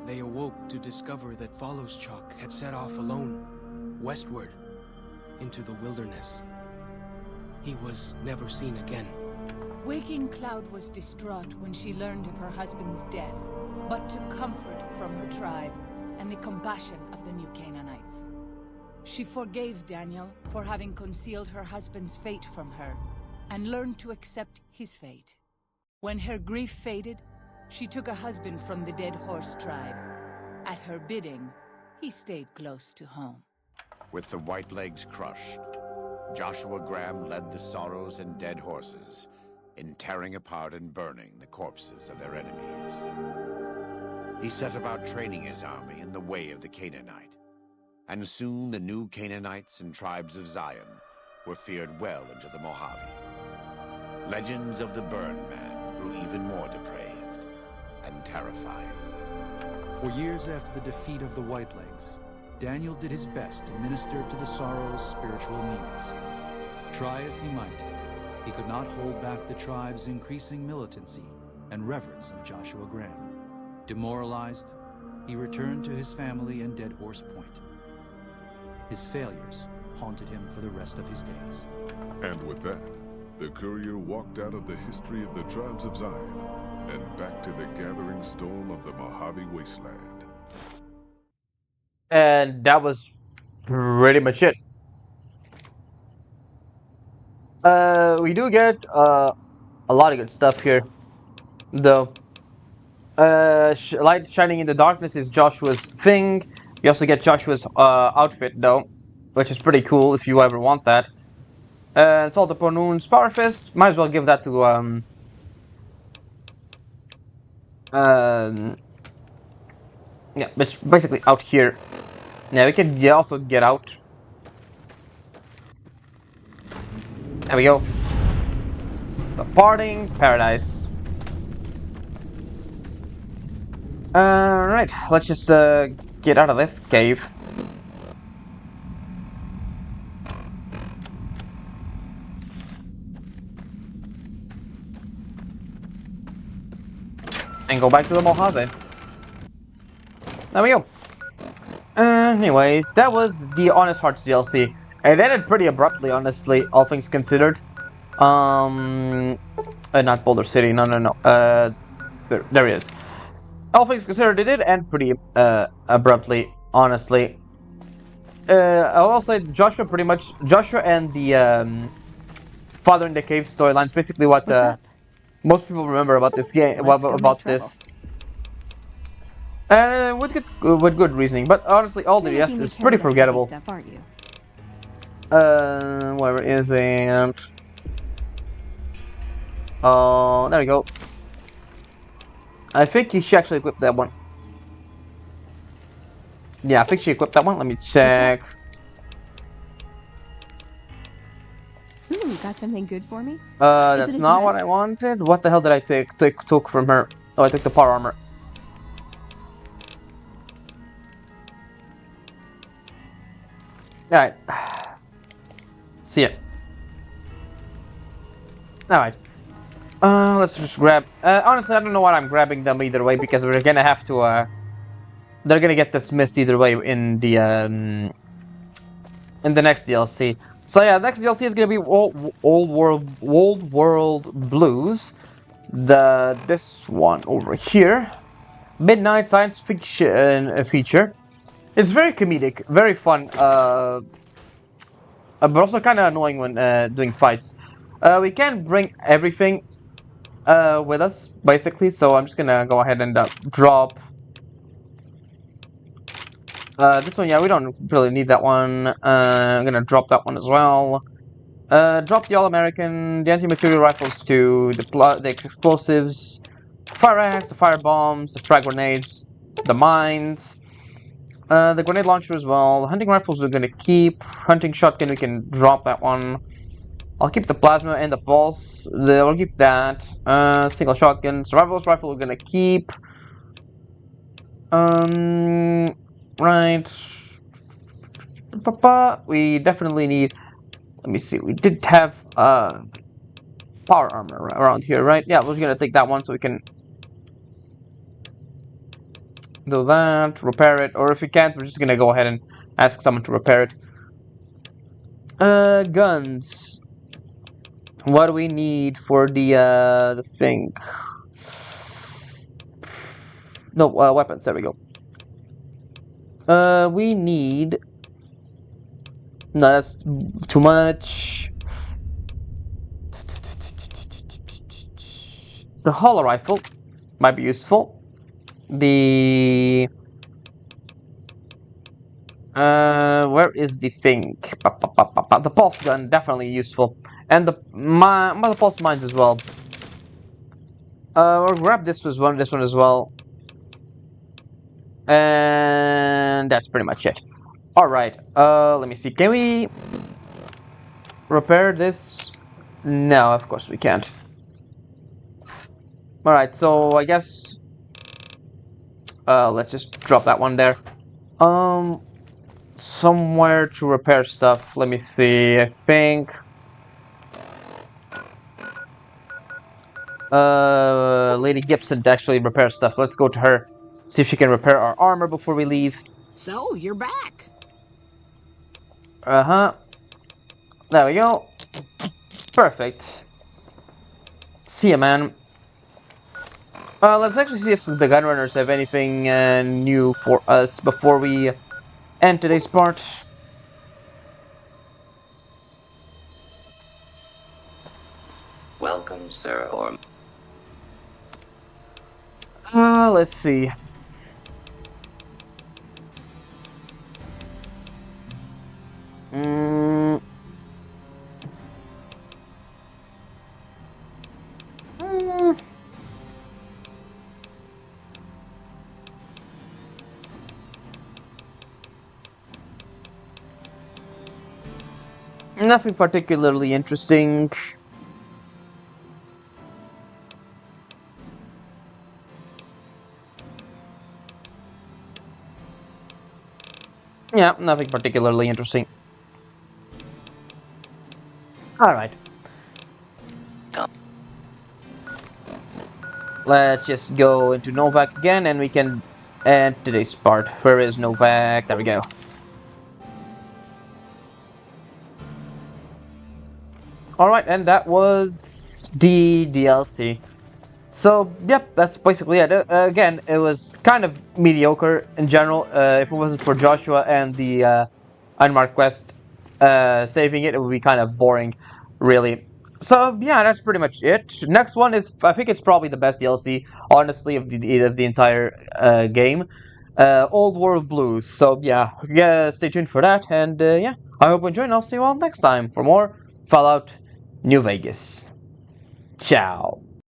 [SPEAKER 2] they awoke to discover that Follows Chalk had set off alone, westward, into the wilderness. He was never seen again.
[SPEAKER 4] Waking Cloud was distraught when she learned of her husband's death, but took comfort from her tribe and the compassion of the New Canaanites. She forgave Daniel for having concealed her husband's fate from her, and learned to accept his fate. When her grief faded, she took a husband from the Dead Horse tribe. At her bidding, he stayed close to home.
[SPEAKER 3] With the Whitelegs crushed, Joshua Graham led the Sorrows and Dead Horses in tearing apart and burning the corpses of their enemies. He set about training his army in the way of the Canaanite, and soon the New Canaanites and tribes of Zion were feared well into the Mojave. Legends of the Burn Man grew even more depraved and terrifying.
[SPEAKER 5] For years after the defeat of the Whitelegs, Daniel did his best to minister to the Sorrows' spiritual needs. Try as he might, he could not hold back the tribe's increasing militancy and reverence of Joshua Graham. Demoralized, he returned to his family in Dead Horse Point. His failures haunted him for the rest of his days.
[SPEAKER 8] And with that, the courier walked out of the history of the tribes of Zion and back to the gathering storm of the Mojave Wasteland.
[SPEAKER 1] And that was pretty much it. We do get a lot of good stuff here, though. Light shining in the darkness is Joshua's thing. You also get Joshua's outfit, though, which is pretty cool if you ever want that. Salt Upon Wounds Power Fist. Might as well give that to yeah, it's basically out here. Yeah, we can also get out. There we go. Departing Paradise. Right, let's just get out of this cave. and go back to the Mojave. There we go. Anyways, that was the Honest Hearts DLC. It ended pretty abruptly, honestly, all things considered. Not Boulder City, no. There he is. All things considered, it did end pretty abruptly, honestly. I will say Joshua and the Father in the Cave storyline is basically what most people remember about this game, about this. With good reasoning, but honestly, all the rest is pretty forgettable.
[SPEAKER 9] Stuff, aren't you?
[SPEAKER 1] Where is it? Oh, there we go. I think she actually equipped that one. Yeah, I think she equipped that one. Let me check.
[SPEAKER 9] Ooh, got something good for me?
[SPEAKER 1] That's not what I wanted. What the hell did I took from her? Oh, I took the power armor. Alright. See ya. Alright. Let's just grab... honestly, I don't know what I'm grabbing them either way, because we're gonna have to, they're gonna get dismissed either way in the next DLC. So yeah, next DLC is gonna be Old World Blues. This one over here. Midnight science fiction feature. It's very comedic, very fun, but also kind of annoying when doing fights. We can't bring everything with us, basically, so I'm just gonna go ahead and drop this one. Yeah, we don't really need that one. I'm gonna drop that one as well. Drop the All-American, the anti-material rifles too, the explosives, fire axe, the fire bombs, the frag grenades, the mines, the grenade launcher as well. The hunting rifles we're gonna keep. Hunting shotgun, we can drop that one. I'll keep the plasma and the pulse. We'll keep that. Single shotgun. Survivalist rifle we're gonna keep. Right. We definitely need... Let me see. We did have power armor around here, right? Yeah, we're gonna take that one so we can do that, repair it, or if we can't, we're just gonna go ahead and ask someone to repair it. Guns. What do we need for the thing? No, weapons. There we go. We need... No, that's too much. The hollow rifle might be useful. The... where is the thing? The pulse gun, definitely useful. And the pulse mines as well. We'll grab this one as well. And that's pretty much it. Alright, let me see. Can we repair this? No, of course we can't. Alright, so I guess... let's just drop that one there. Somewhere to repair stuff. Let me see. I think... Lady Gibson actually repairs stuff. Let's go to her. See if she can repair our armor before we leave.
[SPEAKER 10] So, you're back.
[SPEAKER 1] Uh-huh. There we go. Perfect. See ya, man. Let's actually see if the gunrunners have anything new for us before we end today's part.
[SPEAKER 10] Welcome, sir. Or
[SPEAKER 1] Let's see. Nothing particularly interesting. Yeah, nothing particularly interesting. Alright. let's just go into Novak again, and we can end today's part. Where is Novak? There we go. Alright, and that was the DLC. So, yep, that's basically it. Again, it was kind of mediocre in general. If it wasn't for Joshua and the unmarked quest saving it, it would be kind of boring, really. So, yeah, that's pretty much it. Next one is, I think it's probably the best DLC, honestly, of the entire game. Old World Blues. So, yeah, stay tuned for that. And, yeah, I hope you enjoyed, and I'll see you all next time for more Fallout New Vegas. Ciao.